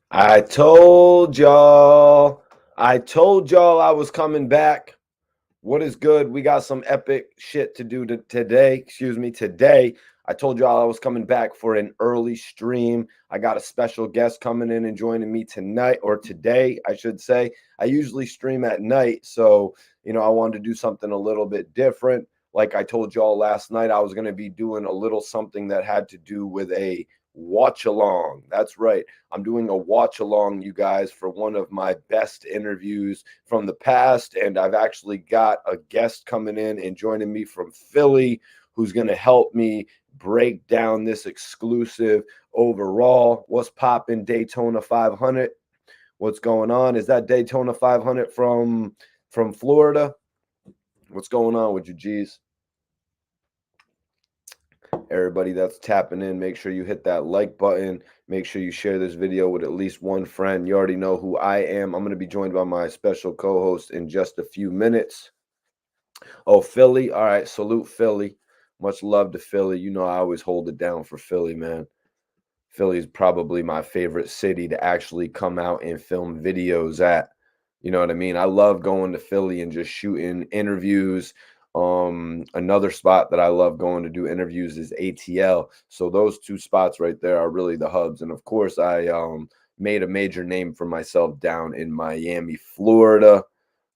I told y'all. I told y'all I was coming back. What is good? We got some epic shit to do today. Excuse me, today. I told y'all I was coming back for an early stream. I got a special guest coming in and joining me tonight, or today, I should say. I usually stream at night, so I wanted to do something a little bit different. Like I told y'all last night, I was going to be doing a little something that had to do with a watch along. That's right. I'm doing a watch along, you guys, for one of my best interviews from the past. And I've actually got a guest coming in and joining me from Philly who's going to help me break down this exclusive overall. What's poppin' Daytona 500? What's going on? Is that Daytona 500 from Florida? What's going on with you, G's? Everybody that's tapping in, make sure you hit that like button. Make sure you share this video with at least one friend. You already know who I am. I'm going to be joined by my special co-host in just a few minutes. Oh, Philly. All right. Salute Philly. Much love to Philly. You know, I always hold it down for Philly, man. Philly is probably my favorite city to actually come out and film videos at. You know what I mean? I love going to Philly and just shooting interviews. Another spot that I love going to do interviews is ATL. So those two spots right there are really the hubs. And of course, I made a major name for myself down in Miami, Florida.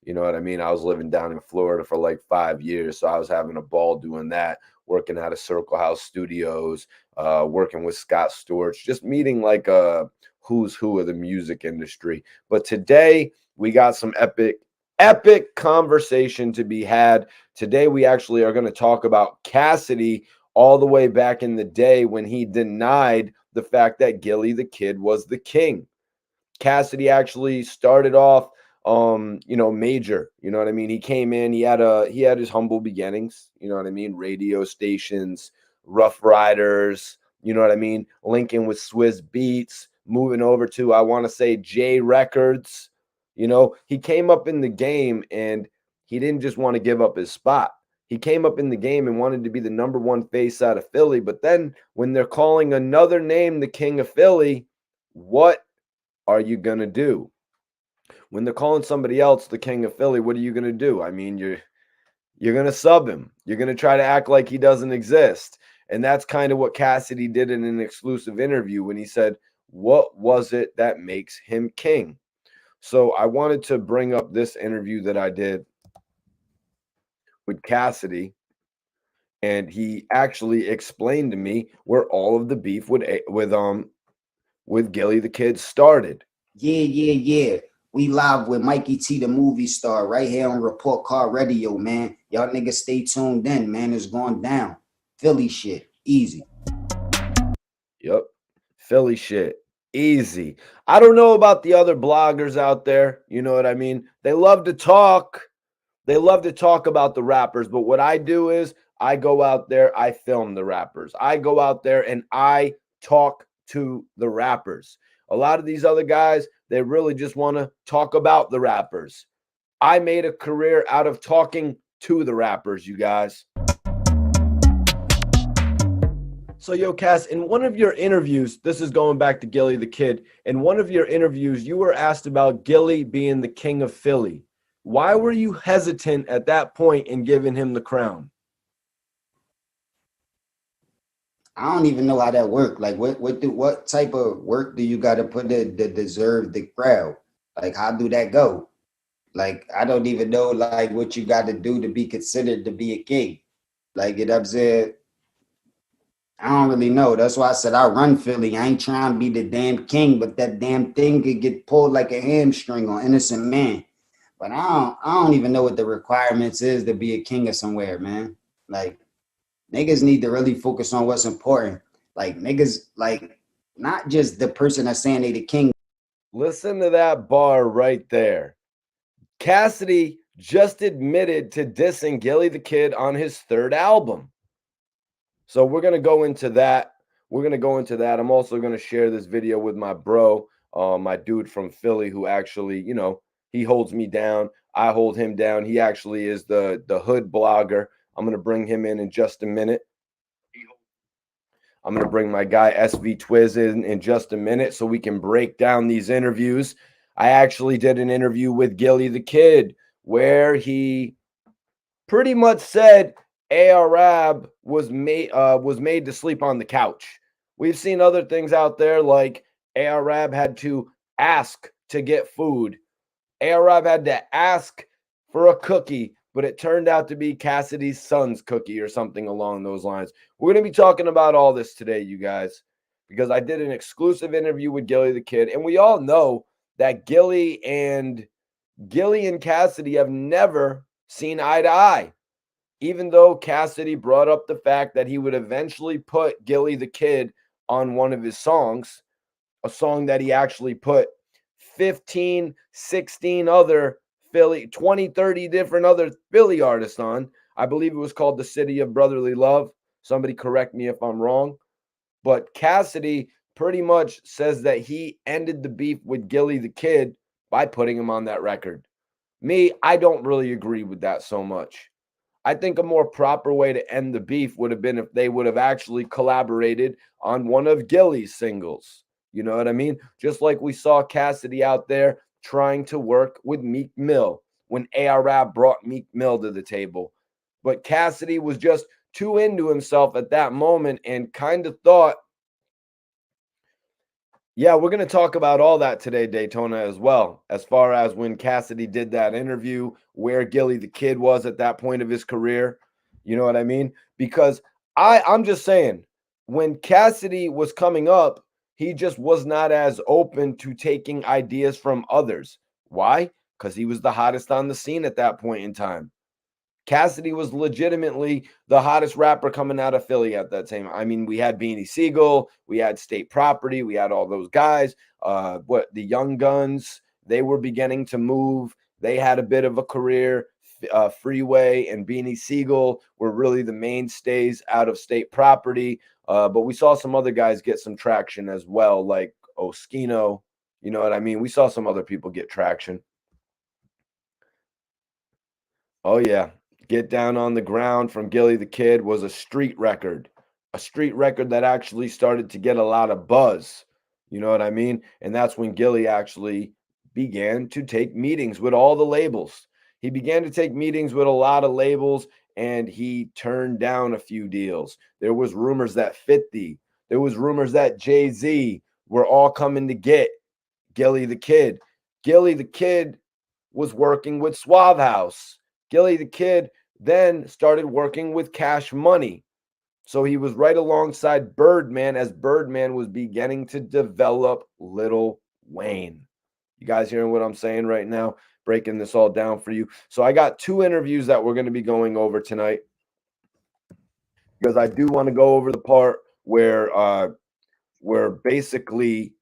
You know what I mean? I was living down in Florida for like 5 years. So I was having a ball doing that, working out of Circle House Studios, working with Scott Storch, just meeting like a who's who of the music industry. But today we got some epic conversation to be had. Today we actually are going to talk about Cassidy all the way back in the day when he denied the fact that Gillie Da Kid was the king. Cassidy actually started off major. You know what I mean? He came in, he had his humble beginnings, you know what I mean? Radio stations, Rough Riders, you know what I mean? Linking with Swizz Beats, moving over to, I want to say, J Records. He came up in the game and he didn't just want to give up his spot. He came up in the game and wanted to be the number one face out of Philly. But then when they're calling another name the king of Philly, what are you going to do? When they're calling somebody else the king of Philly, what are you going to do? I mean, you're going to sub him. You're going to try to act like he doesn't exist. And that's kind of what Cassidy did in an exclusive interview when he said, what was it that makes him king? So I wanted to bring up this interview that I did with Cassidy, and he actually explained to me where all of the beef with Gillie Da Kid started. Yeah. We live with Mikey T, the movie star, right here on Report Card Radio, man. Y'all niggas stay tuned in, man. It's going down. Philly shit. Easy. Yep. Philly shit. Easy. I don't know about the other bloggers out there. You know what I mean? They love to talk. They love to talk about the rappers. But what I do is I go out there, I film the rappers. I go out there and I talk to the rappers. A lot of these other guys, they really just want to talk about the rappers. I made a career out of talking to the rappers, you guys. So, yo, Cass, in one of your interviews, this is going back to Gillie Da Kid. In one of your interviews, you were asked about Gillie being the king of Philly. Why were you hesitant at that point in giving him the crown? I don't even know how that works. Like, what type of work do you got to put to deserve the crowd? Like, how do that go? Like, I don't even know like what you got to do to be considered to be a king. Like, it upset. I don't really know. That's why I said I run Philly. I ain't trying to be the damn king, but that damn thing could get pulled like a hamstring on innocent man. But I don't even know what the requirements is to be a king of somewhere, man. Like, niggas need to really focus on what's important. Like, niggas, like, not just the person that's saying they the king. Listen to that bar right there. Cassidy just admitted to dissing Gillie Da Kid on his third album. So we're going to go into that. I'm also going to share this video with my bro, my dude from Philly, who actually, he holds me down. I hold him down. He actually is the hood blogger. I'm going to bring him in just a minute. I'm going to bring my guy SV Twizz in just a minute so we can break down these interviews. I actually did an interview with Gillie Da Kid where he pretty much said AR-AB was made to sleep on the couch. We've seen other things out there like AR-AB had to ask to get food. AR-AB had to ask for a cookie, but it turned out to be Cassidy's son's cookie or something along those lines. We're going to be talking about all this today, you guys, because I did an exclusive interview with Gillie Da Kid, and we all know that Gilly and Cassidy have never seen eye to eye. Even though Cassidy brought up the fact that he would eventually put Gillie Da Kid on one of his songs, a song that he actually put 15, 16 other Philly, 20, 30 different other Philly artists on. I believe it was called The City of Brotherly Love. Somebody correct me if I'm wrong. But Cassidy pretty much says that he ended the beef with Gillie Da Kid by putting him on that record. Me, I don't really agree with that so much. I think a more proper way to end the beef would have been if they would have actually collaborated on one of Gillie's singles. You know what I mean? Just like we saw Cassidy out there trying to work with Meek Mill when AR-AB brought Meek Mill to the table. But Cassidy was just too into himself at that moment and kind of thought, yeah, we're going to talk about all that today, Daytona, as well, as far as when Cassidy did that interview, where Gillie Da Kid was at that point of his career. You know what I mean? Because I'm just saying, when Cassidy was coming up, he just was not as open to taking ideas from others. Why? Because he was the hottest on the scene at that point in time. Cassidy was legitimately the hottest rapper coming out of Philly at that time. I mean, we had Beanie Siegel, we had State Property, we had all those guys. The Young Guns, they were beginning to move. They had a bit of a career. Freeway and Beanie Siegel were really the mainstays out of State Property. But we saw some other guys get some traction as well, like Oskino. You know what I mean? We saw some other people get traction. Oh, yeah. Get Down on the Ground from Gillie Da Kid was a street record that actually started to get a lot of buzz. You know what I mean? And that's when Gillie actually began to take meetings with all the labels. He began to take meetings with a lot of labels, and he turned down a few deals. There was rumors that 50, there was rumors that Jay-Z were all coming to get Gillie Da Kid. Gillie Da Kid was working with Suave House. Gillie Da Kid then started working with Cash Money. So he was right alongside Birdman as Birdman was beginning to develop Lil Wayne. You guys hearing what I'm saying right now? Breaking this all down for you. So I got two interviews that we're going to be going over tonight, because I do want to go over the part where basically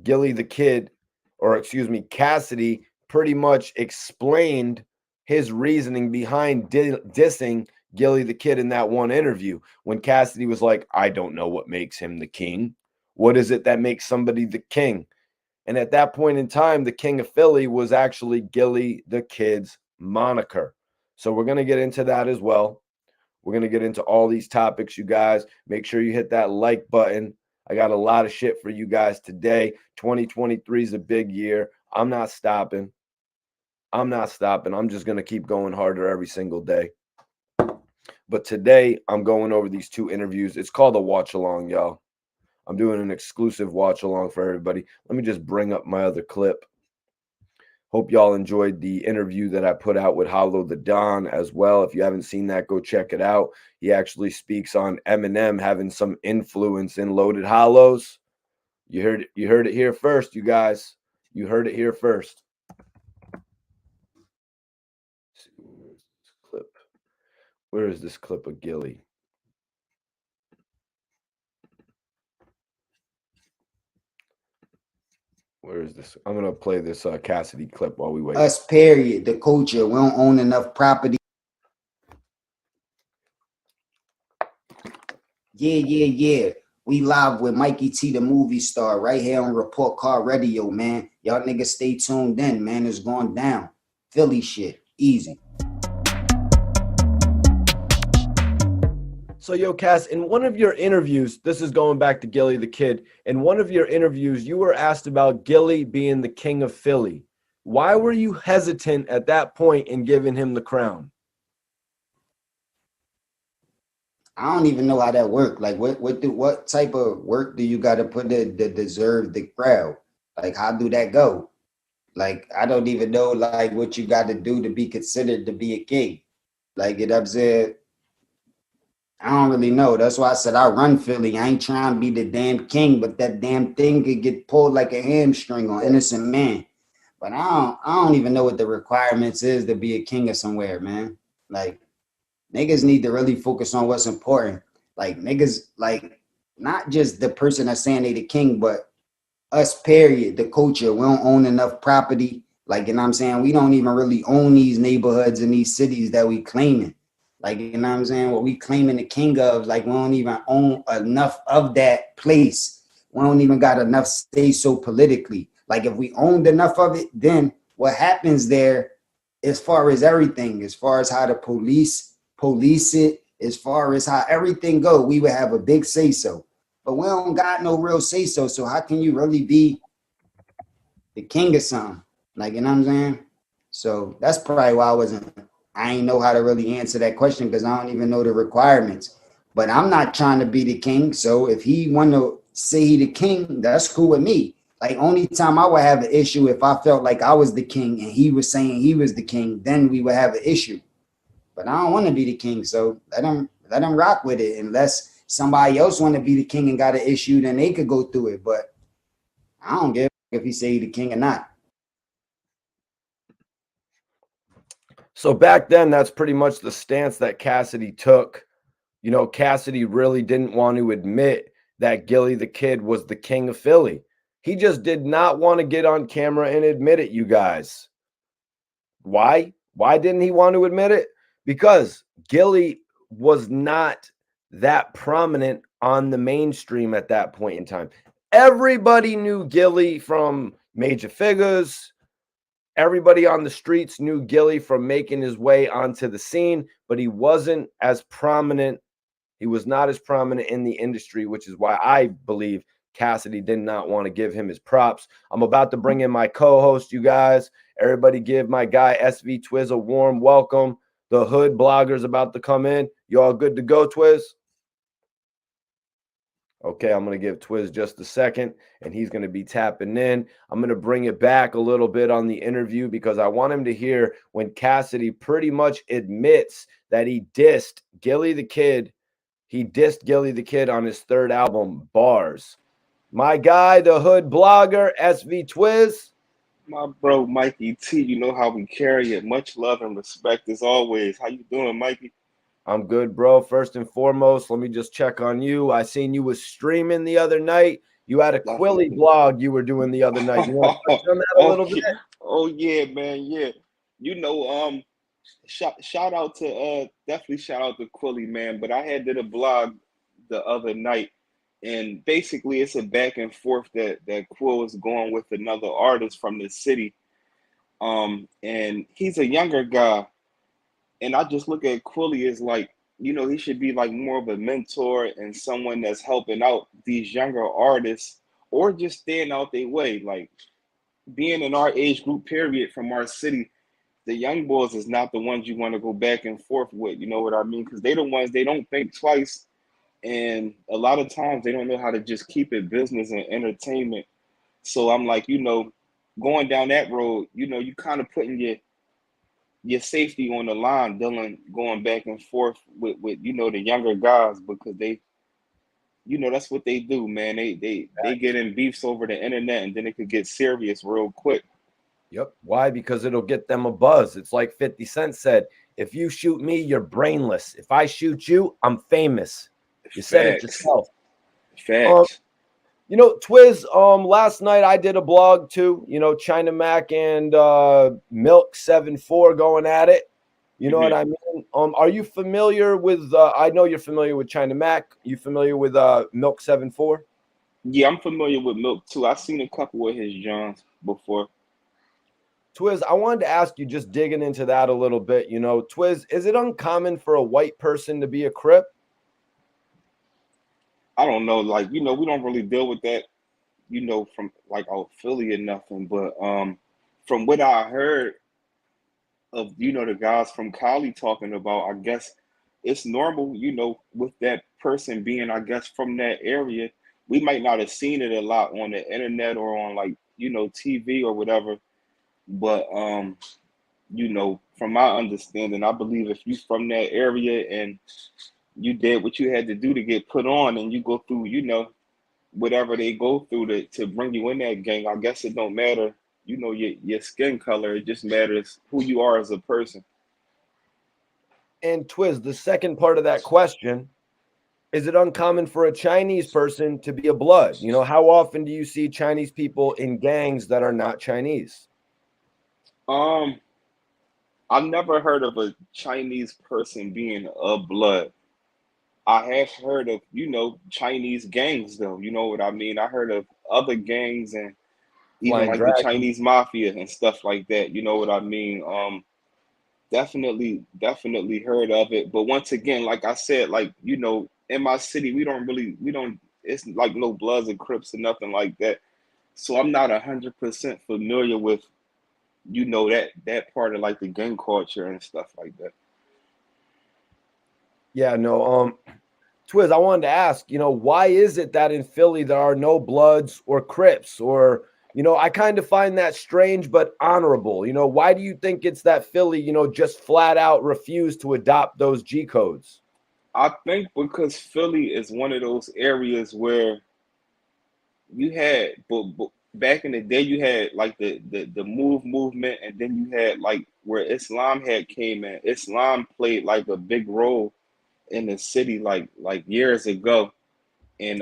Gillie Da Kid, or excuse me, Cassidy pretty much explained his reasoning behind dissing Gillie Da Kid in that one interview, when Cassidy was like, I don't know what makes him the king. What is it that makes somebody the king? And at that point in time, the king of Philly was actually Gillie Da Kid's moniker. So we're going to get into that as well. We're going to get into all these topics, you guys. Make sure you hit that like button. I got a lot of shit for you guys today. 2023 is a big year. I'm not stopping. I'm just going to keep going harder every single day. But today, I'm going over these two interviews. It's called a watch along, y'all. I'm doing an exclusive watch along for everybody. Let me just bring up my other clip. Hope y'all enjoyed the interview that I put out with Wallow the Don as well. If you haven't seen that, go check it out. He actually speaks on Eminem having some influence in Loaded Hollows. You heard it here first, you guys. You heard it here first. Where is this clip of Gillie? Where is this? I'm gonna play this Cassidy clip while we wait. Us, period. The culture. We don't own enough property. Yeah. We live with Mikey T, the movie star, right here on Report Card Radio, man. Y'all niggas stay tuned in, man. It's going down. Philly shit. Easy. So, yo, Cass, in one of your interviews, this is going back to Gillie Da Kid. In one of your interviews, you were asked about Gillie being the king of Philly. Why were you hesitant at that point in giving him the crown? I don't even know how that work. Like, what type of work do you got to put to deserve the crowd? Like, how do that go? Like, I don't even know like what you got to do to be considered to be a king. Like, it upset. I don't really know. That's why I said I run Philly. I ain't trying to be the damn king, but that damn thing could get pulled like a hamstring on innocent man. But I don't even know what the requirements is to be a king of somewhere, man. Like, niggas need to really focus on what's important. Like, niggas, like, not just the person that's saying they the king, but us, period, the culture. We don't own enough property. Like, you know what I'm saying? We don't even really own these neighborhoods and these cities that we claiming. Like, you know what I'm saying? What we claiming the king of, like, we don't even own enough of that place. We don't even got enough say so politically. Like, if we owned enough of it, then what happens there, as far as everything, as far as how the police it, as far as how everything go, we would have a big say so. But we don't got no real say so. So how can you really be the king of something? Like, you know what I'm saying? So that's probably why I ain't know how to really answer that question because I don't even know the requirements. But I'm not trying to be the king. So if he want to say he the king, that's cool with me. Like, only time I would have an issue if I felt like I was the king and he was saying he was the king, then we would have an issue. But I don't want to be the king, so let them rock with it. Unless somebody else want to be the king and got an issue, then they could go through it. But I don't give if he say he the king or not. So back then, that's pretty much the stance that Cassidy took. You know, Cassidy really didn't want to admit that Gillie Da Kid was the king of Philly. He just did not want to get on camera and admit it, you guys. Why? Why didn't he want to admit it? Because Gillie was not that prominent on the mainstream at that point in time. Everybody knew Gillie from major figures. Everybody on the streets knew Gillie from making his way onto the scene, but he wasn't as prominent. He was not as prominent in the industry, which is why I believe Cassidy did not want to give him his props. I'm about to bring in my co-host, you guys. Everybody give my guy SV Twizz a warm welcome. The hood blogger's about to come in. You all good to go, Twizz? Okay, I'm going to give Twizz just a second, and he's going to be tapping in. I'm going to bring it back a little bit on the interview because I want him to hear when Cassidy pretty much admits that he dissed Gillie Da Kid. He dissed Gillie Da Kid on his third album, Bars. My guy, the hood blogger, SV Twizz. My bro, Mikey T, you know how we carry it. Much love and respect as always. How you doing, Mikey? I'm good, bro. First and foremost, let me just check on you. I seen you was streaming the other night. You had a Quilly blog you were doing the other night. You want to touch on that a little bit? Oh yeah, man, yeah. You know, shout out to definitely shout out to Quilly, man. But I had did a blog the other night, and basically it's a back and forth that Quill is going with another artist from the city. And he's a younger guy. And I just look at Quilly as like, you know, he should be like more of a mentor and someone that's helping out these younger artists or just staying out their way. Like being in our age group period from our city, the young boys is not the ones you want to go back and forth with. You know what I mean? Because they the ones, they don't think twice. And a lot of times they don't know how to just keep it business and entertainment. So I'm like, you know, going down that road, you know, you kind of putting your safety on the line, dealing going back and forth with you know the younger guys because they, you know, that's what they do, man. They get in beefs over the internet and then it could get serious real quick. Yep. Why? Because it'll get them a buzz. It's like 50 Cent said, if you shoot me, you're brainless. If I shoot you, I'm famous. You said it yourself. Facts. You know, Twizz, last night I did a blog too, you know, China Mac and Milk 74 going at it. You know what I mean? Are you familiar with I know you're familiar with China Mac. You familiar with Milk 74? Yeah, I'm familiar with Milk too. I've seen a couple of his Johns before. Twizz, I wanted to ask you, just digging into that a little bit, you know, Twizz, is it uncommon for a white person to be a Crip? I don't know, like, you know, we don't really deal with that, you know, from like our Philly or nothing. But from what I heard of, you know, the guys from Cali talking about, I guess it's normal, you know, with that person being, I guess, from that area. We might not have seen it a lot on the internet or on, like, you know, TV or whatever. But you know, from my understanding, I believe if you from that area and you did what you had to do to get put on, and you go through, you know, whatever they go through to bring you in that gang, I guess it don't matter, you know, your skin color. It just matters who you are as a person. And Twizz, the second part of that question, is it uncommon for a Chinese person to be a blood? You know, how often do you see Chinese people in gangs that are not Chinese? Um, I've never heard of a Chinese person being a blood. I have heard of, you know, Chinese gangs though. You know what I mean? I heard of other gangs and even Flying like the Dragon. Chinese mafia and stuff like that. You know what I mean? Definitely heard of it. But once again, like I said, like, you know, in my city, we don't, it's like no Bloods and Crips or nothing like that. So I'm not 100% familiar with, you know, that part of like the gang culture and stuff like that. Yeah, no, Twizz, I wanted to ask, you know, why is it that in Philly there are no Bloods or Crips? Or, you know, I kind of find that strange but honorable. You know, why do you think it's that Philly, you know, just flat out refused to adopt those G codes? I think because Philly is one of those areas where you had, but back in the day, you had like the movement, and then you had like where Islam had came in. Islam played like a big role in the city, like years ago, and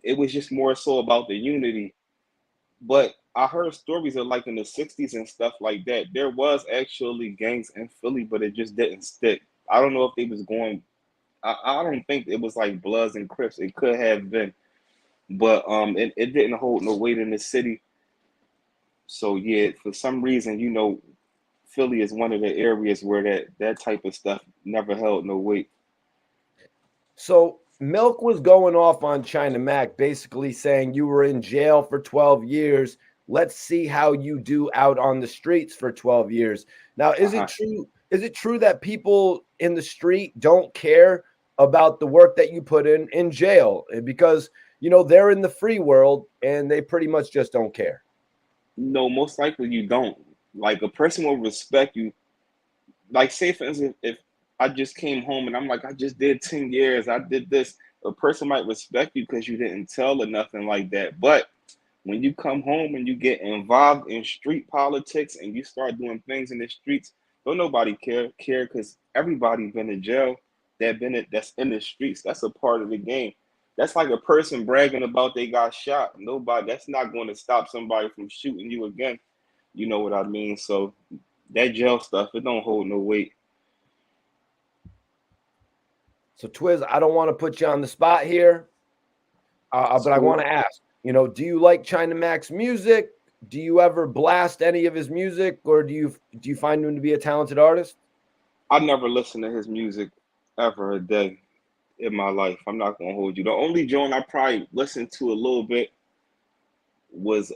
it was just more so about the unity. But I heard stories of like in the '60s and stuff like that. There was actually gangs in Philly, but it just didn't stick. I don't know if they was going. I don't think it was like Bloods and Crips. It could have been, but it didn't hold no weight in the city. So yeah, for some reason, you know, Philly is one of the areas where that type of stuff never held no weight. So Milk was going off on China Mac, basically saying you were in jail for 12 years. Let's see how you do out on the streets for 12 years. Now, is it Uh-huh. true? Is it true that people in the street don't care about the work that you put in jail? Because, you know, they're in the free world and they pretty much just don't care. No, most likely you don't. Like a person will respect you. Like say for instance, if I just came home and I'm like, I just did 10 years, I did this, a person might respect you because you didn't tell or nothing like that. But when you come home and you get involved in street politics and you start doing things in the streets, don't nobody care because everybody been in jail that's in the streets. That's a part of the game. That's like a person bragging about they got shot. Nobody, that's not going to stop somebody from shooting you again. You know what I mean? So that jail stuff, it don't hold no weight. So, Twizz, I don't want to put you on the spot here, It's but I want cool. to ask, you know, do you like China Mac's music? Do you ever blast any of his music, or do you find him to be a talented artist? I never listened to his music ever a day in my life. I'm not gonna hold you. The only joint I probably listened to a little bit was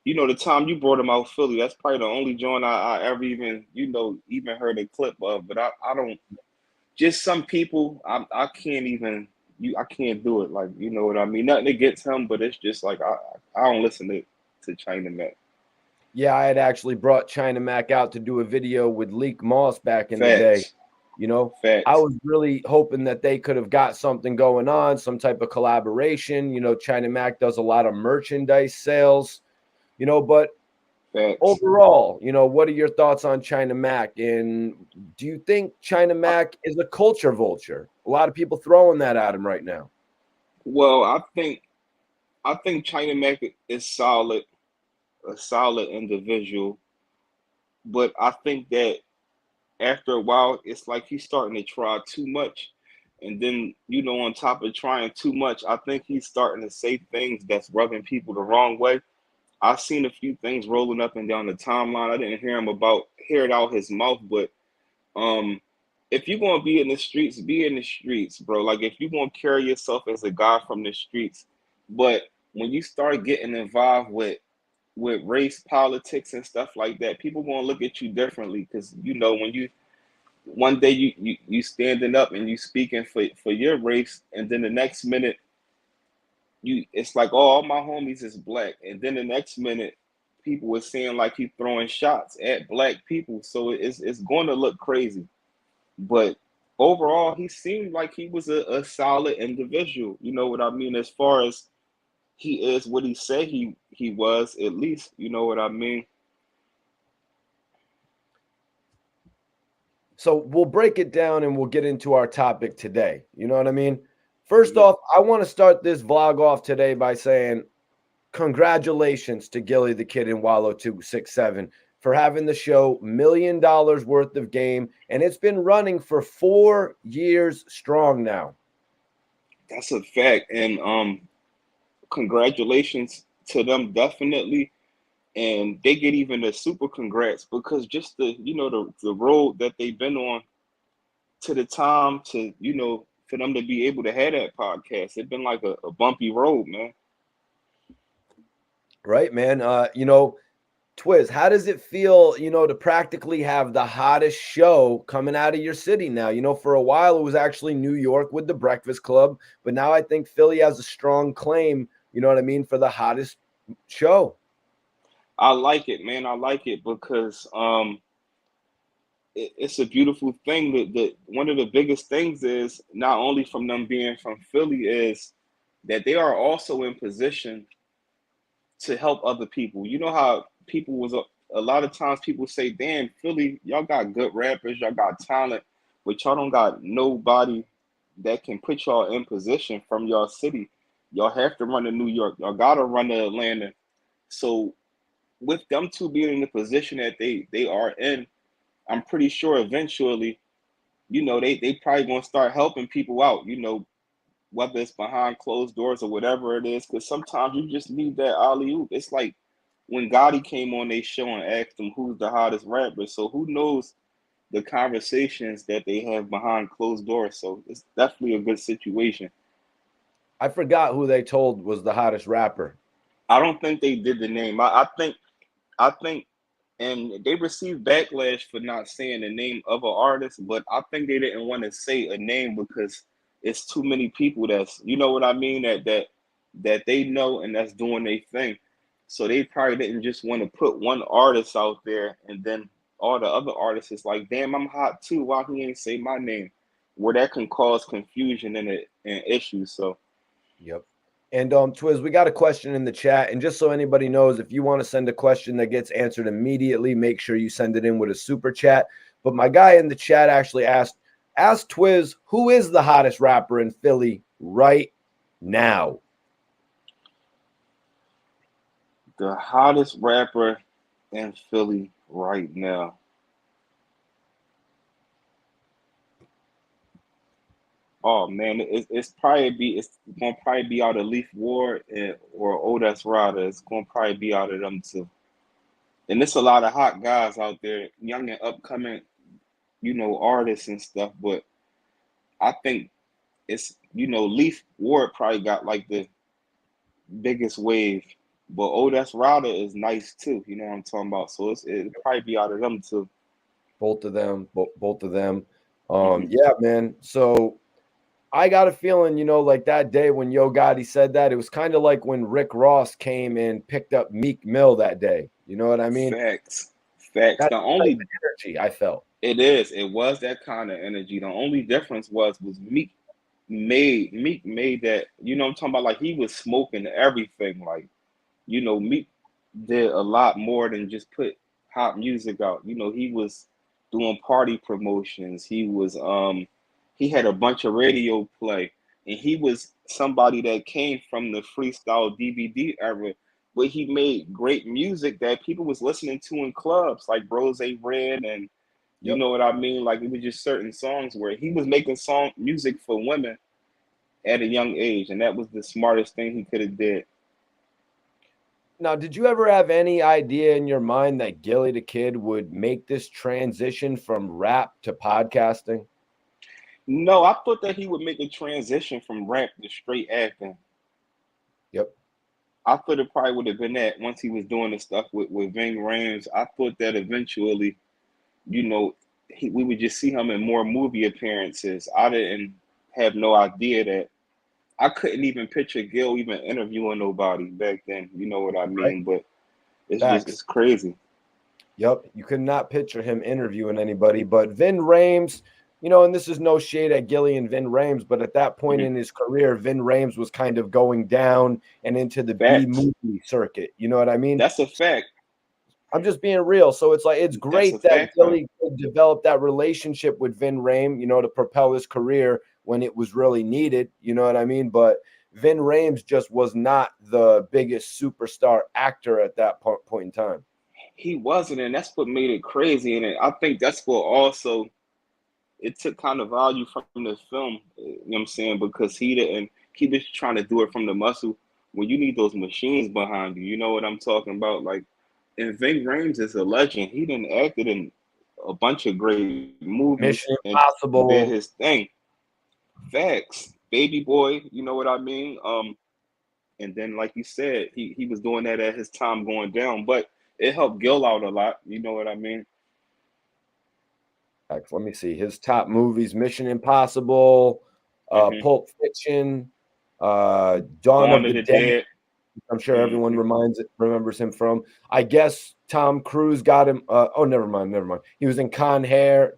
you know, the time you brought him out Philly. That's probably the only joint I ever even, you know, even heard a clip of. But I don't, just some people I can't even, I can't do it. Like, you know what I mean? Nothing against him, but it's just like I don't listen to China Man. Yeah, I had actually brought China Mac out to do a video with Leak Moss back in the day. Facts. You know, I Facts. was really hoping that they could have got something going on, some type of collaboration. You know, China Mac does a lot of merchandise sales, you know, but Facts. overall, you know, what are your thoughts on China Mac? And do you think China Mac is a culture vulture? A lot of people throwing that at him right now. Well, I think China Mac is solid, a solid individual, but I think that after a while, it's like he's starting to try too much. And then, you know, on top of trying too much, I think he's starting to say things that's rubbing people the wrong way. I've seen a few things rolling up and down the timeline. I didn't hear it out his mouth, but um, if you're gonna be in the streets, be in the streets, bro. Like if you're gonna carry yourself as a guy from the streets, but when you start getting involved with race politics and stuff like that, people gonna look at you differently because you know when you one day you standing up and you speaking for your race, and then the next minute you it's like, oh, all my homies is black, and then the next minute people were saying like he throwing shots at black people, so it's going to look crazy. But overall, he seemed like he was a solid individual. You know what I mean? As far as he is what he said he was, at least. You know what I mean? So we'll break it down and we'll get into our topic today. You know what I mean? First off, I want to start this vlog off today by saying congratulations to Gillie Da Kid and Wallow 267 for having the show $1 million worth of game, and it's been running for 4 years strong now. That's a fact, and congratulations to them, definitely. And they get even a super congrats because just the road that they've been on to the time to for them to be able to have that podcast, it's been like a bumpy road, man. Right, man. Twizz, how does it feel, to practically have the hottest show coming out of your city now? For a while, it was actually New York with the Breakfast Club, but now I think Philly has a strong claim, you know what I mean, for the hottest show. I like it, man. I like it because it's a beautiful thing. That one of the biggest things is not only from them being from Philly is that they are also in position to help other people. You know how people was a lot of times people say, damn, Philly, y'all got good rappers, y'all got talent, but y'all don't got nobody that can put y'all in position from your city. Y'all have to run to New York, y'all gotta run to Atlanta. So with them two being in the position that they are in, I'm pretty sure eventually, they probably gonna start helping people out, whether it's behind closed doors or whatever it is, because sometimes you just need that alley-oop. It's like when Gotti came on their show and asked them who's the hottest rapper. So who knows the conversations that they have behind closed doors. So it's definitely a good situation. I forgot who they told was the hottest rapper. I don't think they did the name. I think, and they received backlash for not saying the name of an artist, but I think they didn't want to say a name because it's too many people that's, you know what I mean, that they know and that's doing their thing. So they probably didn't just want to put one artist out there and then all the other artists is like, damn, I'm hot too. Why he ain't say my name? Where that can cause confusion and issues. So yep. And Twizz, we got a question in the chat. And just so anybody knows, if you want to send a question that gets answered immediately, make sure you send it in with a super chat. But my guy in the chat actually asked Twizz, who is the hottest rapper in Philly right now? The hottest rapper in Philly right now. Oh man, it's gonna probably be out of Leaf Ward or Odas Rada. It's gonna probably be out of them too. And there's a lot of hot guys out there, young and upcoming, artists and stuff. But I think it's Leaf Ward probably got like the biggest wave. But Odas Rada is nice too. You know what I'm talking about? So it'll probably be out of them too. Both of them. Both of them. Yeah, man. So I got a feeling, like that day when Yo Gotti said that, it was kind of like when Rick Ross came and picked up Meek Mill that day. You know what I mean? Facts. That's The only energy I felt. It is. It was that kind of energy. The only difference was Meek made that. I'm talking about, like he was smoking everything. Like Meek did a lot more than just put hot music out. He was doing party promotions. He had a bunch of radio play, and he was somebody that came from the freestyle DVD era, but he made great music that people was listening to in clubs like Rose Red, and you know what I mean? Like it was just certain songs where he was making music for women at a young age, and that was the smartest thing he could have did. Now, did you ever have any idea in your mind that Gillie Da Kid would make this transition from rap to podcasting? No, I thought that he would make a transition from rap to straight acting. Yep. I thought it probably would have been that once he was doing the stuff with Vin Rhames. I thought that eventually, you know, we would just see him in more movie appearances. I didn't have no idea that. I couldn't even picture Gil even interviewing nobody back then. You know what I Right. mean? But it's Facts. it's crazy. Yep. You could not picture him interviewing anybody, but Vin Rhames, you know, and this is no shade at Gilly and Vin Rhames, but at that point in his career, Vin Rhames was kind of going down and into the B Facts. movie circuit. You know what I mean? That's a fact. I'm just being real. So it's like it's That's a great that fact, bro. Gilly could develop that relationship with Vin Rhames, you know, to propel his career when it was really needed. You know what I mean? But Vin Rhames just was not the biggest superstar actor at that point in time. He wasn't, and that's what made it crazy. And I think that's what also it took kind of value from the film. You know what I'm saying? Because he was trying to do it from the muscle. When you need those machines behind you, you know what I'm talking about? Like, and Vin Rhames is a legend. He done acted in a bunch of great movies Mission and did Impossible. his thing. Facts, Baby Boy. You know what I mean? And then like you said, he was doing that at his time going down, but it helped Gil out a lot. You know what I mean? Let me see his top movies: Mission Impossible, Pulp Fiction, Dawn Dawn of of the the Dead. Dead. I'm sure everyone remembers him from. I guess Tom Cruise got him. Oh, never mind. He was in Con Air,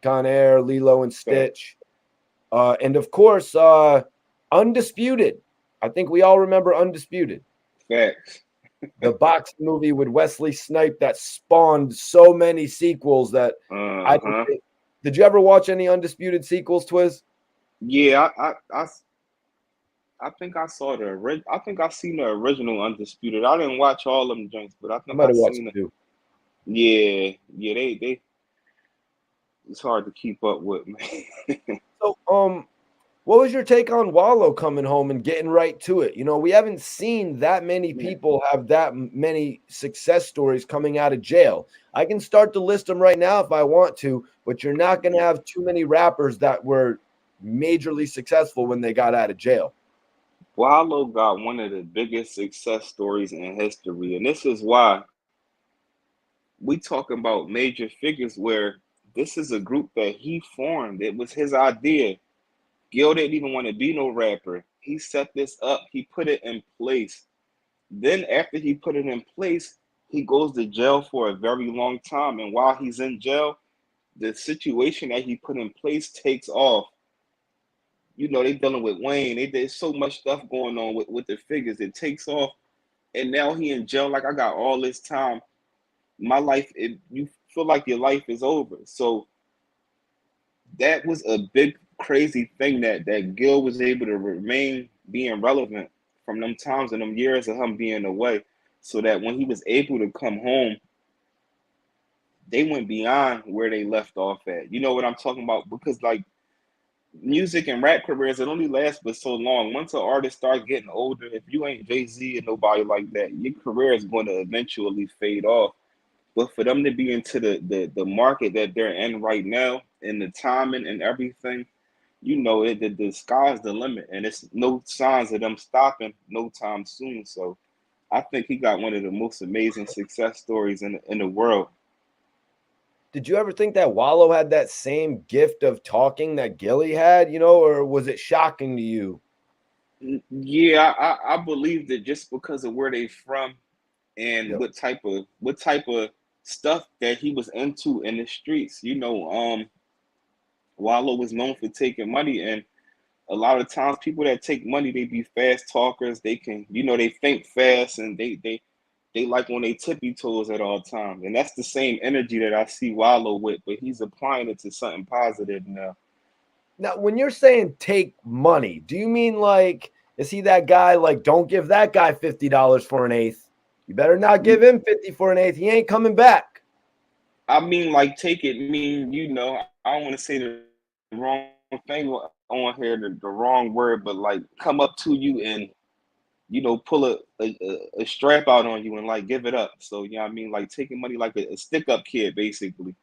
Lilo and Stitch, and of course, Undisputed. I think we all remember Undisputed. Facts. The boxing movie with Wesley Snipes that spawned so many sequels that I don't think. Did you ever watch any Undisputed sequels, Twizz? Yeah, I think I saw I think I seen the original Undisputed. I didn't watch all them joints, but I think might I have watched seen it. too. Yeah, they it's hard to keep up with, man. So, what was your take on Wallow coming home and getting right to it? You know, we haven't seen that many people have that many success stories coming out of jail. I can start to list them right now if I want to, but you're not going to have too many rappers that were majorly successful when they got out of jail. Wallow got one of the biggest success stories in history, and this is why we talking about major figures where this is a group that he formed. It was his idea. Gil didn't even want to be no rapper. He set this up. He put it in place. Then after he put it in place, he goes to jail for a very long time. And while he's in jail, the situation that he put in place takes off. You know, they dealing with Wayne. There's so much stuff going on with the figures. It takes off. And now he in jail. Like, I got all this time. My life, you feel like your life is over. So that was a big, crazy thing that Gil was able to remain being relevant from them times and them years of him being away, so that when he was able to come home, they went beyond where they left off at. You know what I'm talking about? Because like music and rap careers, it only lasts for so long. Once an artist starts getting older, if you ain't Jay-Z and nobody like that, your career is going to eventually fade off. But for them to be into the market that they're in right now and the timing and everything, you know, the sky's the limit, and it's no signs of them stopping no time soon. So I think he got one of the most amazing success stories in the world. Did you ever think that Wallow had that same gift of talking that Gilly had, you know, or was it shocking to you? Yeah, I believed it just because of where they from and what type of stuff that he was into in the streets. You know, Wallow was known for taking money, and a lot of times people that take money, they be fast talkers. They can, you know, they think fast, and they like on their tippy toes at all times. And that's the same energy that I see Wallow with, but he's applying it to something positive now. Now, when you're saying take money, do you mean like, is he that guy like, don't give that guy $50 for an eighth? You better not give him 50 for an eighth. He ain't coming back. I mean, like, take it mean, you know, I don't want to say the wrong thing on here, the wrong word, but like come up to you and, you know, pull a strap out on you and like give it up. So, you know what I mean? Like taking money like a stick up kid, basically.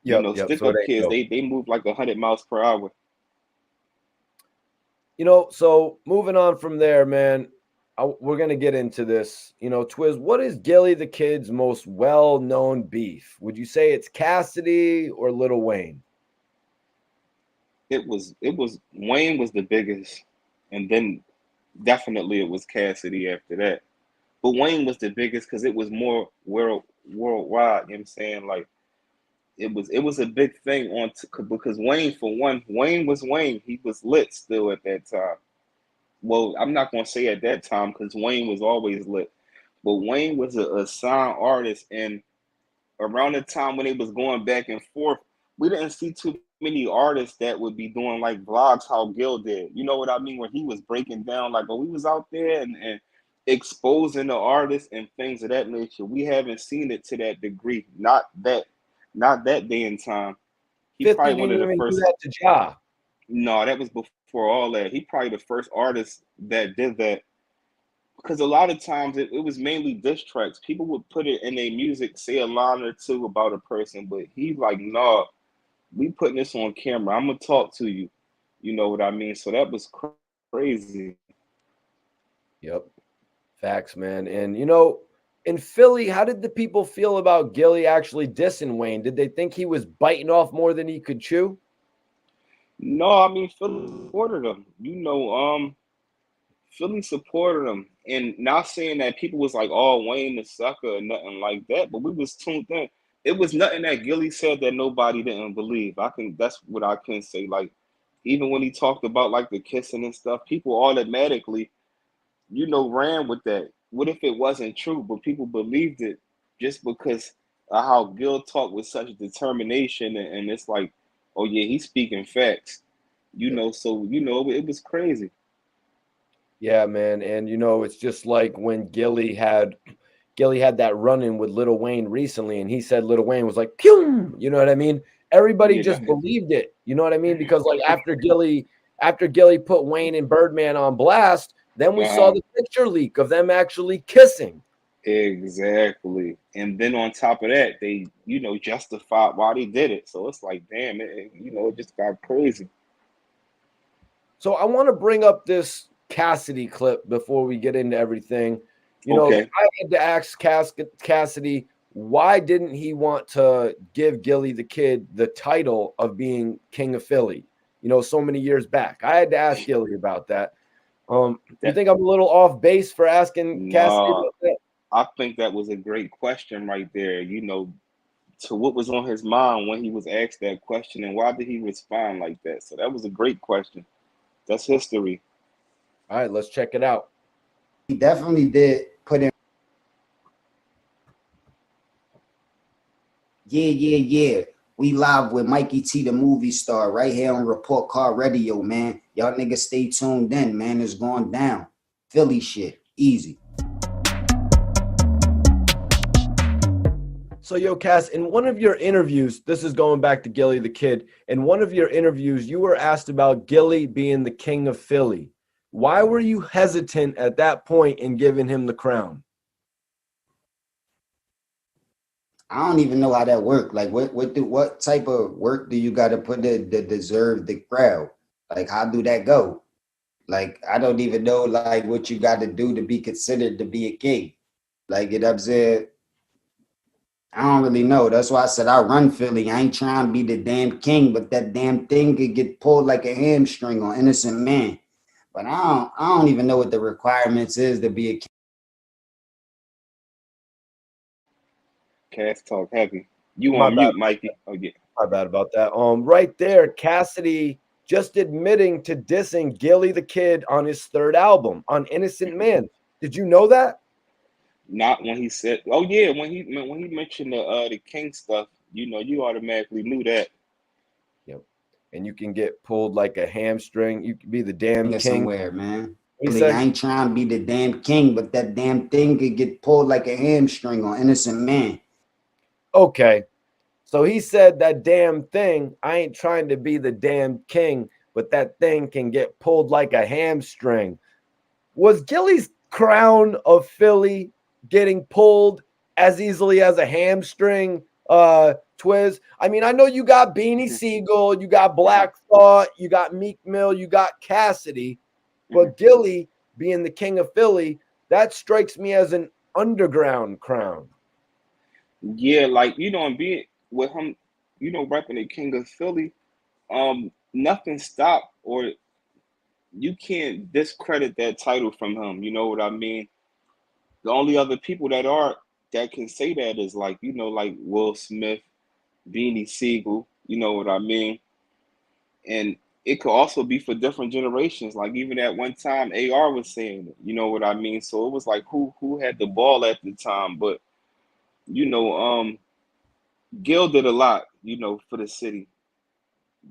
You know, Yep. stick So up there you kids, go. they move like 100 miles per hour. So moving on from there, man, we're going to get into this. Twizz, what is Gillie Da Kid's most well-known beef? Would you say it's Cassidy or Lil Wayne? It was Wayne was the biggest, and then definitely it was Cassidy after that. But Wayne was the biggest because it was more worldwide. You know what I'm saying? Like it was a big thing because Wayne, for one, Wayne was Wayne. He was lit still at that time. Well, I'm not gonna say at that time because Wayne was always lit, but Wayne was a signed artist, and around the time when it was going back and forth, we didn't see too many artists that would be doing like vlogs how Gil did. You know what I mean? Where he was breaking down like, oh, we was out there and exposing the artists and things of that nature. We haven't seen it to that degree. Not that day and time. He 50 probably didn't one of the even do first. that to Ja. No, that was before all that. He probably the first artist that did that because a lot of times it was mainly diss tracks. People would put it in their music, say a line or two about a person, but he's like, nah, we putting this on camera. I'm gonna talk to you. You know what I mean? So that was crazy. Yep. Facts, man. And in Philly, how did the people feel about Gillie actually dissing Wayne? Did they think he was biting off more than he could chew? No, I mean Philly supported him. Philly supported him, and not saying that people was like, "Oh, Wayne the sucker" or nothing like that. But we was tuned in. It was nothing that Gilly said that nobody didn't believe. I can. That's what I can say. Like, even when he talked about like the kissing and stuff, people automatically, ran with that. What if it wasn't true? But people believed it just because of how Gil talked with such determination, and it's like, oh yeah, he's speaking facts. Yep. So it was crazy. Yeah, man. And it's just like when Gillie had that run-in with Lil Wayne recently, and he said Lil Wayne was like, pew, you know what I mean? Everybody Yeah. just believed it. You know what I mean? Because like after Gillie put Wayne and Birdman on blast, then we saw Uh-huh. the picture leak of them actually kissing. Exactly. And then on top of that, they, justified why they did it. So it's like, damn, it just got crazy. So I want to bring up this Cassidy clip before we get into everything. Okay. I had to ask Cassidy, why didn't he want to give Gillie Da Kid the title of being King of Philly? So many years back. I had to ask Gillie about that. You That think I'm a little off base for asking Cassidy no, about that? I think that was a great question right there, to what was on his mind when he was asked that question and why did he respond like that? So that was a great question. That's history. All right, let's check it out. He definitely did put in. Yeah. We live with Mikey T, the movie star, right here on Report Card Radio, man. Y'all niggas stay tuned in, man. It's going down. Philly shit. Easy. So, Cass, in one of your interviews, this is going back to Gillie Da Kid. In one of your interviews, you were asked about Gillie being the king of Philly. Why were you hesitant at that point in giving him the crown? I don't even know how that works. Like, what type of work do you got to put to deserve the crowd? Like, how do that go? Like, I don't even know like what you got to do to be considered to be a king. Like, you know what I'm saying? I don't really know. That's why I said I run Philly. I ain't trying to be the damn king, but that damn thing could get pulled like a hamstring on innocent man. But I don't even know what the requirements is to be a king. Cash talk heavy. You My on bad. mute, Mikey. Oh yeah. My bad about that. Right there, Cassidy just admitting to dissing Gillie Da Kid on his third album, on Innocent Man. Did you know that? Not when he said, oh yeah, when he mentioned the king stuff, you automatically knew that. Yep. And you can get pulled like a hamstring. You can be the damn king. Somewhere, man. He Really, said, I ain't trying to be the damn king, but that damn thing could get pulled like a hamstring on innocent man. okay. So he said that damn thing. I ain't trying to be the damn king, but that thing can get pulled like a hamstring. Was Gillie's crown of Philly getting pulled as easily as a hamstring, Twizz? I mean, I know you got Beanie Siegel, you got Black Thought, you got Meek Mill, you got Cassidy. But Gilly being the king of Philly, that strikes me as an underground crown. Yeah, like and being with him, repping the King of Philly, nothing stopped or you can't discredit that title from him. You know what I mean? The only other people that can say that is like, like Will Smith, Beanie Siegel, you know what I mean? And it could also be for different generations. Like even at one time AR was saying it, you know what I mean? So it was like who had the ball at the time. But you know, um Gil did a lot, for the city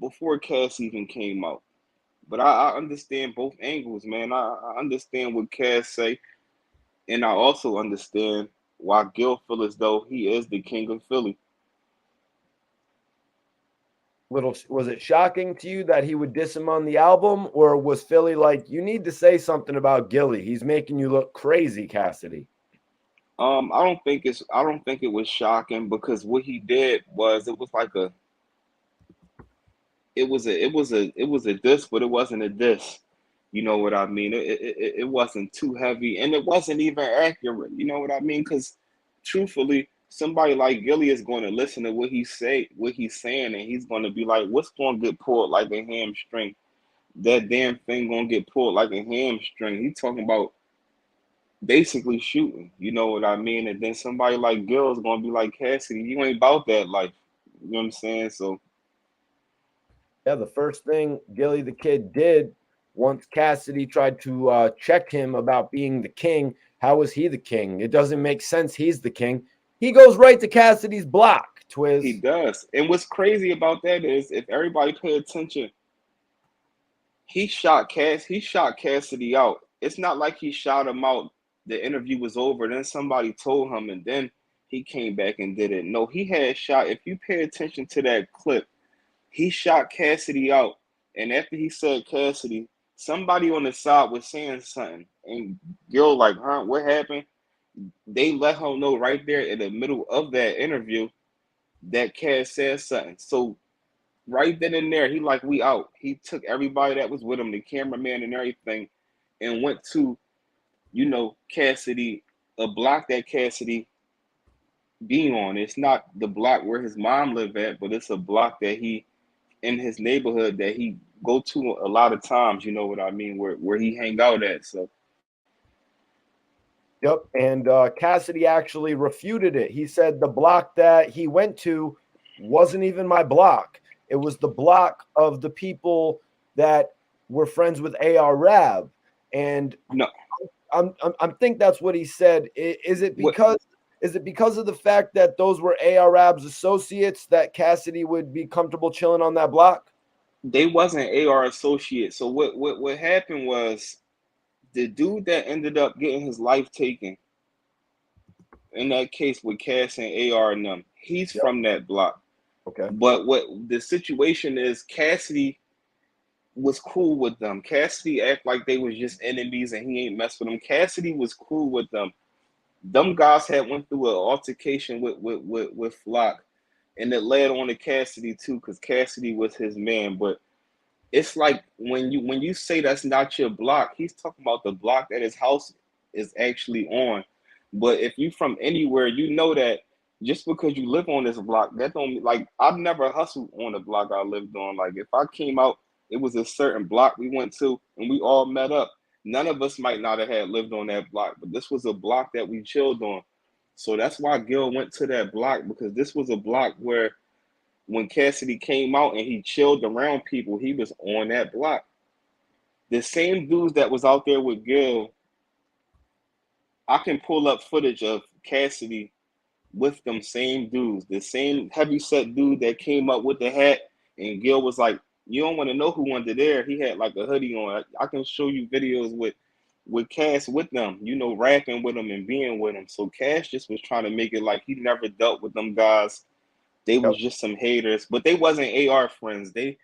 before Cass even came out. But I understand both angles, man. I understand what Cass say, and I also understand why Gil feel as though he is the king of Philly. Was it shocking to you that he would diss him on the album, or was Philly like, you need to say something about Gilly? He's making you look crazy, Cassidy. I don't think it was shocking because what he did was it was like it was a diss, but it wasn't a diss. You know what I mean? It wasn't too heavy, and it wasn't even accurate. You know what I mean? Because truthfully, somebody like Gilly is going to listen to what he's saying, and he's going to be like, "What's going to get pulled like a hamstring? That damn thing going to get pulled like a hamstring." He's talking about basically shooting. You know what I mean? And then somebody like Gil is going to be like, "Cassidy, you ain't about that life." You know what I'm saying? So. Yeah, the first thing Gillie Da Kid did once Cassidy tried to check him about being the king, how was he the king? It doesn't make sense he's the king. He goes right to Cassidy's block, He Twizz. does. And what's crazy about that is if everybody pay attention, he shot Cassidy out. It's not like he shot him out. The interview was over, then somebody told him, and then he came back and did it. No, he had shot. If you pay attention to that clip, he shot Cassidy out. And after he said Cassidy, somebody on the side was saying something. And Gil like, huh, what happened? They let him know right there in the middle of that interview that Cass said something. So right then and there, he like, we out. He took everybody that was with him, the cameraman and everything, and went to, Cassidy, a block that Cassidy be on. It's not the block where his mom lived at, but it's a block that he in his neighborhood that he go to a lot of times, you know what I mean, where he hang out at. So Yep. And Cassidy actually refuted it. He said the block that he went to wasn't even my block. It was the block of the people that were friends with AR-AB. And no, I think that's what he said. Is it what because of the fact that those were AR-AB's associates that Cassidy would be comfortable chilling on that block? they wasn't AR associates. So what happened was the dude that ended up getting his life taken in that case with Cass and AR and them, he's Yep. from that block. Okay. But what the situation is, Cassidy was cool with them. Cassidy act like they was just enemies and he ain't mess with them. Cassidy was cool with them. Them guys had went through an altercation with Flock, and it led on to Cassidy too, because Cassidy was his man. But it's like when you say that's not your block, he's talking about the block that his house is actually on. But if you from anywhere, you know that just because you live on this block, that don't like I've never hustled on the block I lived on. Like if I came out, it was a certain block we went to and we all met up. None of us might not have had lived on that block, but this was a block that we chilled on. So that's why Gil went to that block because this was a block where when Cassidy came out and he chilled around people, he was on that block. The same dudes that was out there with Gil, I can pull up footage of Cassidy with them same dudes, the same heavyset dude that came up with the hat, and Gil was like, "You don't want to know who under there." He had like a hoodie on. I can show you videos with Cass with them, rapping with them and being with them. So Cass just was trying to make it like he never dealt with them guys. They was Yep. just some haters, but they wasn't AR friends. They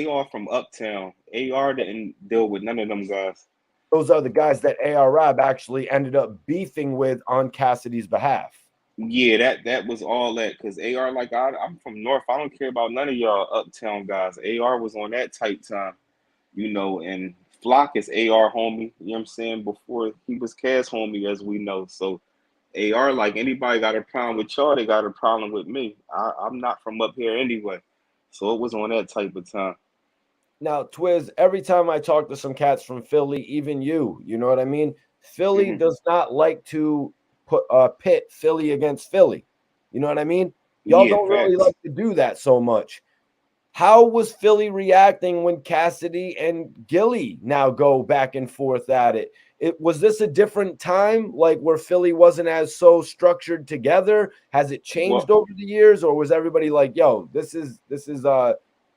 all from Uptown. AR didn't deal with none of them guys. Those are the guys that AR-AB actually ended up beefing with on Cassidy's behalf. Yeah, that was all that because AR like I'm from North. I don't care about none of y'all Uptown guys. AR was on that type time, and Flock is AR homie, you know what I'm saying? Before he was Cass homie, as we know. So AR, like anybody got a problem with y'all, they got a problem with me. I'm not from up here anyway. So it was on that type of time. Now, Twizz, every time I talk to some cats from Philly, even you know what I mean? Philly Mm-hmm. does not like to pit Philly against Philly. You know what I mean? Y'all Yeah, don't really facts. like to do that so much. How was Philly reacting when Cassidy and Gilly now go back and forth at it? Was this a different time, like where Philly wasn't as so structured together? Has it changed Well, over the years, or was everybody like, "Yo, this is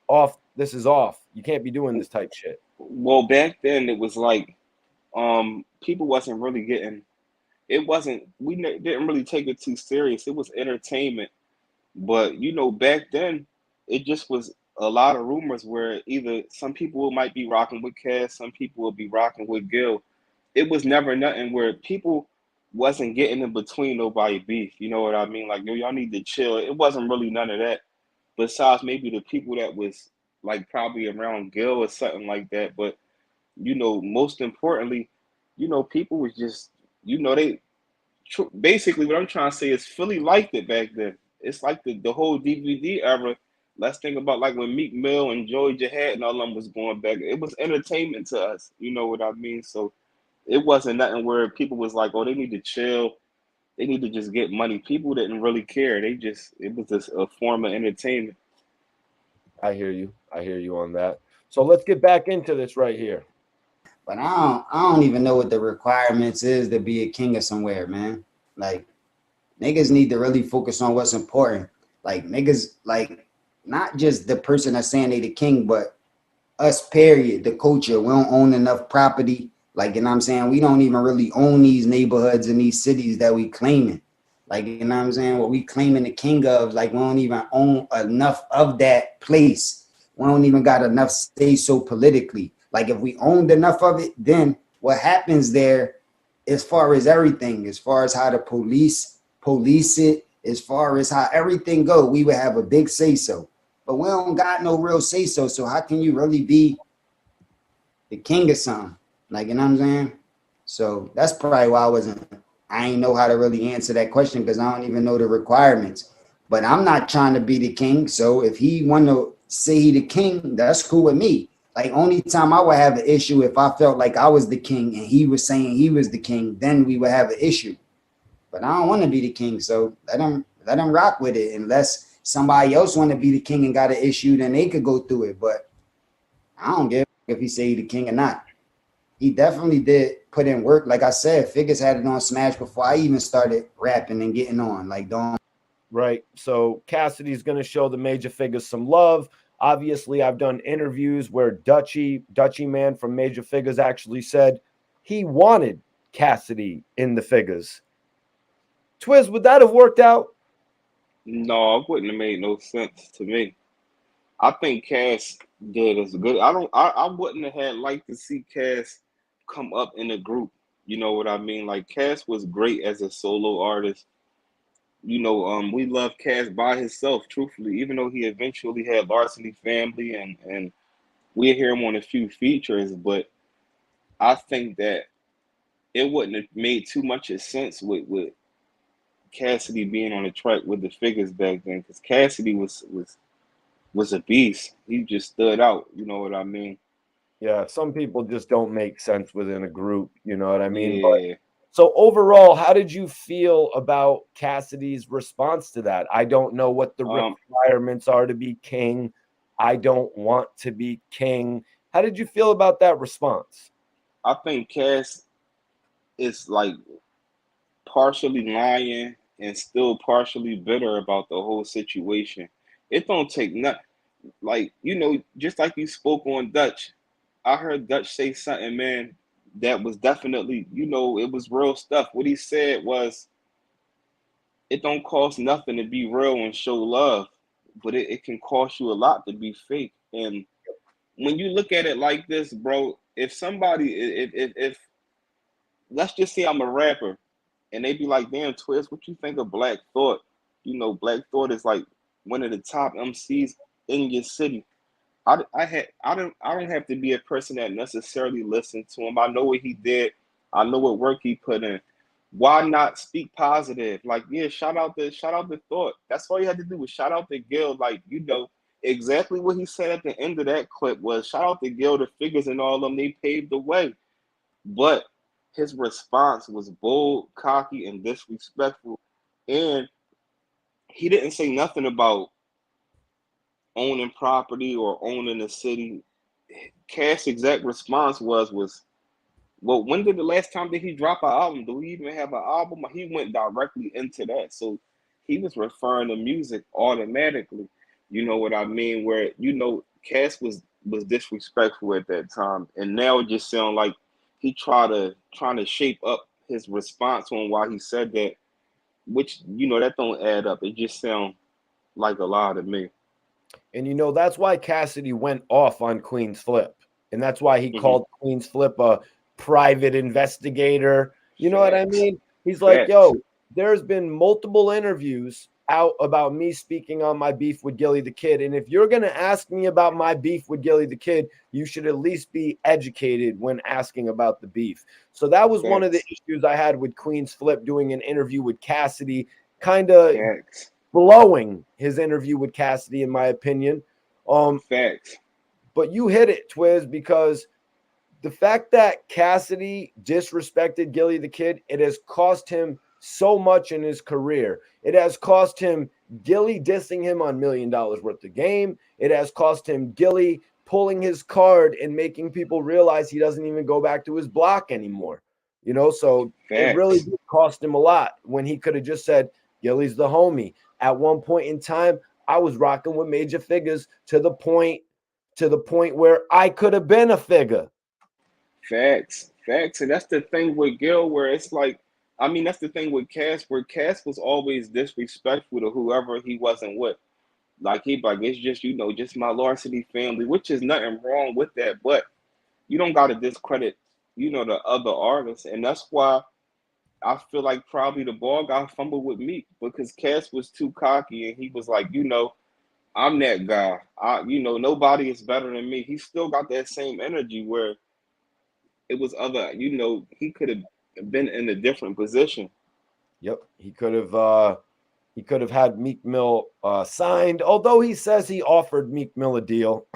off. This is off. You can't be doing this type shit." well, back then it was like people wasn't really getting. It wasn't. Didn't really take it too serious. It was entertainment. But back then, it just was a lot of rumors where either some people might be rocking with Cass, some people will be rocking with Gil. It was never nothing where people wasn't getting in between nobody beef. You know what I mean? Like, yo, y'all need to chill. It wasn't really none of that. Besides maybe the people that was like probably around Gil or something like that. But most importantly, people was just, they basically what I'm trying to say is Philly liked it back then. It's like the whole DVD era. Let's think about like when Meek Mill and Joey Jihad and all them was going back. It was entertainment to us. You know what I mean? So it wasn't nothing where people was like, oh, they need to chill. They need to just get money. People didn't really care. It was just a form of entertainment. I hear you. I hear you on that. So let's get back into this right here. But I don't even know what the requirements is to be a king of somewhere, man. Like niggas need to really focus on what's important. Like niggas, like not just the person that's saying they the king, but us, period, the culture. We don't own enough property. Like, you know what I'm saying? We don't even really own these neighborhoods and these cities that we claiming. Like, you know what I'm saying? What we claiming the king of, like, we don't even own enough of that place. We don't even got enough say so politically. Like, if we owned enough of it, then what happens there, as far as everything, as far as how the police it, as far as how everything go, we would have a big say so. But we don't got no real say so. So how can you really be the king of something? Like, you know what I'm saying? So that's probably why I ain't know how to really answer that question because I don't even know the requirements. But I'm not trying to be the king. So if he want to say he the king, that's cool with me. Like only time I would have an issue if I felt like I was the king and he was saying he was the king, then we would have an issue. But I don't want to be the king, so let them rock with it. Unless somebody else want to be the king and got an issue, then they could go through it. But I don't give if he say he the king or not. He definitely did put in work. Like I said, Figures had it on Smash before I even started rapping and getting on. Like don't. Right. So Cassidy's going to show the Major Figures some love. Obviously, I've done interviews where Dutchy Man from Major Figures actually said he wanted Cassidy in the figures. Twizz, would that have worked out? No, it wouldn't have made no sense to me. I think Cass did as good. I wouldn't have had liked to see Cass come up in a group. You know what I mean? Like Cass was great as a solo artist. We love Cass by himself, truthfully, even though he eventually had Larceny Family and we hear him on a few features, but I think that it wouldn't have made too much of sense with Cassidy being on the track with the figures back then, because Cassidy was a beast. He just stood out. You know what I mean? Yeah, some people just don't make sense within a group. You know what I mean? But Yeah. so overall, how did you feel about Cassidy's response to that? I don't know what the requirements are to be king. I don't want to be king. How did you feel about that response? I think Cass is like partially lying and still partially bitter about the whole situation. It don't take nothing. Like, just like you spoke on Dutch, I heard Dutch say something, man, that was definitely, it was real stuff. What he said was, it don't cost nothing to be real and show love, but it can cost you a lot to be fake. And when you look at it like this, bro, if somebody, if let's just say I'm a rapper, and they be like, damn, Twizz, what you think of Black Thought? Black Thought is like one of the top MCs in your city. I don't have to be a person that necessarily listened to him. I know what he did. I know what work he put in. Why not speak positive? Like, yeah, shout out the thought. That's all you had to do was shout out the Gil. Like, you know, exactly what he said at the end of that clip was shout out the Gil, the figures and all of them, they paved the way. But his response was bold, cocky, and disrespectful. And he didn't say nothing about owning property or owning a city. Cass' exact response was, well, when did the last time did he drop an album? Do we even have an album? He went directly into that. So he was referring to music automatically. You know what I mean? Where, you know, Cass was disrespectful at that time. And now it just sounds like he trying to shape up his response on why he said that, which, you know, that don't add up. It just sounds like a lie to me. And, you know, that's why Cassidy went off on Queen's Flip. And that's why he called Queen's Flip a private investigator. You know what I mean? He's like, yo, there's been multiple interviews out about me speaking on my beef with Gillie Da Kid. And if you're going to ask me about my beef with Gillie Da Kid, you should at least be educated when asking about the beef. So that was one of the issues I had with Queen's Flip doing an interview with Cassidy, kind of blowing his interview with Cassidy, in my opinion. But you hit it, Twizz, because the fact that Cassidy disrespected Gillie Da Kid, it has cost him so much in his career. It has cost him Gillie dissing him on $1 million worth of game. It has cost him Gillie pulling his card and making people realize he doesn't even go back to his block anymore. You know, so it really did cost him a lot when he could have just said, Gillie's the homie. At one point in time, I was rocking with major figures to the point where I could have been a figure. Facts. And that's the thing with Gil, where it's like, I mean, that's the thing with Cass, where Cass was always disrespectful to whoever he wasn't with. Like, it's just, you know, just my Larceny family, which is nothing wrong with that, but you don't got to discredit, you know, the other artists. And that's why I feel like probably the ball got fumbled with Meek, because Cass was too cocky and he was like, you know, I'm that guy. You know, nobody is better than me. He still got that same energy where it was other, you know, he could have been in a different position. Yep, he could have had Meek Mill signed, although he says he offered Meek Mill a deal.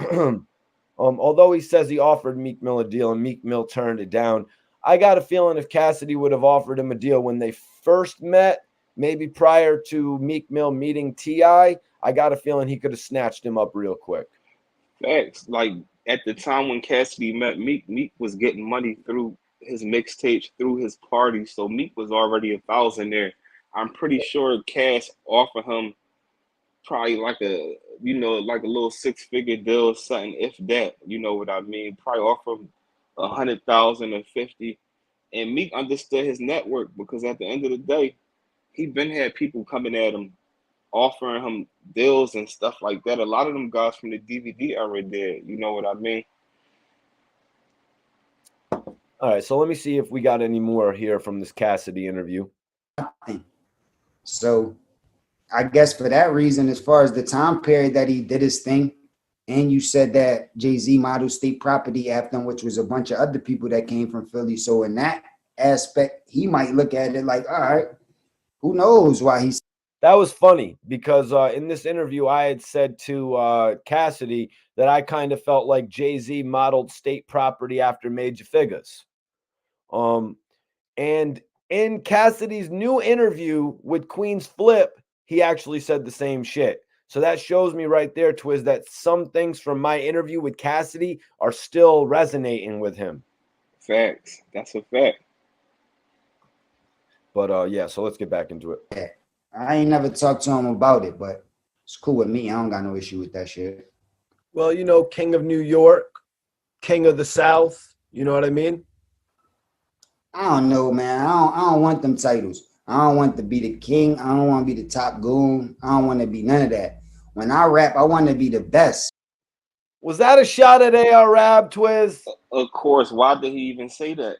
Although he says he offered Meek Mill a deal and Meek Mill turned it down. I got a feeling if Cassidy would have offered him a deal when they first met, maybe prior to Meek Mill meeting T.I., I got a feeling he could have snatched him up real quick. Facts. Like, at the time when Cassidy met Meek, Meek was getting money through his mixtapes, through his parties. So Meek was already a thousandaire. I'm pretty sure Cass offered him probably like a, you know, like a little 6-figure deal or something, if that, you know what I mean? Probably offer him 100,000 or 50. And Meek understood his network, because at the end of the day, he been had people coming at him, offering him deals and stuff like that. A lot of them guys from the DVD era did, you know what I mean? All right, so let me see if we got any more here from this Cassidy interview. So I guess for that reason, as far as the time period that he did his thing, and you said that Jay-Z modeled state property after him, which was a bunch of other people that came from Philly. So in that aspect, he might look at it like, all right, who knows why he's. That was funny, because in this interview, I had said to Cassidy that I kind of felt like Jay-Z modeled state property after major figures. And in Cassidy's new interview with Queen's Flip, he actually said the same shit. So that shows me right there, Twizz, that some things from my interview with Cassidy are still resonating with him. Facts. That's a fact. But yeah, so let's get back into it. I ain't never talked to him about it, but it's cool with me. I don't got no issue with that shit. Well, you know, King of New York, King of the South, you know what I mean? I don't know, man. I don't want them titles. I don't want to be the king. I don't want to be the top goon. I don't want to be none of that. When I rap, I want to be the best. Was that a shot at AR-AB, Twizz? Of course. Why did he even say that?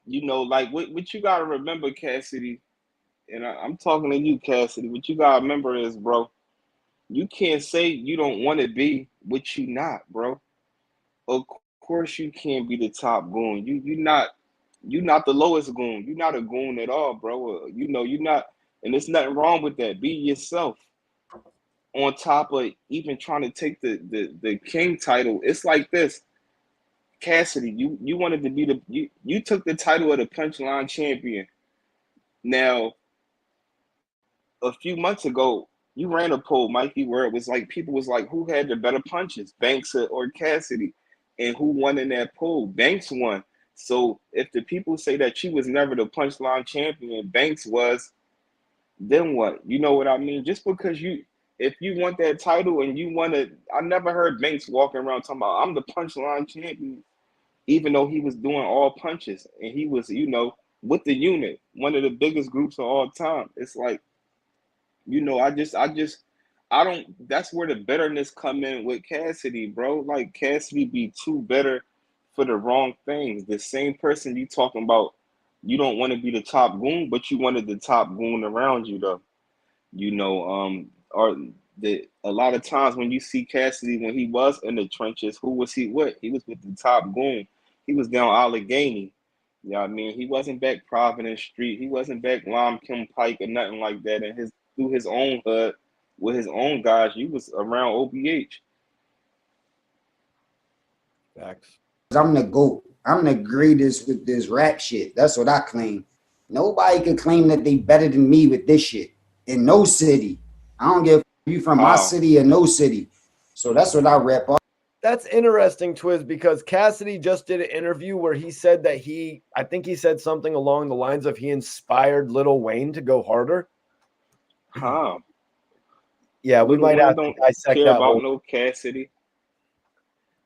You know, like, what you got to remember, Cassidy, and I'm talking to you, Cassidy, what you got to remember is, bro, You can't say you don't want to be what you not, bro. Of course you can't be the top goon. You not the lowest goon. You're not a goon at all, bro. You know, you're not, and there's nothing wrong with that. Be yourself. On top of even trying to take the king title, it's like this. Cassidy, you wanted to be you took the title of the punchline champion. Now, a few months ago, you ran a poll, Mikey, where it was like people was like, who had the better punches, Banks or Cassidy, and who won in that poll? Banks won. So if the people say that she was never the punchline champion, Banks was, then what? You know what I mean? Just because if you want that title and you want to, I never heard Banks walking around talking about I'm the punchline champion, even though he was doing all punches and he was, with the unit, one of the biggest groups of all time. It's like, I don't. That's where the bitterness come in with Cassidy, bro. Like Cassidy be too bitter for the wrong things. The same person you talking about, you don't want to be the top goon, but you wanted the top goon around you, though. Or a lot of times when you see Cassidy when he was in the trenches, who was he with? He was with the top goon. He was down Allegheny. You know what I mean? He wasn't back Providence Street. He wasn't back Lime Kim Pike or nothing like that. And through his own hood with his own guys, you was around OBH. Facts. I'm the GOAT. I'm the greatest with this rap shit. That's what I claim. Nobody can claim that they better than me with this shit in no city. I don't give you from my city or no city. So that's what I rap on. That's interesting, Twizz, because Cassidy just did an interview where he said that I think he said something along the lines of he inspired Lil Wayne to go harder. Huh. Yeah, we might have to dissect that. About no Cassidy.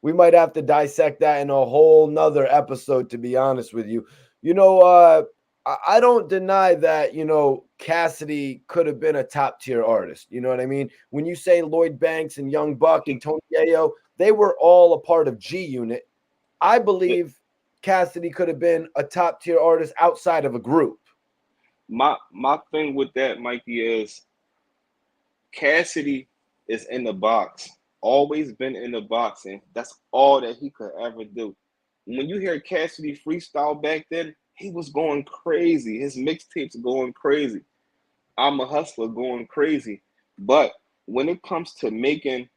We might have to dissect that in a whole nother episode, to be honest with you. I don't deny that, Cassidy could have been a top tier artist. You know what I mean? When you say Lloyd Banks and Young Buck and Tony Yayo, they were all a part of G Unit. I believe Cassidy could have been a top tier artist outside of a group. My thing with that, Mikey, is Cassidy is in the box. Always been in the box, and that's all that he could ever do. When you hear Cassidy freestyle back then, he was going crazy. His mixtapes going crazy. Ima Hustler going crazy. But when it comes to making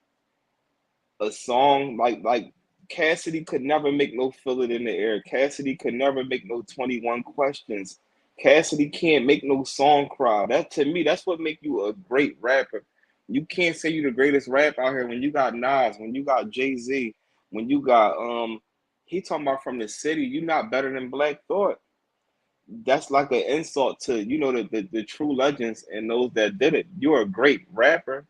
a song like Cassidy could never make no Feel It in the Air. Cassidy could never make no 21 Questions. Cassidy can't make no song cry. That, to me, that's what make you a great rapper. You can't say you're the greatest rap out here when you got Nas, when you got Jay-Z, when you got he talking about from the city, you're not better than Black Thought. That's like an insult to, the true legends and those that did it. You're a great rapper,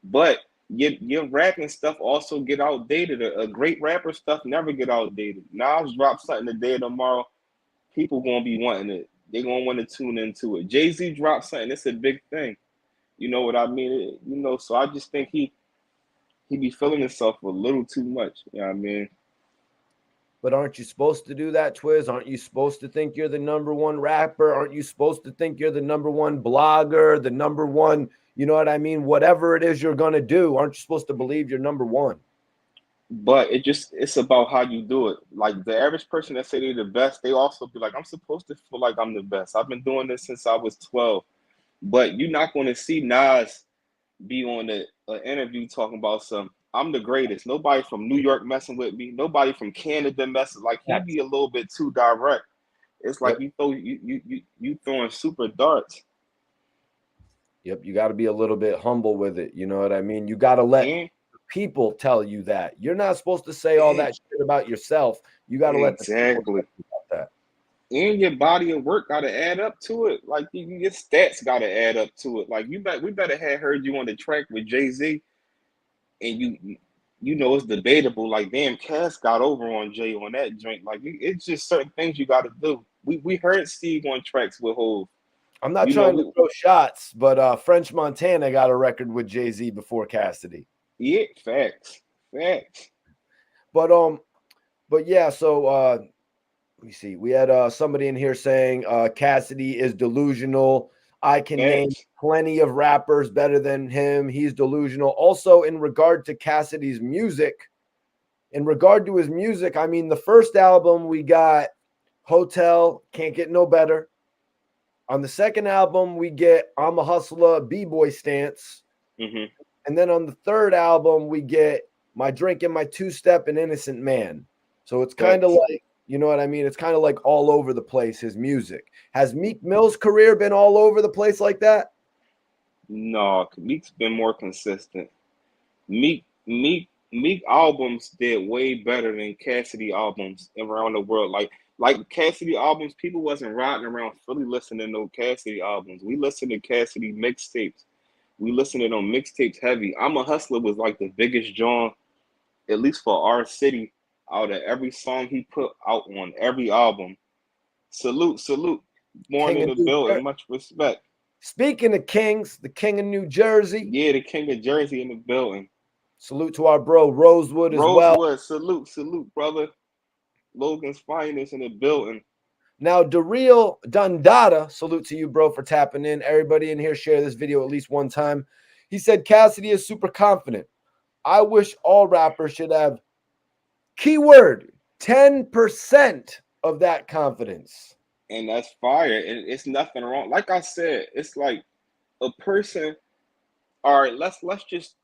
but your rapping stuff also get outdated. A great rapper stuff never get outdated. Nas drop something today or tomorrow, people gonna be wanting it. They gonna want to tune into it. Jay-Z dropped something, it's a big thing. You know what I mean? So I just think he be feeling himself a little too much. You know what I mean? But aren't you supposed to do that, Twizz? Aren't you supposed to think you're the number one rapper? Aren't you supposed to think you're the number one blogger, the number one, you know what I mean? Whatever it is you're going to do, aren't you supposed to believe you're number one? But it's about how you do it. Like the average person that say they're the best, they also be like, I'm supposed to feel like I'm the best. I've been doing this since I was 12. But you're not going to see Nas be on an interview talking about I'm the greatest. Nobody from New York messing with me. Nobody from Canada messing. Like he'd be a little bit too direct. It's like you throwing super darts. Yep, you got to be a little bit humble with it. You know what I mean? You got to let people tell you that. You're not supposed to say all that shit about yourself. You got to let the people tell you about that. And your body of work got to add up to it. Like your stats got to add up to it. Like we better have heard you on the track with Jay-Z, and it's debatable. Like damn, Cass got over on Jay on that joint. Like it's just certain things you got to do. We heard Steve on tracks with Hov. I'm not trying to throw shots, but French Montana got a record with Jay-Z before Cassidy. Yeah, facts. But yeah, so let me see. We had somebody in here saying Cassidy is delusional. I can name plenty of rappers better than him. He's delusional. Also, in regard to Cassidy's music, in regard to his music, I mean, the first album we got Hotel, Can't Get No Better. On the second album, we get Ima Hustler, B-Boy Stance. Mm-hmm. And then on the third album, we get My Drink and My Two-Step and Innocent Man. So it's kind of like, you know what I mean? It's kind of like all over the place, his music. Has Meek Mill's career been all over the place like that? No, Meek's been more consistent. Meek albums did way better than Cassidy albums around the world. Like Cassidy albums, people wasn't riding around Philly listening to no Cassidy albums. We listened to Cassidy mixtapes. We listened to them mixtapes heavy. Ima Hustler was like the biggest John, at least for our city, out of every song he put out on every album. Salute. Born in the building, much respect. Speaking of kings, the king of New Jersey. Yeah, the king of Jersey in the building. Salute to our bro Rosewood as well. Rosewood, salute, brother. Logan's finest in the building. Now, DeReal Dundada, salute to you, bro, for tapping in. Everybody in here share this video at least one time. He said Cassidy is super confident. I wish all rappers should have, keyword, 10% of that confidence. And that's fire. And it's nothing wrong. Like I said, it's like a person. All right, let's just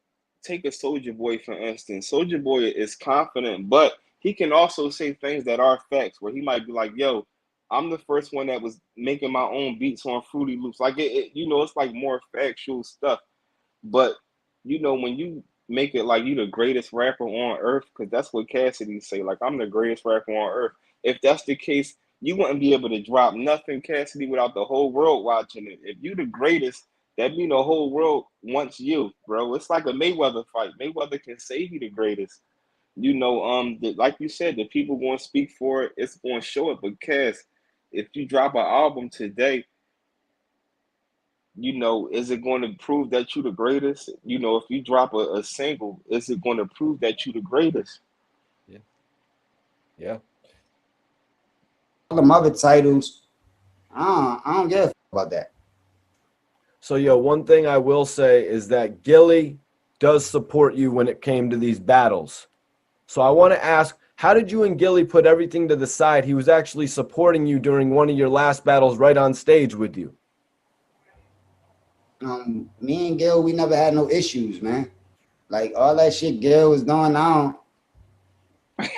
take a Soulja Boy, for instance. Soulja Boy is confident, but he can also say things that are facts, where he might be like, yo, I'm the first one that was making my own beats on Fruity Loops. Like, it's like more factual stuff. But, when you make it like you the greatest rapper on earth, because that's what Cassidy say, like, I'm the greatest rapper on earth. If that's the case, you wouldn't be able to drop nothing, Cassidy, without the whole world watching it. If you the greatest, that mean the whole world wants you, bro. It's like a Mayweather fight. Mayweather can say he the greatest. Like you said, the people going to speak for it. It's going to show it. But Cass, if you drop an album today, is it going to prove that you the greatest? If you drop a single, is it going to prove that you the greatest? Yeah. All the other titles, I don't give a about that. So, one thing I will say is that Gilly does support you when it came to these battles. So I want to ask, how did you and Gilly put everything to the side? He was actually supporting you during one of your last battles right on stage with you. Me and Gil, we never had no issues, man. Like, all that shit Gil was doing now,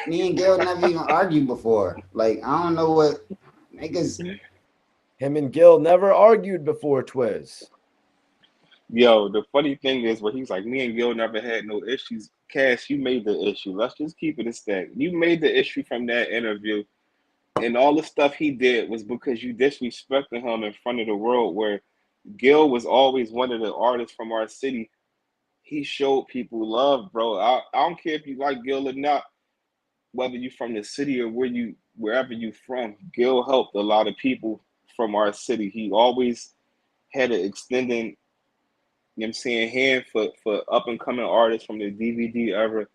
me and Gil never even argued before. Like, I don't know what niggas. Him and Gil never argued before, Twizz. Yo, the funny thing is, where he's like, me and Gil never had no issues. Cass, you made the issue. Let's just keep it a stack. You made the issue from that interview. And all the stuff he did was because you disrespected him in front of the world, where Gil was always one of the artists from our city. He showed people love, bro. I don't care if you like Gil or not, whether you from the city or wherever you from. Gil helped a lot of people from our city. He always had an extending, hand for up and coming artists from the DVD era.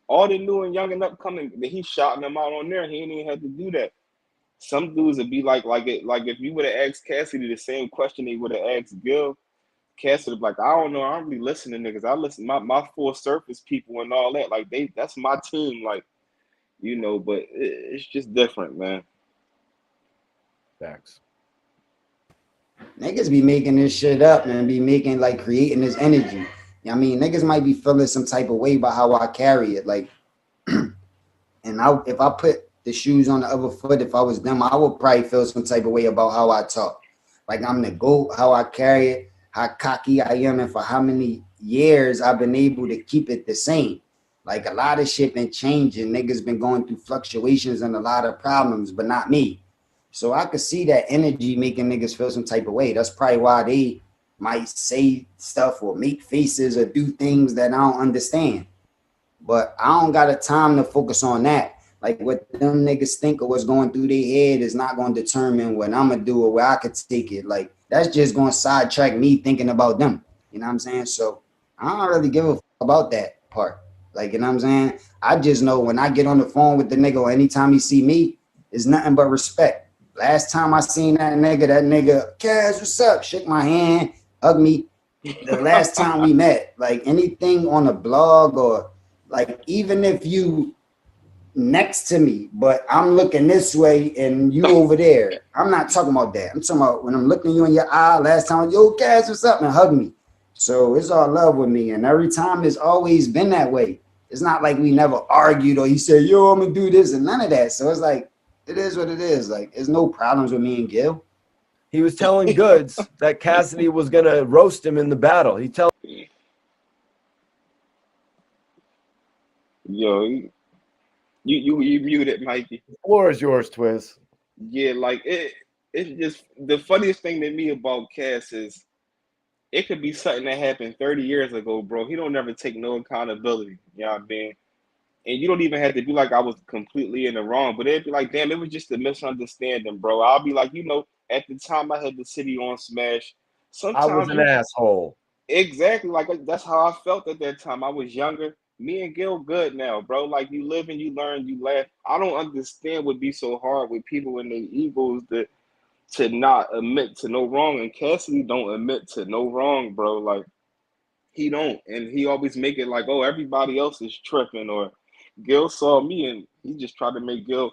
All the new and young and upcoming, he shouting them out on there. He ain't even had to do that. Some dudes would be like if you would have asked Cassidy the same question they would have asked Gil, Cassidy would be like, I don't know, I don't really listen to niggas. I listen my full surface people and all that. Like, that's my team, like, but it's just different, man. Facts. Niggas be making this shit up and be making, like, creating this energy. I mean, niggas might be feeling some type of way about how I carry it. Like, and if I put the shoes on the other foot, if I was them, I would probably feel some type of way about how I talk. Like, I'm the GOAT, how I carry it, how cocky I am, and for how many years I've been able to keep it the same. Like, a lot of shit been changing. Niggas been going through fluctuations and a lot of problems, but not me. So I could see that energy making niggas feel some type of way. That's probably why they might say stuff or make faces or do things that I don't understand. But I don't got a time to focus on that. Like, what them niggas think or what's going through their head is not going to determine what I'm going to do or where I could take it. Like, that's just going to sidetrack me thinking about them. You know what I'm saying? So I don't really give a fuck about that part. Like, you know what I'm saying? I just know when I get on the phone with the nigga or anytime he see me, it's nothing but respect. Last time I seen that nigga, Cass, what's up? Shook my hand, hugged me. The last time we met, like anything on a blog or like even if you next to me, but I'm looking this way and you over there. I'm not talking about that. I'm talking about when I'm looking you in your eye. Last time, yo, Cass, what's up? And hug me. So it's all love with me. And every time it's always been that way. It's not like we never argued or he said, yo, I'm gonna do this and none of that. So it's like, it is what it is. Like, there's no problems with me and Gil. He was telling Goods that Cassidy was gonna roast him in the battle. He tell Yo, you muted, Mikey. the floor is yours, Twizz. Yeah, like it's just the funniest thing to me about Cass is it could be something that happened 30 years ago, bro. He don't never take no accountability. You know what I mean? And you don't even have to be like I was completely in the wrong, but it'd be like, damn, it was just a misunderstanding, bro. I'll be like, at the time I had the city on smash. I was Sometimes an asshole. exactly like that's how I felt at that time. I was younger. Me and Gil good now, bro. Like you live and you learn, you laugh. I don't understand what be so hard with people and their egos that to not admit to no wrong. And Cassidy don't admit to no wrong, bro. Like he don't, and he always make it like, oh, everybody else is tripping, or Gil saw me and he just tried to make Gil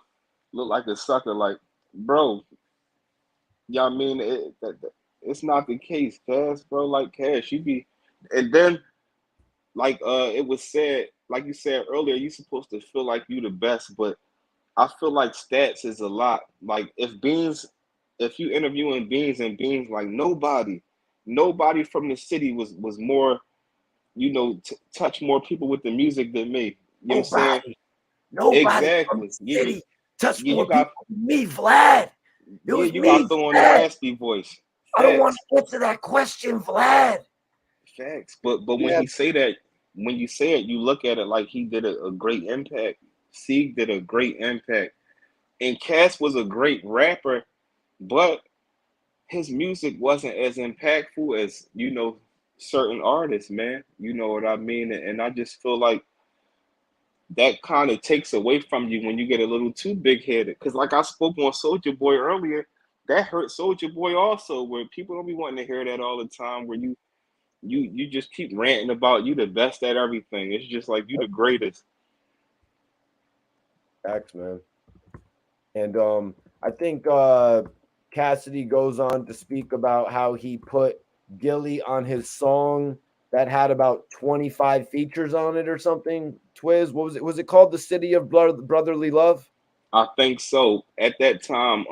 look like a sucker. Like, bro, yeah, I mean, it's not the case, Cass, bro. Like Cass, you be, and then like it was said, like you said earlier, you supposed to feel like you the best, but I feel like stats is a lot. Like if you interviewing Beans and Beans, like nobody from the city was more, touch more people with the music than me. You know what I'm saying? Nobody from Exactly. the city touched more you got people than me, Vlad. It was you me, got throwing the Vlad. raspy voice. I don't want to answer that question, Vlad. Facts. But when Yeah. he say that, when you say it, you look at it like he did a great impact. Sieg did a great impact. And Cass was a great rapper, but his music wasn't as impactful as, certain artists, man. You know what I mean? And I just feel like that kind of takes away from you when you get a little too big-headed. Because like I spoke on Soulja Boy earlier, that hurt Soulja Boy also, where people don't be wanting to hear that all the time, where you just keep ranting about you the best at everything. It's just like you the greatest. Facts, man. And I think Cassidy goes on to speak about how he put Gilly on his song that had about 25 features on it or something. Twizz, what was it? Was it called The City of Brotherly Love? I think so. At that time,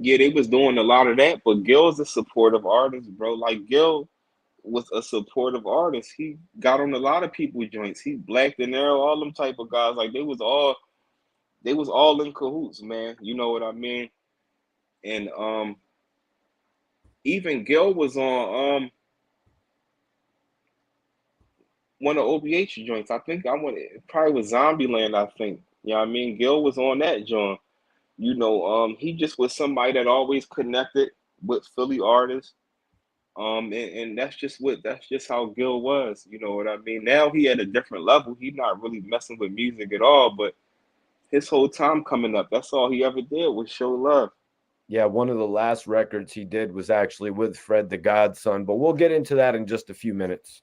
yeah, they was doing a lot of that, but Gil's a supportive artist, bro. Like Gil was a supportive artist. He got on a lot of people's joints. He Black De Niro, all them type of guys. Like they was all in cahoots, man. You know what I mean? And even Gil was on one of OBH joints. I think it probably was Zombieland, I think. You know what I mean? Gil was on that joint. He just was somebody that always connected with Philly artists. And that's just how Gil was. You know what I mean? Now he at a different level. He's not really messing with music at all, but his whole time coming up, that's all he ever did was show love. Yeah, one of the last records he did was actually with Fred the Godson, but we'll get into that in just a few minutes.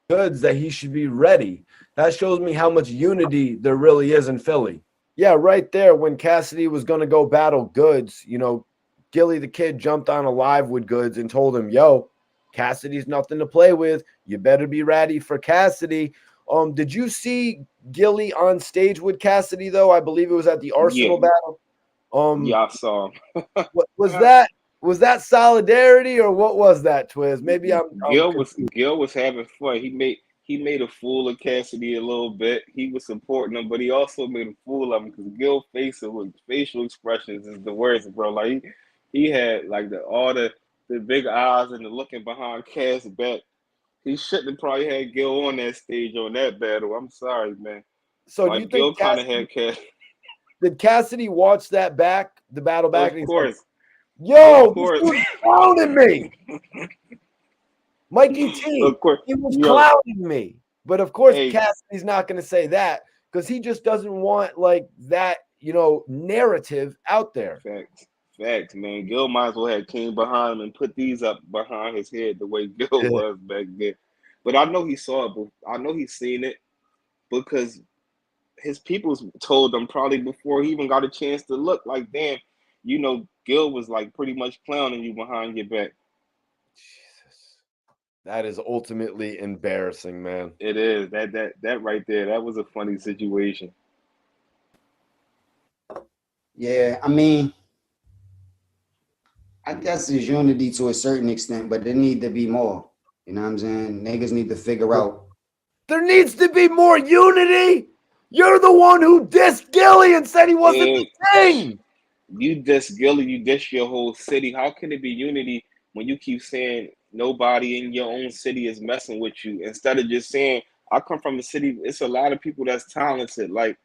Goods that he should be ready. That shows me how much unity there really is in Philly. Yeah, right there when Cassidy was going to go battle Goods, Gillie Da Kid jumped on a live with Goods and told him, yo, Cassidy's nothing to play with. You better be ready for Cassidy. Did you see Gilly on stage with Cassidy, though? I believe it was at the Arsenal battle. Yeah, I saw him. Was that solidarity or what was that, Twizz? Maybe Gil was having fun. He made a fool of Cassidy a little bit. He was supporting him, but he also made a fool of him because Gil facial expressions is the worst, bro. Like he had like all the big eyes and the looking behind Cass back. He shouldn't have probably had Gil on that stage on that battle. I'm sorry, man. So like, do you Gil think kind of had Cass? Did Cassidy watch that back, the battle back? Of course. Yo, this dude's clowning me. Mikey T, he was clowning me. But of course, Cassidy's not going to say that because he just doesn't want like that, narrative out there. Facts, man. Gil might as well have came behind him and put these up behind his head the way Gil was back then. But I know he saw it. I know he's seen it because his people told him probably before he even got a chance to look. Like, damn, Gil was like pretty much clowning you behind your back. Jesus, that is ultimately embarrassing, man. It is that right there. That was a funny situation. Yeah, I mean, I guess there's unity to a certain extent, but there need to be more. You know what I'm saying? Niggas need to figure out. There needs to be more unity. You're the one who dissed Gilly and said he wasn't the thing. You diss Gilly, you diss your whole city. How can it be unity when you keep saying nobody in your own city is messing with you instead of just saying, I come from a city, it's a lot of people that's talented. Like,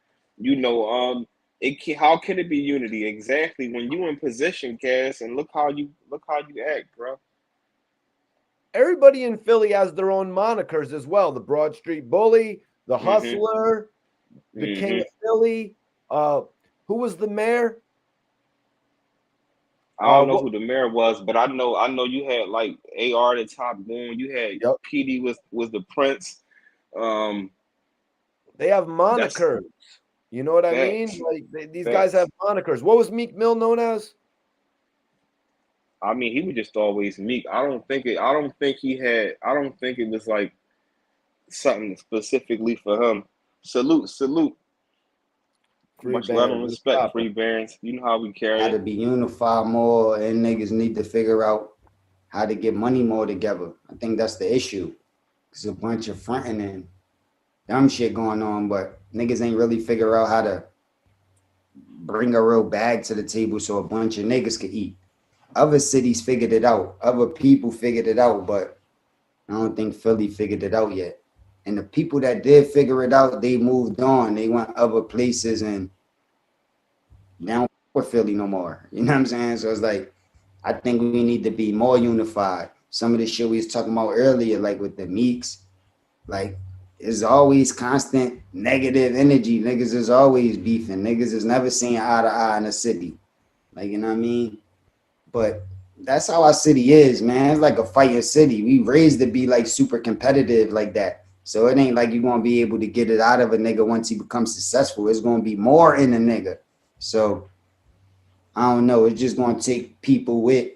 how can it be unity? Exactly. When you in position, Cass, and look how you act, bro. Everybody in Philly has their own monikers as well. The Broad Street Bully, the Hustler, the King of Philly. Who was the mayor? I don't know who the mayor was, but I know you had like AR the top goon. You had PD was the prince. They have monikers. You know what I mean? Like these guys have monikers. What was Meek Mill known as? I mean, he was just always Meek. I don't think it was like something specifically for him. Salute. Much love and respect, free bands. You know how we carry it. Got to be unified more, and niggas need to figure out how to get money more together. I think that's the issue. There's a bunch of fronting and dumb shit going on, but niggas ain't really figure out how to bring a real bag to the table so a bunch of niggas could eat. Other cities figured it out. Other people figured it out, but I don't think Philly figured it out yet. And the people that did figure it out, they moved on. They went other places and down for Philly no more. You know what I'm saying? So it's like, I think we need to be more unified. Some of the shit we was talking about earlier, like with the Meeks, like there's always constant negative energy. Niggas is always beefing. Niggas is never seeing eye to eye in a city. Like, you know what I mean? But that's how our city is, man. It's like a fighting city. We raised to be like super competitive like that. So it ain't like you're going to be able to get it out of a nigga once he becomes successful. It's going to be more in a nigga. So I don't know. It's just going to take people with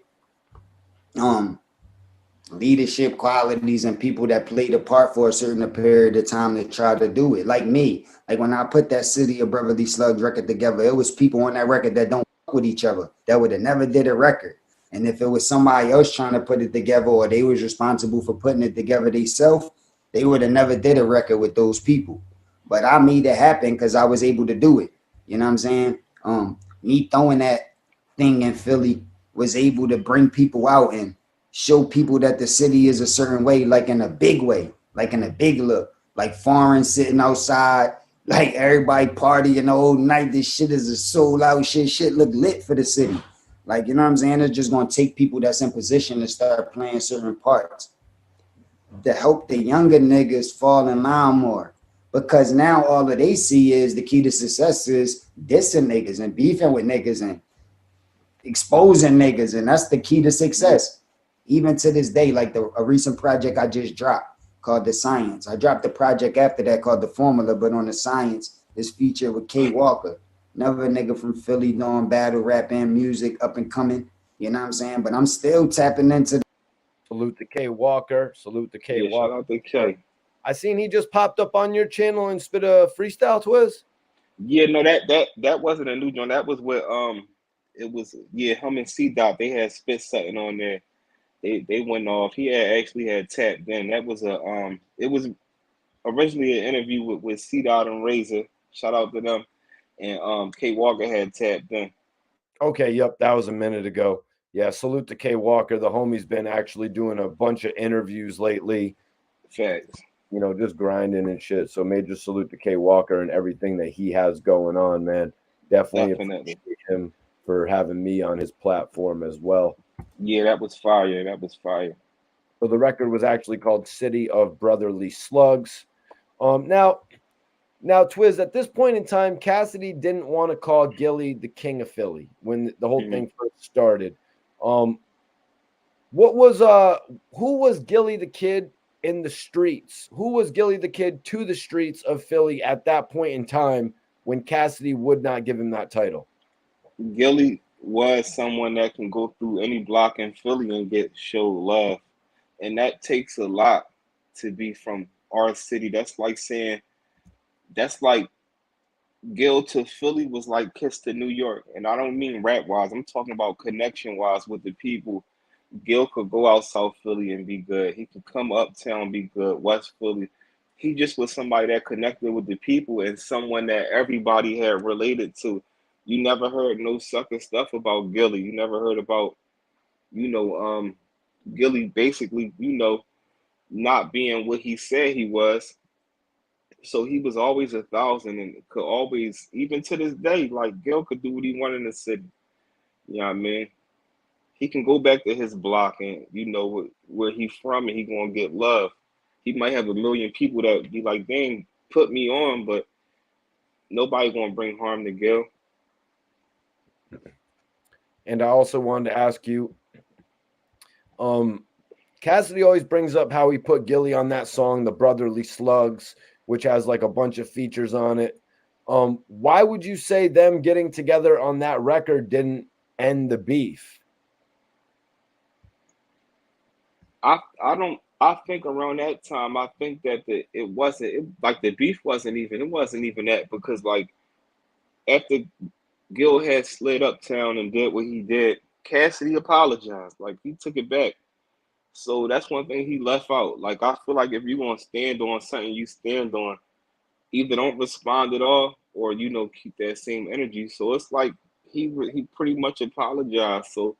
leadership qualities and people that played a part for a certain period of time to try to do it. Like me. Like when I put that City of Brotherly Slugs record together, it was people on that record that don't fuck with each other, that would have never did a record. And if it was somebody else trying to put it together or they was responsible for putting it together themselves, they would have never did a record with those people. But I made it happen because I was able to do it. You know what I'm saying? Me throwing that thing in Philly was able to bring people out and show people that the city is a certain way, like in a big way, like in a big look, like foreign sitting outside, like everybody partying the whole night. This shit is a sold out shit. Shit look lit for the city. Like, you know what I'm saying? It's just going to take people that's in position to start playing certain parts to help the younger niggas fall in line more. Because now all that they see is the key to success is dissing niggas and beefing with niggas and exposing niggas. And that's the key to success. Even to this day, like a recent project I just dropped called The Science. I dropped the project after that called The Formula, but on The Science is featured with K Walker. Another nigga from Philly doing battle rap and music, up and coming. You know what I'm saying? But I'm still tapping into. Salute to K Walker. Salute to K Walker. Shout out to K. I seen he just popped up on your channel and spit a freestyle, Twizz. Yeah, no, that wasn't a new joint. That was with it was him and C Dot. They had spit something on there. They went off. He actually had tapped in. That was it was originally an interview with C Dot and Razor. Shout out to them. And K Walker had tapped in. Okay, yep, that was a minute ago. Yeah, salute to K Walker. The homie's been actually doing a bunch of interviews lately. Facts. You know, just grinding and shit. So major salute to K Walker and everything that he has going on, man. Definitely appreciate him for having me on his platform as well. Yeah, that was fire. So the record was actually called City of Brotherly Slugs. Now, Now, Twizz, at this point in time, Cassidy didn't want to call Gilly the king of Philly when the whole thing first started. What was who was Gillie Da Kid in the streets? Who was Gillie Da Kid to the streets of Philly at that point in time when Cassidy would not give him that title? Gilly was someone that can go through any block in Philly and get show love. And that takes a lot to be from our city. That's like saying, that's like Gil to Philly was like Kiss to New York. And I don't mean rap wise, I'm talking about connection wise with the people. Gil could go out South Philly and be good. He could come uptown and be good, West Philly. He just was somebody that connected with the people and someone that everybody had related to. You never heard no sucker stuff about Gilly. You never heard about, you know, Gilly basically, not being what he said he was. So he was always 1,000 and could always, even to this day, like Gil could do what he wanted in the city. You know what I mean? He can go back to his block and where he from and he gonna get love. He might have a million people that be like, dang, put me on, but nobody gonna bring harm to Gil. And I also wanted to ask you, Cassidy always brings up how he put Gilly on that song, The Brotherly Slugs, which has like a bunch of features on it. Why would you say them getting together on that record didn't end the beef? I think around that time, I think that the beef wasn't even that, because like after Gil had slid uptown and did what he did, Cassidy apologized. Like he took it back. So that's one thing he left out. Like I feel like if you're gonna stand on something, you stand on. Either don't respond at all, or keep that same energy. So it's like he pretty much apologized. So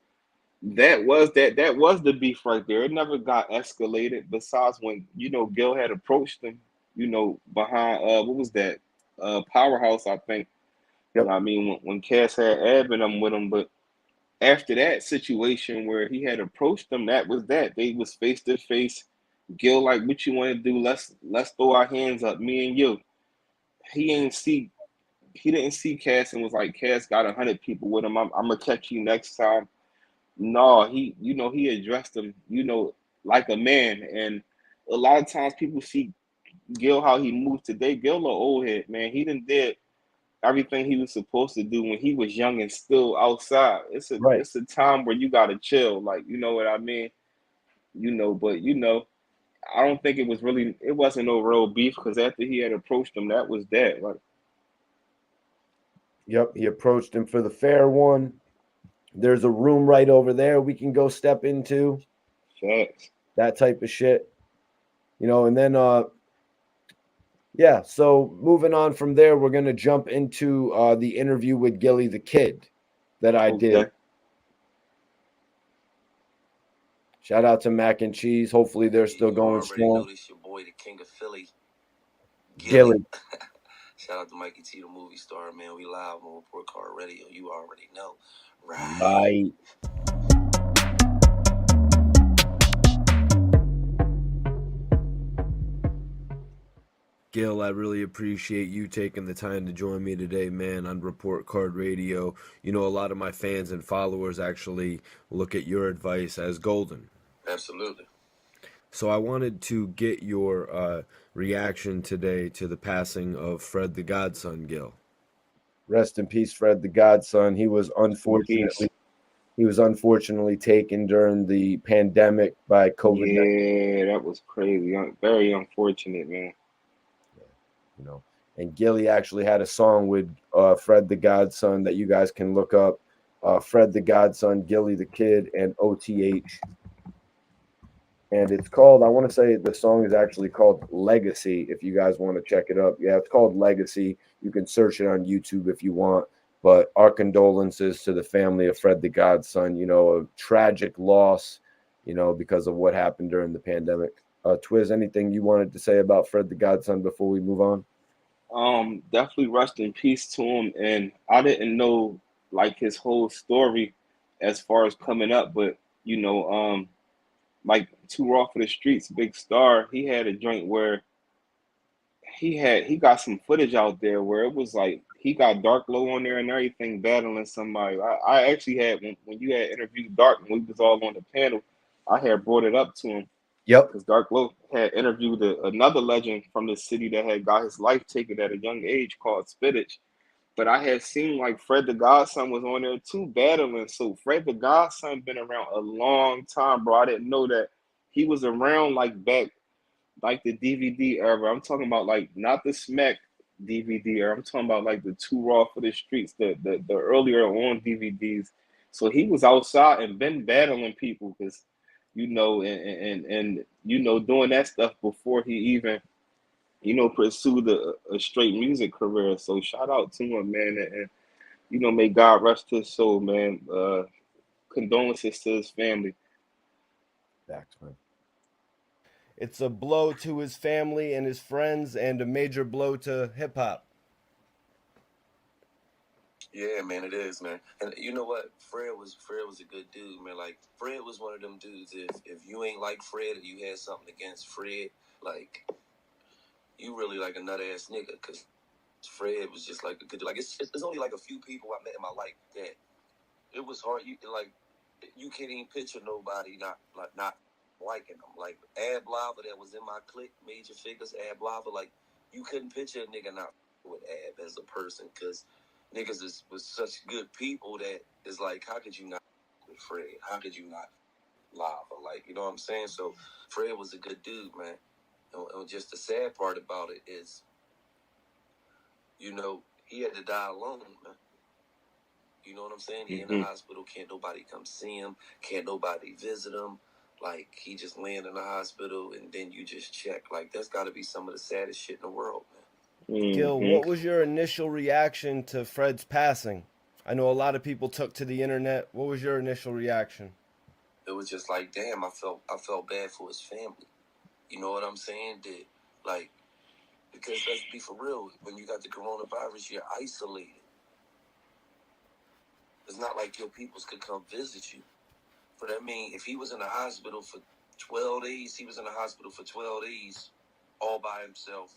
that was the beef right there. It never got escalated. Besides when Gil had approached him, behind what was that, Powerhouse, I think. Yep. I mean, when Cass had Ab and them with him, but after that situation where he had approached them, that was that. They was face to face. Gil like, what you want to do? Let's throw our hands up, me and you. He didn't see Cass and was like, Cass got 100 people with him. I'm gonna catch you next time. No, he addressed him, like a man. And a lot of times people see Gil how he moved today. Gil a old head, man. He done did everything he was supposed to do when he was young and still outside. It's a time where you gotta chill, like, you know what I mean? But I don't think it wasn't no real beef, because after he had approached him, that was that. Like, yep, he approached him for the fair one. There's a room right over there we can go step into. facts. That type of shit. And then yeah, so moving on from there, we're gonna jump into the interview with Gillie Da Kid that I did. Shout out to Mac and Cheese. Hopefully they're still going strong. This your boy, the king of Philly, Gillie. Shout out to Mikey T, the movie star, man. We live on Report Card Radio. You already know, right? Gil, I really appreciate you taking the time to join me today, man, on Report Card Radio. A lot of my fans and followers actually look at your advice as golden. Absolutely. So I wanted to get your reaction today to the passing of Fred the Godson, Gil. Rest in peace, Fred the Godson. He was unfortunately taken during the pandemic by COVID-19. Yeah, that was crazy. Very unfortunate, man. And Gillie actually had a song with Fred the Godson that you guys can look up. Fred the Godson, Gillie Da Kid, and OTH. And it's called, I want to say the song is actually called Legacy, if you guys want to check it up. Yeah, it's called Legacy. You can search it on YouTube if you want. But our condolences to the family of Fred the Godson. A tragic loss, because of what happened during the pandemic. Twizz, anything you wanted to say about Fred the Godson before we move on? Definitely rest in peace to him. And I didn't know like his whole story as far as coming up, but like Too Raw for the Streets, Big Star, he had a joint where he got some footage out there where it was like he got Dark Low on there and everything battling somebody. I actually had when you had interviewed Dark and we was all on the panel, I had brought it up to him Yep. because Dark Low had interviewed another legend from the city that had got his life taken at a young age called Spinach. But I had seen like Fred the Godson was on there too battling. So Fred the Godson been around a long time, bro. I didn't know that he was around like back like the DVD era. I'm talking about like not the Smack DVD era. I'm talking about like the Too Raw for the Streets, the earlier on DVDs. So he was outside and been battling people because and you know doing that stuff before he even pursued a straight music career. So shout out to him, man, and may God rest his soul, man. Condolences to his family. Facts, man. It's a blow to his family and his friends, and a major blow to hip hop. Yeah, man, it is, man. And you know what? Fred was a good dude, man. Like Fred was one of them dudes. If you ain't like Fred or you had something against Fred, like you really like a nut ass nigga. Cause Fred was just like a good dude. Like it's only like a few people I met in my life that it was hard. You can't even picture nobody not liking them. Like Ab Lava that was in my clique, Major Figures, Ab Lava. Like you couldn't picture a nigga not with Ab as a person, cause niggas was such good people that it's like, how could you not with Fred? How could you not Lava? Like, you know what I'm saying? So Fred was a good dude, man. And just the sad part about it is, he had to die alone, man. You know what I'm saying? He in the hospital. Can't nobody come see him. Can't nobody visit him. Like, he just laying in the hospital, and then you just check. Like, that's got to be some of the saddest shit in the world, man. Gil, what was your initial reaction to Fred's passing? I know a lot of people took to the internet. What was your initial reaction? It was just like, damn, I felt bad for his family. You know what I'm saying? Because let's be for real, when you got the coronavirus, you're isolated. It's not like your peoples could come visit you. But I mean, if he was in the hospital for 12 days, all by himself.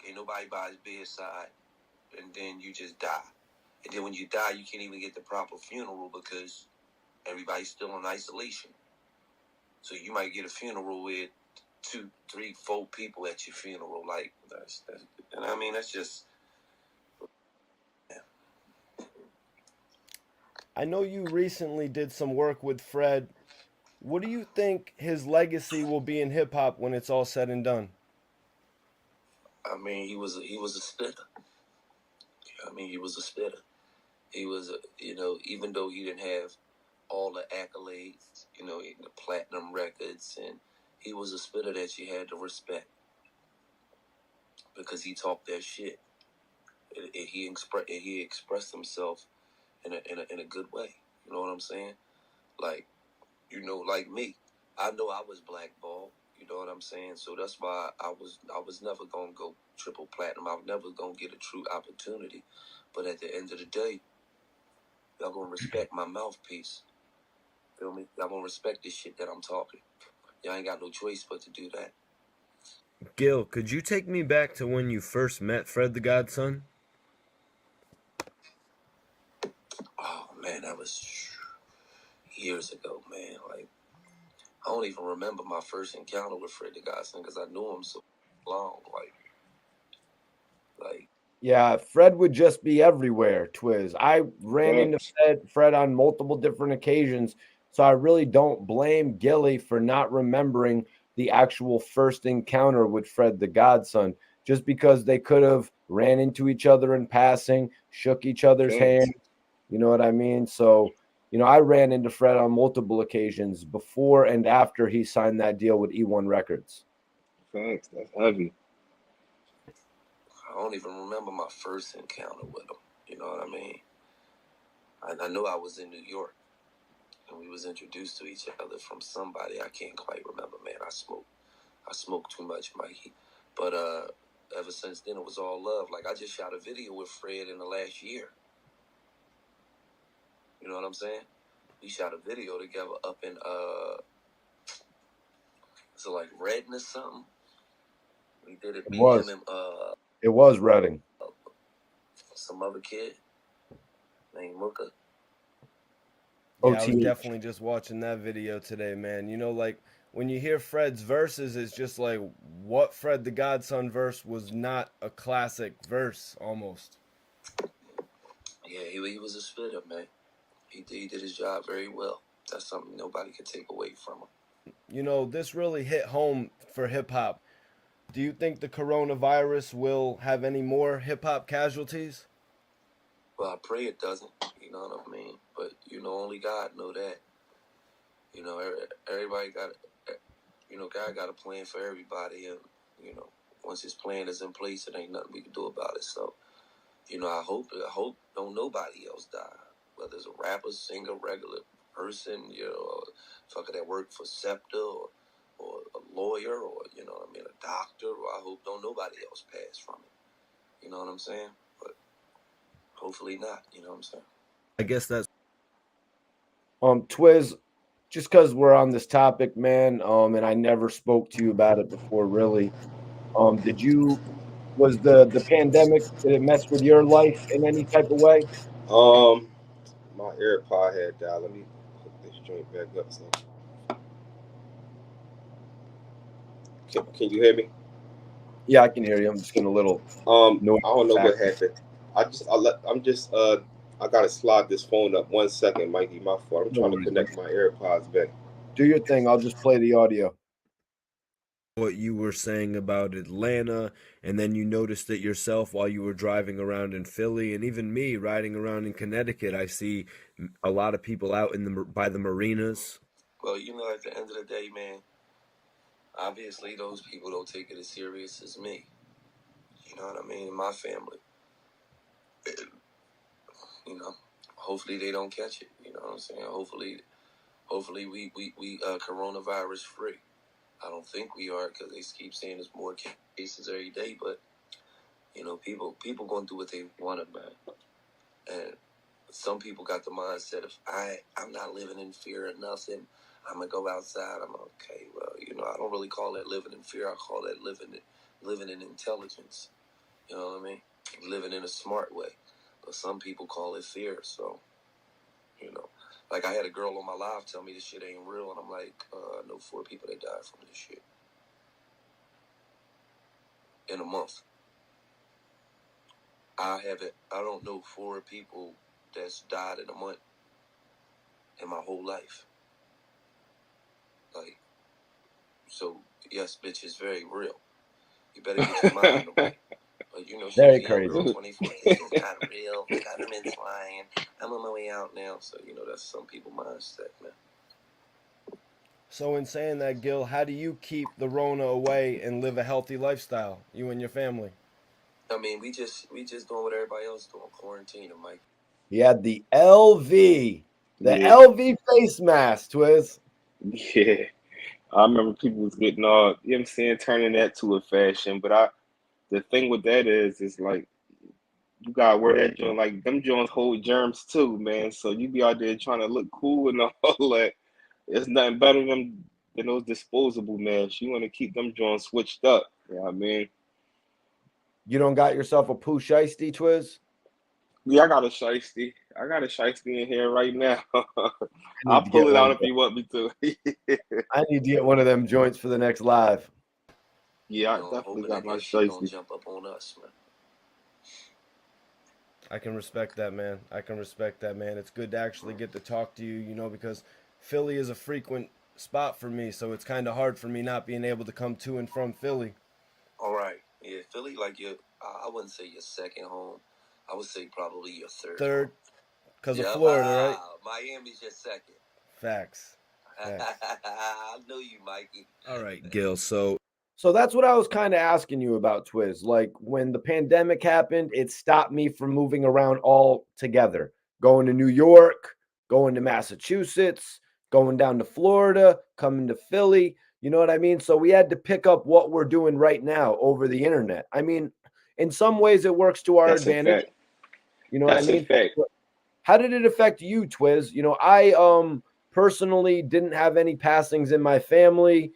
Ain't nobody by his bedside. And then you just die. And then when you die, you can't even get the proper funeral because everybody's still in isolation. So you might get a funeral with 2, 3, 4 people at your funeral. Like, and I mean, that's just... I know you recently did some work with Fred. What do you think his legacy will be in hip hop when it's all said and done? I mean, he was a spitter. He was a spitter. He was, even though he didn't have all the accolades, the platinum records, and he was a spitter that you had to respect because he talked that shit. He expressed himself in a good way. You know what I'm saying? Like, like me, I know I was blackballed. You know what I'm saying? So that's why I was never gonna go triple platinum. I was never gonna get a true opportunity. But at the end of the day, y'all gonna respect my mouthpiece. Feel me? Y'all gonna respect this shit that I'm talking. Y'all ain't got no choice but to do that. Gil, could you take me back to when you first met Fred the Godson? Oh man, that was years ago, man. Like, I don't even remember my first encounter with Fred the Godson because I knew him so long. Like. Yeah, Fred would just be everywhere, Twizz. I ran into Fred on multiple different occasions, so I really don't blame Gilly for not remembering the actual first encounter with Fred the Godson, just because they could have ran into each other in passing, shook each other's hands. You know what I mean? So, I ran into Fred on multiple occasions before and after he signed that deal with E1 Records. Thanks. That's heavy. I don't even remember my first encounter with him. You know what I mean? I know I was in New York, and we was introduced to each other from somebody. I can't quite remember, man. I smoked too much, Mikey. But ever since then, it was all love. Like, I just shot a video with Fred in the last year. You know what I'm saying? We shot a video together up in, like Redden or something. We did it. It Me, was. him, and It was Redding. some other kid named Mooka. Yeah, I was OTH. definitely just watching that video today, man. You know, like when you hear Fred's verses, it's just like what Fred the Godson verse was not a classic verse almost. Yeah, he was a spitter, man. He did his job very well. That's something nobody can take away from him. You know, this really hit home for hip hop. Do you think the coronavirus will have any more hip hop casualties? Well, I pray it doesn't. You know what I mean? But only God know that. Everybody got, God got a plan for everybody, and once His plan is in place, it ain't nothing we can do about it. So, I hope don't nobody else die. Whether it's a rapper, singer, regular person, fucker that work for SEPTA or a lawyer or a doctor. I hope don't nobody else pass from it. You know what I'm saying? But hopefully not. You know what I'm saying? I guess that's Twizz, just because we're on this topic, man, and I never spoke to you about it before, really. Was the pandemic, did it mess with your life in any type of way? My AirPod had died. Let me hook this joint back up. So, can you hear me? Yeah, I can hear you. I'm just getting a little noise. I don't know what happened. I gotta slide this phone up 1 second, Mikey. My fault. I'm No trying to worries, connect man. my AirPods back. Do your thing. I'll just play the audio. what you were saying about Atlanta, and then you noticed it yourself while you were driving around in Philly, and even me riding around in Connecticut. I see a lot of people out in by the marinas. Well, at the end of the day, man, obviously those people don't take it as serious as me. You know what I mean? My family. Hopefully they don't catch it. You know what I'm saying? Hopefully we coronavirus free. I don't think we are because they keep saying there's more cases every day. But people gonna do what they want to, man. And some people got the mindset of I'm not living in fear of nothing. I'm gonna go outside. I'm okay. Well, I don't really call that living in fear. I call that living in intelligence. You know what I mean? Living in a smart way. But some people call it fear. So, like I had a girl on my live tell me this shit ain't real, and I'm like, I know 4 people that died from this shit in a month. I don't know 4 people that's died in a month in my whole life. Like, so yes, bitch, it's very real. You better get your mind right. But she was a young girl, 24. This is not real. The government's lying. I'm on my way out now. So that's some people's mindset, man. So in saying that, Gil, how do you keep the Rona away and live a healthy lifestyle, you and your family? I mean, we just doing what everybody else doing, quarantine, Mike. He had the LV, Yeah. LV face mask, Twizz. Yeah. I remember people was getting all, you know what I'm saying, turning that to a fashion. But the thing with that is like, you gotta wear that joint, like them joints hold germs too, man. So you be out there trying to look cool and all that. It's nothing better than those disposable masks. You want to keep them joints switched up. You know what I mean? You don't got yourself a poo shiesty, Twizz? Yeah, I got a shiesty. I got a shiesty in here right now. Need I'll to pull get it one out of if you want me to. I need to get one of them joints for the next live. Yeah, I definitely got my shit don't shiesty. jump up on us, man. I can respect that, man. I can respect that, man. It's good to actually get to talk to you, because Philly is a frequent spot for me, so it's kind of hard for me not being able to come to and from Philly. All right. Yeah, Philly, like I wouldn't say your second home. I would say probably your third. Because of Florida, right? Miami's your second. Facts. I know you, Mikey. All right, Gil. So that's what I was kind of asking you about, Twizz. Like when the pandemic happened, it stopped me from moving around all together, going to New York, going to Massachusetts, going down to Florida, coming to Philly. You know what I mean? So we had to pick up what we're doing right now over the internet. I mean, in some ways it works to our That's a advantage. fact. You know That's what I a mean? fact. How did it affect you, Twizz? I personally didn't have any passings in my family.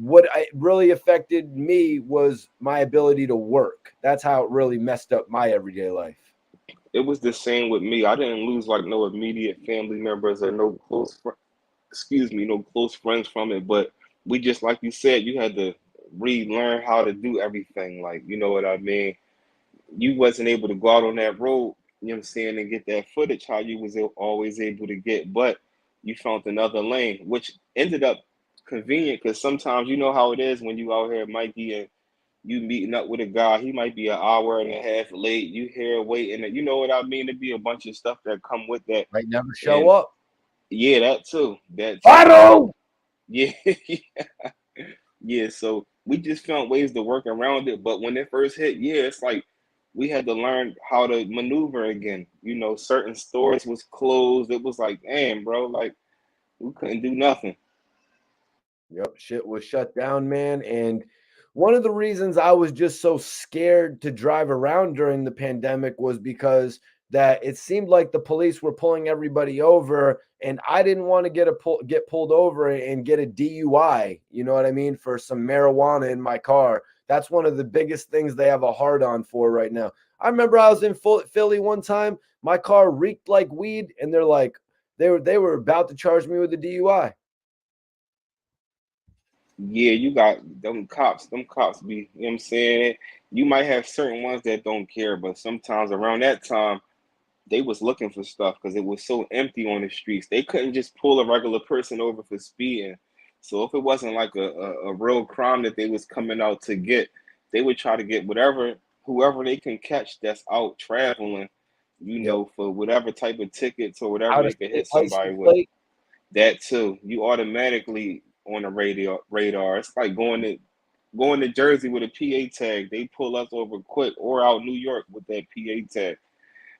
really affected me was my ability to work. That's how it really messed up my everyday life. It was the same with me. I didn't lose like no immediate family members or no no close friends from it. But we just, like you said, you had to relearn how to do everything. Like, you know what I mean? You wasn't able to go out on that road, you know what I'm saying, and get that footage how you was always able to get, but you found another lane, which ended up convenient because sometimes you know how it is when you out here, Mikey, and you meeting up with a guy, he might be an hour and a half late, you here waiting, and you know what I mean? There'd be a bunch of stuff that come with that. Might never show And up. yeah, that too. That too. Otto! Yeah. Yeah, so we just found ways to work around it. But when it first hit, yeah, it's like we had to learn how to maneuver again. You know, certain stores was closed. It was like, damn, bro, like we couldn't do nothing. Yep, shit was shut down, man. And one of the reasons I was just so scared to drive around during the pandemic was because that it seemed like the police were pulling everybody over, and I didn't want to get pulled over and get a DUI. You know what I mean? For some marijuana in my car. That's one of the biggest things they have a hard on for right now. I remember I was in Philly one time. My car reeked like weed, and they were about to charge me with a DUI. Yeah, you got them cops. Them cops be, you know what I'm saying? You might have certain ones that don't care, but sometimes around that time, they was looking for stuff because it was so empty on the streets. They couldn't just pull a regular person over for speeding. So if it wasn't like a real crime that they was coming out to get, they would try to get whoever they can catch that's out traveling, you Yep. know, for whatever type of tickets or whatever Out of they could state hit license somebody with. plate. That too. You automatically on the radar. It's like going to Jersey with a PA tag. They pull us over quick, or out New York with that PA tag,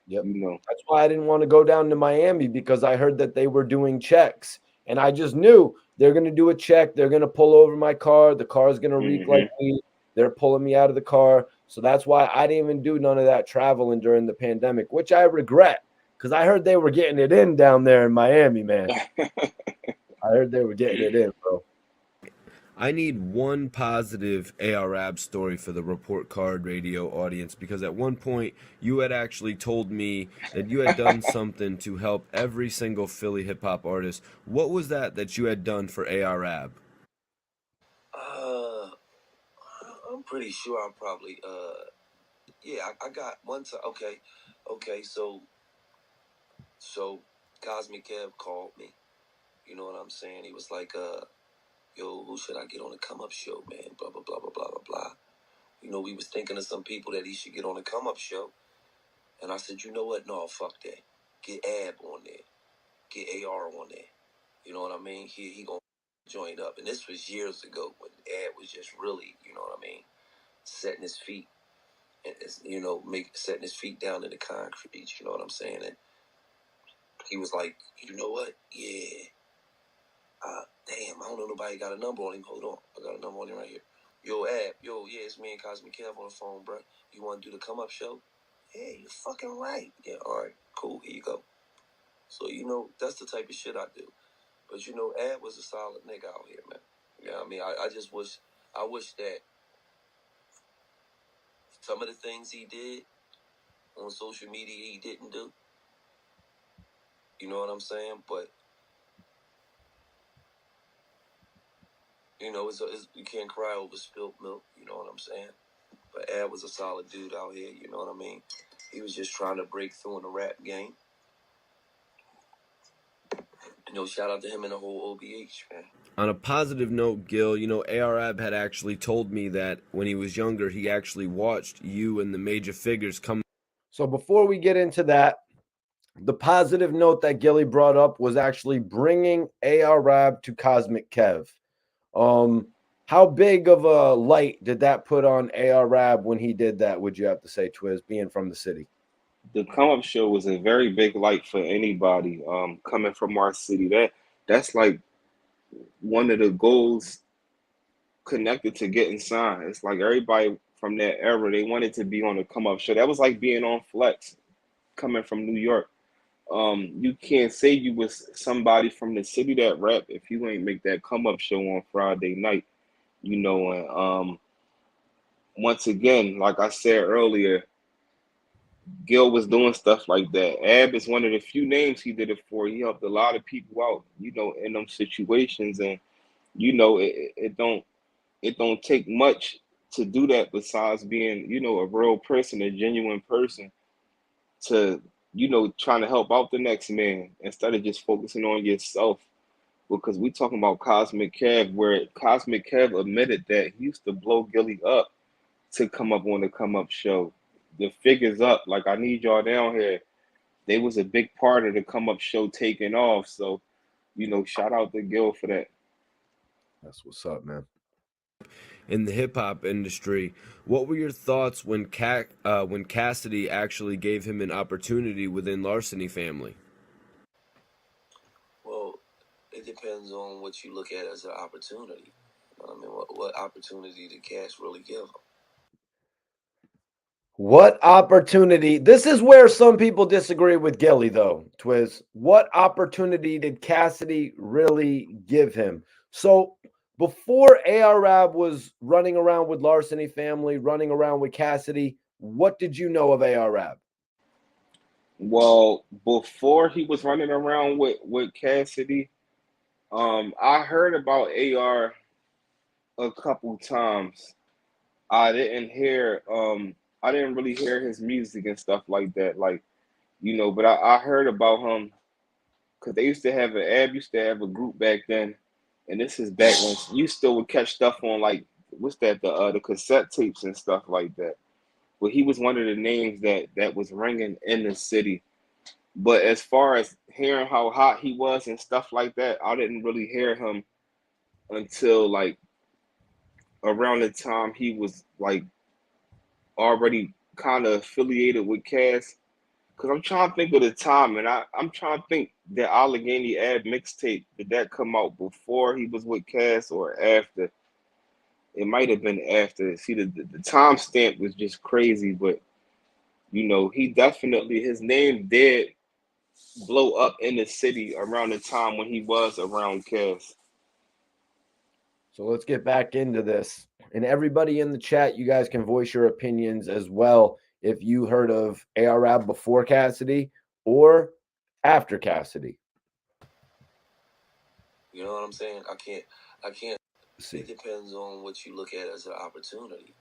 Yep. you know. That's why I didn't want to go down to Miami, because I heard that they were doing checks. And I just knew they're going to do a check. They're going to pull over my car. The car is going to reek like weed. They're pulling me out of the car. So that's why I didn't even do none of that traveling during the pandemic, which I regret, because I heard they were getting it in down there in Miami, man. I heard they were getting it in, bro. I need one positive AR-AB story for the Report Card Radio audience, because at one point you had actually told me that you had done something to help every single Philly hip hop artist. What was that you had done for AR-AB? I'm pretty sure I'm probably yeah, I got one time. Okay, so Cosmic Kev called me. You know what I'm saying? He was like, yo, who should I get on the come up show, man? Blah blah blah blah blah blah blah. You know, we was thinking of some people that he should get on the come up show. And I said, you know what? No, fuck that. Get Ab on there. Get AR on there. You know what I mean? He gonna join up. And this was years ago when Ab was just really, you know what I mean, setting his feet and setting his feet down in the concrete. You know what I'm saying? And he was like, you know what? Yeah. Damn, I don't know nobody got a number on him. Hold on. I got a number on him right here. Yo, Ab. Yo, yeah, it's me and Cosmic Kev on the phone, bro. You want to do the come up show? Yeah, you're fucking right. Yeah, all right, cool. Here you go. So, you know, that's the type of shit I do. But, you know, Ab was a solid nigga out here, man. You know what I mean? I wish that some of the things he did on social media he didn't do. You know what I'm saying? But, you know, you can't cry over spilled milk. You know what I'm saying? But Ab was a solid dude out here. You know what I mean? He was just trying to break through in the rap game. You know, shout out to him and the whole OBH, man. On a positive note, Gil, you know, AR-AB had actually told me that when he was younger, he actually watched you and the major figures come. So before we get into that, the positive note that Gilly brought up was actually bringing AR-AB to Cosmic Kev. How big of a light did that put on AR-AB when he did that, would you have to say, Twizz, being from the city? The come up show was a very big light for anybody coming from our city. That's like one of the goals connected to getting signed. It's like everybody from that era, they wanted to be on the come up show. That was like being on Flex coming from New York. You can't say you was somebody from the city that rap if you ain't make that come up show on Friday night. you know, and once again, like I said earlier, Gil was doing stuff like that. Ab is one of the few names he did it for. He helped a lot of people out, you know, in them situations, and you know, it don't take much to do that besides being, you know, a real person, a genuine person, to, you know, trying to help out the next man instead of just focusing on yourself. Because we talking about Cosmic Kev, where Cosmic Kev admitted that he used to blow Gilly up to come up on the come up show. The figures up, like I need y'all down here. They was a big part of the come up show taking off. So, you know, shout out to Gil for that. That's what's up, man. In the hip hop industry, what were your thoughts when Cassidy actually gave him an opportunity within Larceny Family? Well, it depends on what you look at as an opportunity. I mean, what opportunity did Cass really give him? What opportunity? This is where some people disagree with Gilly, though, Twizz. What opportunity did Cassidy really give him? So before AR-AB was running around with Larceny Family, running around with Cassidy, what did you know of AR-AB? Well, before he was running around with Cassidy, I heard about AR a couple times. I didn't hear I didn't really hear his music and stuff like that. Like, you know, but I heard about him because they used to have used to have a group back then, and this is back when you still would catch stuff on like what's that, the cassette tapes and stuff like that. But he was one of the names that was ringing in the city. But as far as hearing how hot he was and stuff like that, I didn't really hear him until like around the time he was like already kind of affiliated with Cass. Cause I'm trying to think of the time, and I'm trying to think the Allegheny Ab mixtape, did that come out before he was with Cass or after? It might have been after. See, the time stamp was just crazy, but you know, he definitely, his name did blow up in the city around the time when he was around Cass. So let's get back into this. And everybody in the chat, you guys can voice your opinions as well. If you heard of AR-AB before Cassidy or after Cassidy. You know what I'm saying? I can't. See. It depends on what you look at as an opportunity.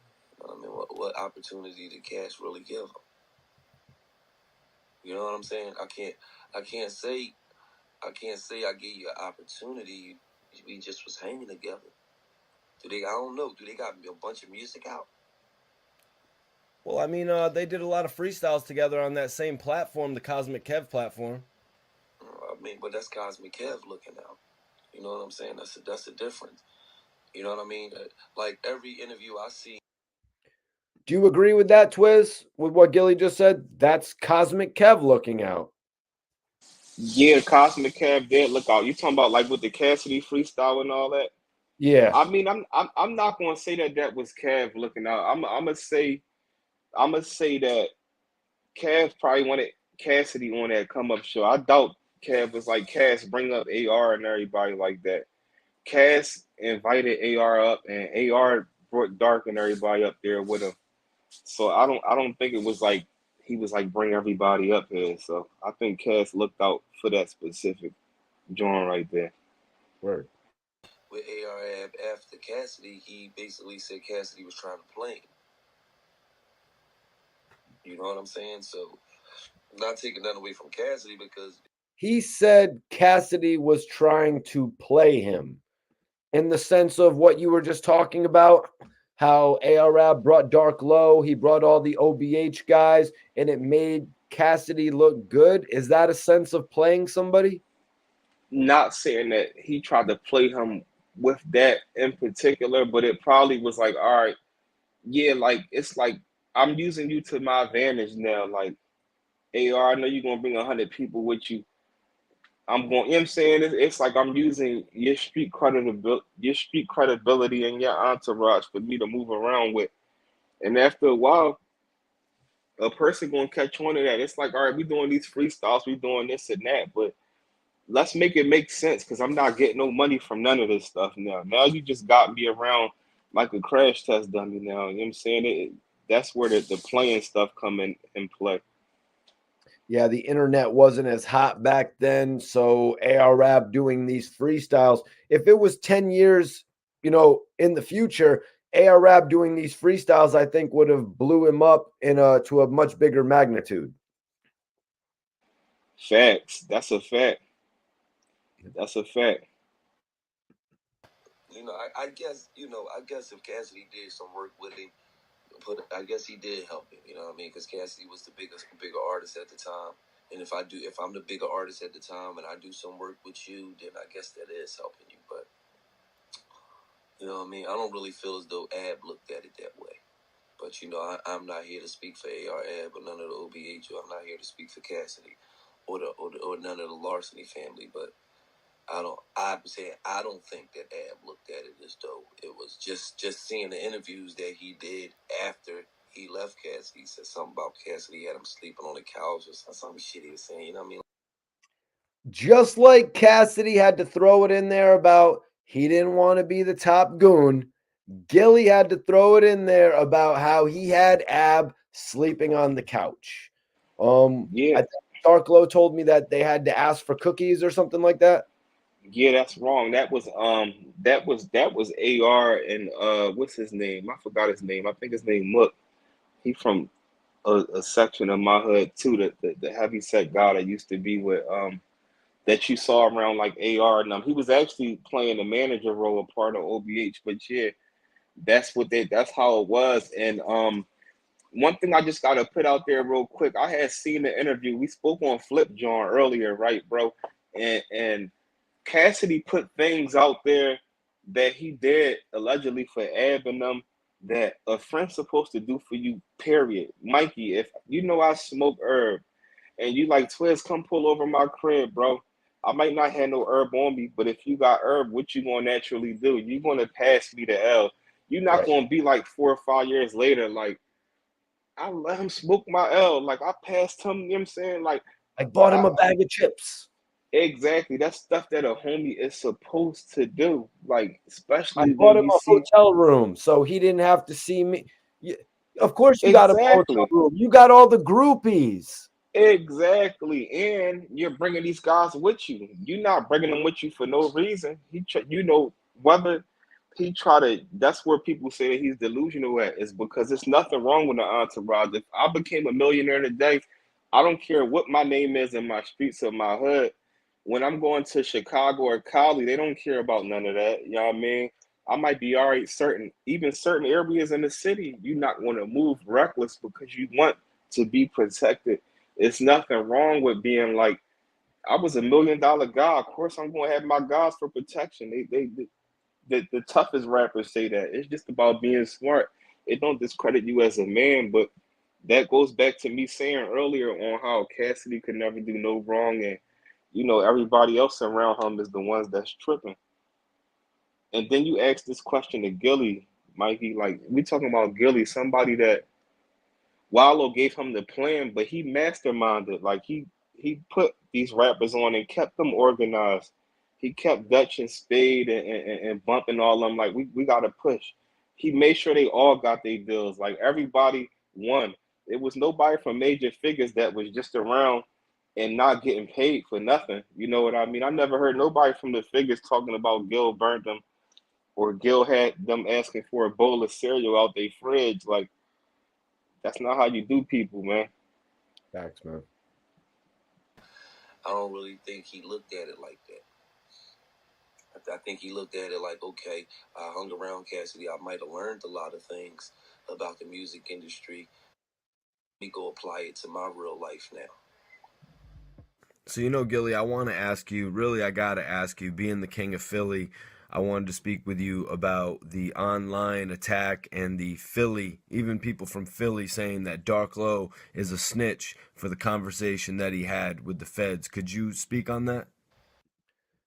I mean, what opportunity did Cass really give him? You know what I'm saying? I can't say I gave you an opportunity. We just was hanging together. I don't know. Do they got a bunch of music out? Well, I mean, they did a lot of freestyles together on that same platform, the Cosmic Kev platform. I mean, but that's Cosmic Kev looking out. You know what I'm saying? That's a difference. You know what I mean? Like every interview I see. Do you agree with that, Twizz? With what Gilly just said? That's Cosmic Kev looking out. Yeah, Cosmic Cav did look out. You talking about like with the Cassidy freestyle and all that? Yeah. I mean, I'm not gonna say that was Cav looking out. I'm gonna say that Cav probably wanted Cassidy on that come up show. I doubt Cav was like, Cass, bring up AR and everybody like that. Cass invited AR up, and AR brought Dark and everybody up there with him. So I don't think it was like he was like bring everybody up here. So I think Cass looked out for that specific joint right there. Word. With AR-AB after Cassidy, he basically said Cassidy was trying to play him. You know what I'm saying? So not taking nothing away from Cassidy because he said Cassidy was trying to play him in the sense of what you were just talking about, how AR-AB brought Dark Low, he brought all the OBH guys, and it made Cassidy look good. Is that a sense of playing somebody? Not saying that he tried to play him with that in particular, but it probably was like, all right, yeah, like it's like I'm using you to my advantage now. Like, AR, I know you're gonna bring 100 people with you. I'm going, you know what I'm saying? It's like I'm using your street credibility and your entourage for me to move around with. And after a while, a person gonna catch on to that. It's like, all right, we doing these freestyles, we doing this and that, but let's make it make sense because I'm not getting no money from none of this stuff now. Now you just got me around like a crash test dummy now. You know what I'm saying? That's where the playing stuff come in play. Yeah, the internet wasn't as hot back then. So AR-AB doing these freestyles. If it was 10 years, in the future, AR-AB doing these freestyles, I think would have blew him up to a much bigger magnitude. Facts. That's a fact. That's a fact. I guess if Cassidy did some work with him, I guess he did help him. You know what I mean? Because Cassidy was the bigger artist at the time. And if I'm the bigger artist at the time and I do some work with you, then I guess that is helping you. But you know what I mean? I don't really feel as though AB looked at it that way. But I'm not here to speak for AR-AB or none of the OBH. I'm not here to speak for Cassidy or none of the Larceny family. But I don't think that AB looked at it as though it was just seeing the interviews that he did after he left Cassidy. He said something about Cassidy had him sleeping on the couch or some shit he was saying. You know what I mean? Just like Cassidy had to throw it in there about he didn't want to be the top goon, Gilly had to throw it in there about how he had AB sleeping on the couch. Yeah. I think Darklow told me that they had to ask for cookies or something like that. Yeah, that's wrong. That was AR and what's his name? I forgot his name. I think his name Mook. He from a section of my hood too, the heavy set guy that used to be with that you saw around like AR and he was actually playing the manager role, a part of OBH. But yeah, that's how it was. And one thing I just gotta put out there real quick. I had seen the interview. We spoke on Flip John earlier, right, bro? And Cassidy put things out there that he did allegedly for AB and them that a friend's supposed to do for you, period. Mikey, if you know I smoke herb and you like Twizz, come pull over my crib, bro. I might not have no herb on me, but if you got herb, what you gonna naturally do? You gonna pass me the L. You're not gonna be like 4 or 5 years later, like I let him smoke my L. Like I passed him, you know what I'm saying? Like I bought him a bag of chips. Exactly. That's stuff that a homie is supposed to do. Like, I especially bought when him you a see hotel room so he didn't have to see me. Of course, you got him a hotel exactly. room. You got all the groupies. Exactly. And you're bringing these guys with you. You're not bringing them with you for no reason. Whether he try to, that's where people say that he's delusional at, is because there's nothing wrong with the entourage. If I became a millionaire today, I don't care what my name is in my streets of my hood. When I'm going to Chicago or Cali, they don't care about none of that. You know what I mean? I might be all right, certain areas in the city, you're not going to move reckless because you want to be protected. It's nothing wrong with being like, I was $1 million guy. Of course, I'm going to have my guys for protection. The toughest rappers say that. It's just about being smart. It don't discredit you as a man, but that goes back to me saying earlier on how Cassidy could never do no wrong, and everybody else around him is the ones that's tripping. And then you ask this question to Gilly, Mikey, like we talking about Gilly, somebody that Wallow gave him the plan, but he masterminded. Like he put these rappers on and kept them organized. He kept Dutch and Spade and bumping all of them. Like we gotta push. He made sure they all got their deals. Like everybody won. It was nobody from major figures that was just around and not getting paid for nothing. You know what I mean? I never heard nobody from the figures talking about Gil burnt them or Gil had them asking for a bowl of cereal out their fridge. Like that's not how you do people, man. Facts, man. I don't really think he looked at it like that. I think he looked at it like, okay, I hung around Cassidy. I might have learned a lot of things about the music industry. Let me go apply it to my real life now. So, Gilly, I want to ask you, really, I got to ask you, being the king of Philly, I wanted to speak with you about the online attack and the Philly, even people from Philly saying that Darklow is a snitch for the conversation that he had with the feds. Could you speak on that?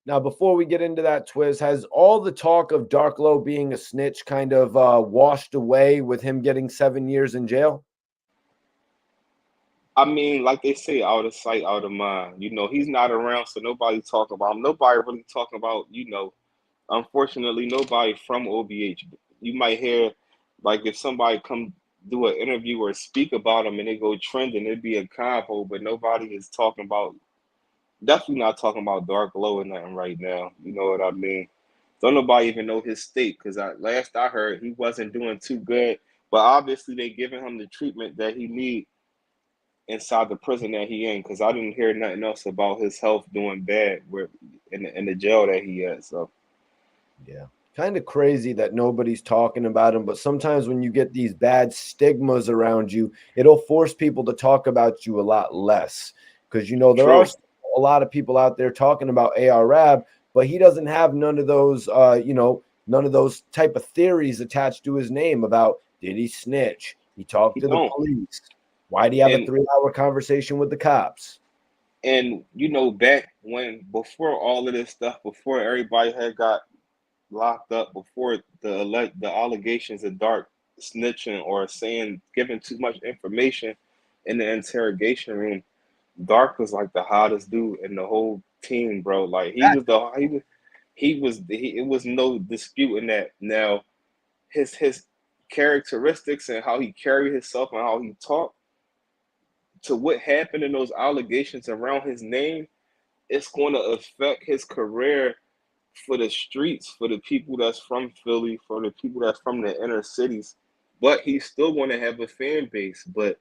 Now, before we get into that, Twizz, has all the talk of Darklow being a snitch kind of washed away with him getting 7 years in jail? I mean, like they say, out of sight, out of mind. He's not around, so nobody talking about him. Nobody really talking about, unfortunately, nobody from OBH you might hear, like, if somebody come do an interview or speak about him and they go trending, it'd be a convo, but nobody is talking about, definitely not talking about Dark Low or nothing right now. You know what I mean? Don't nobody even know his state, because last I heard he wasn't doing too good, but obviously they giving him the treatment that he need inside the prison that he in, because I didn't hear nothing else about his health doing bad where in the jail that he at. So Yeah. Kind of crazy that nobody's talking about him, but sometimes when you get these bad stigmas around you, it'll force people to talk about you a lot less. Because, you know, there are a lot of people out there talking about AR-AB, but he doesn't have none of those, you know, none of those type of theories attached to his name about, did he snitch? He talked to the police. Why did he have a 3-hour conversation with the cops? And, you know, back when, before all of this stuff, before everybody had got locked up, before the allegations of Dark snitching or giving too much information in the interrogation room, Dark was like the hottest dude in the whole team, bro. Like it was no disputing that. Now his characteristics and how he carried himself and how he talked to what happened in those allegations around his name, it's going to affect his career for the streets, for the people that's from Philly, for the people that's from the inner cities. But he's still going to have a fan base. But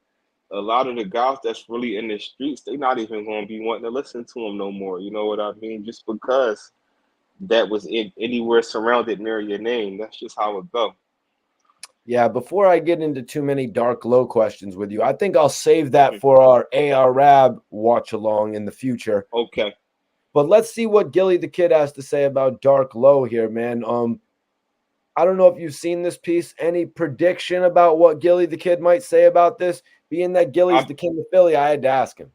a lot of the guys that's really in the streets, they're not even going to be wanting to listen to him no more. You know what I mean? Just because that was anywhere surrounded near your name. That's just how it go. Yeah, before I get into too many Dark Low questions with you, I think I'll save that for our AR-AB watch along in the future. Okay. But let's see what Gillie Da Kid has to say about Dark Low here, man. I don't know if you've seen this piece. Any prediction about what Gillie Da Kid might say about this? Being that Gillie's the king of Philly, I had to ask him.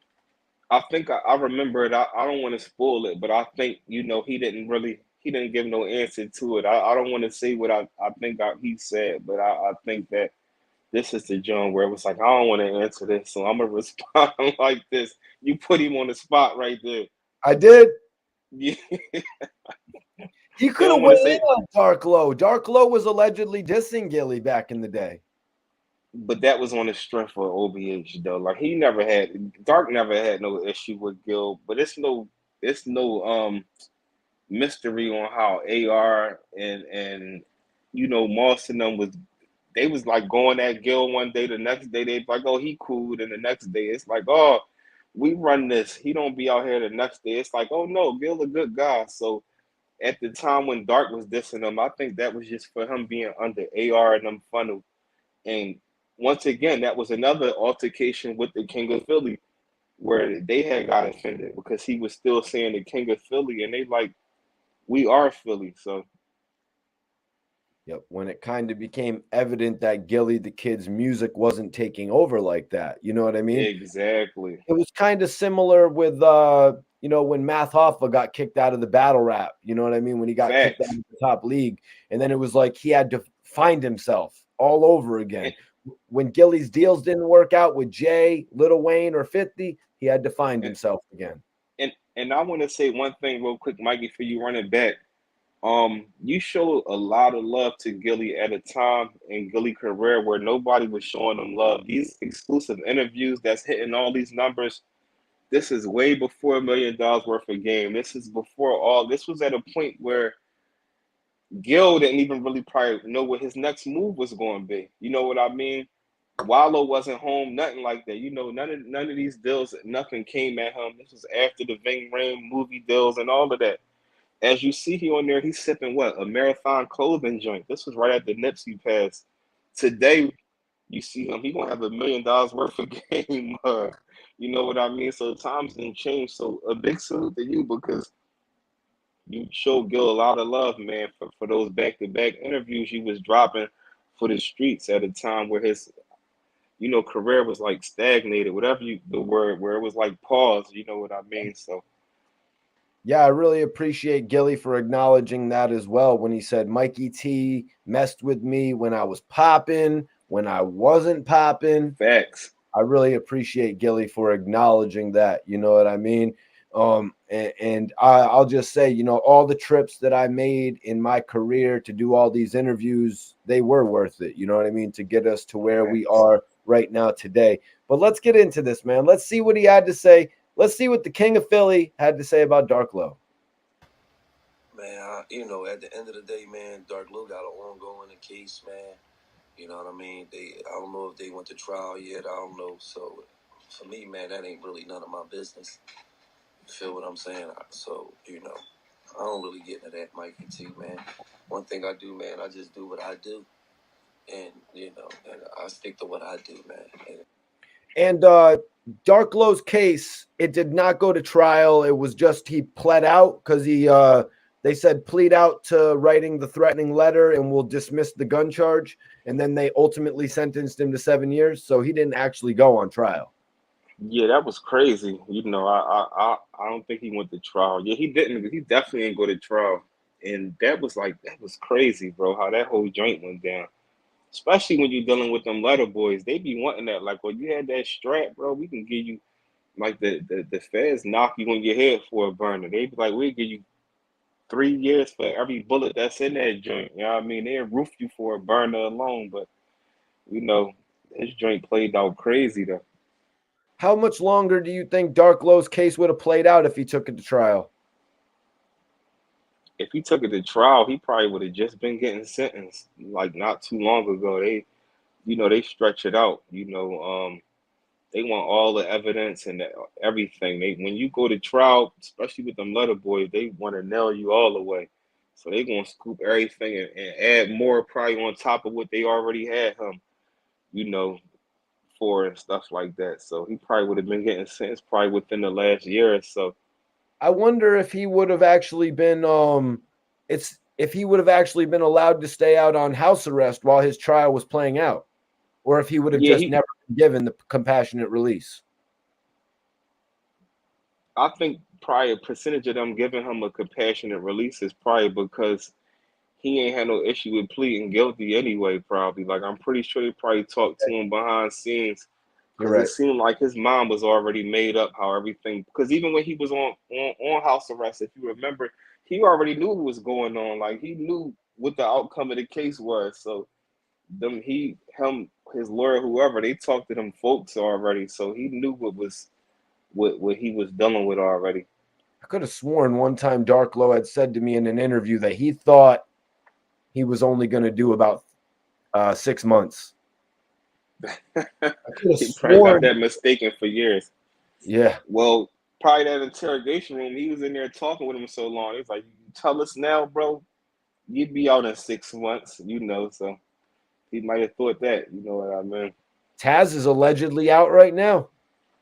I think I remember it. I don't want to spoil it, but I think, you know, he didn't give no answer to it. I don't want to say what I think he said, but I think that this is the joint where it was like, I don't want to answer this, so I'm going to respond like this. You put him on the spot right there. I did. Yeah. He could have went in on Dark Low. Dark Low was allegedly dissing Gillie back in the day. But that was on the strength of OBH, though. Like, Dark never had no issue with Gil, but it's no mystery on how AR and you know, Moss and them was like going at Gil one day, the next day they like, oh, he cool, and the next day it's like, oh, we run this. He don't be out here. The next day it's like, oh no, Gil a good guy. So at the time when Dark was dissing him, I think that was just for him being under AR and them funnel. And once again, that was another altercation with the King of Philly where they had got offended because he was still saying the King of Philly, and they like, we are Philly. So yep, when it kind of became evident that Gillie Da Kid's music wasn't taking over like that. You know what I mean? Exactly. It was kind of similar with you know, when Math Hoffa got kicked out of the battle rap. You know what I mean? When he got kicked out of the top league. And then it was like he had to find himself all over again. When Gillie's deals didn't work out with Jay, Lil Wayne, or 50, he had to find himself again. And I want to say one thing real quick, Mikey, for you running back. You showed a lot of love to Gillie at a time in Gillie's career where nobody was showing him love. These exclusive interviews that's hitting all these numbers, this is way before $1 million worth of game. This was at a point where Gil didn't even really probably know what his next move was going to be. You know what I mean? Wallow wasn't home, nothing like that. You know, none of these deals, nothing came at him. This was after the Vin Rhames movie deals and all of that. As you see here on there, he's sipping what? A Marathon clothing joint. This was right at the Nipsey pass. Today, you see him, he gonna have $1 million worth of game. You know what I mean? So times didn't change. So a big salute to you because you showed Gil a lot of love, man, for those back-to-back interviews you was dropping for the streets at a time where his, you know, career was like stagnated, whatever the word, where it was like pause, you know what I mean? So yeah, I really appreciate Gillie for acknowledging that as well when he said Mikey T messed with me when I was popping, when I wasn't popping. Facts. I really appreciate Gillie for acknowledging that. You know what I mean? And I'll just say, you know, all the trips that I made in my career to do all these interviews, they were worth it. You know what I mean? To get us to where we are right now today. But let's get into this, man. Let's see what he had to say. Let's see what the King of Philly had to say about Dark Low. Man, you know, at the end of the day, man, Dark Low got an ongoing case, man. You know what I mean? I don't know if they went to trial yet. I don't know. So for me, man, that ain't really none of my business. You feel what I'm saying? So, you know, I don't really get into that, Mikey T, man. One thing I do, man, I just do what I do. And, you know, and I stick to what I do, man. And Dark Low's case, it did not go to trial. It was just he pled out because they said plead out to writing the threatening letter and we'll dismiss the gun charge. And then they ultimately sentenced him to 7 years. So he didn't actually go on trial. Yeah, that was crazy. You know, I don't think he went to trial. Yeah, he didn't. He definitely didn't go to trial. And that was crazy, bro, how that whole joint went down. Especially when you're dealing with them letter boys. They be wanting that. Like, well, you had that strap, bro, we can give you, like, the feds knock you on your head for a burner. They be like, we'll give you 3 years for every bullet that's in that joint. You know what I mean? They'll roof you for a burner alone. But, you know, this joint played out crazy, though. How much longer do you think Dark Low's case would have played out if he took it to trial? If he took it to trial, he probably would have just been getting sentenced like not too long ago. They stretch it out. They want all the evidence and everything. When you go to trial, especially with them letter boys, they want to nail you all the way. So they gonna scoop everything and add more probably on top of what they already had him, you know, for and stuff like that. So he probably would have been getting sentenced probably within the last year or so. I wonder if he would have actually been if he would have actually been allowed to stay out on house arrest while his trial was playing out, or if he would have Yeah, just never been given the compassionate release. I think probably a percentage of them giving him a compassionate release is probably because he ain't had no issue with pleading guilty anyway, probably. Like, I'm pretty sure they probably talked to him behind scenes You're because right. it seemed like his mind was already made up how everything. Because even when he was on house arrest, if you remember, he already knew what was going on. Like, he knew what the outcome of the case was. So, his lawyer, whoever, they talked to them folks already. So he knew what he was dealing with already. I could have sworn one time Dark Low had said to me in an interview that he thought he was only going to do about 6 months. I could have He probably got sworn. that mistaken for years. Yeah. Well, probably that interrogation room, he was in there talking with him so long. He's like, "You tell us now, bro, you'd be out in 6 months, you know." So he might have thought that, you know what I mean? Taz is allegedly out right now.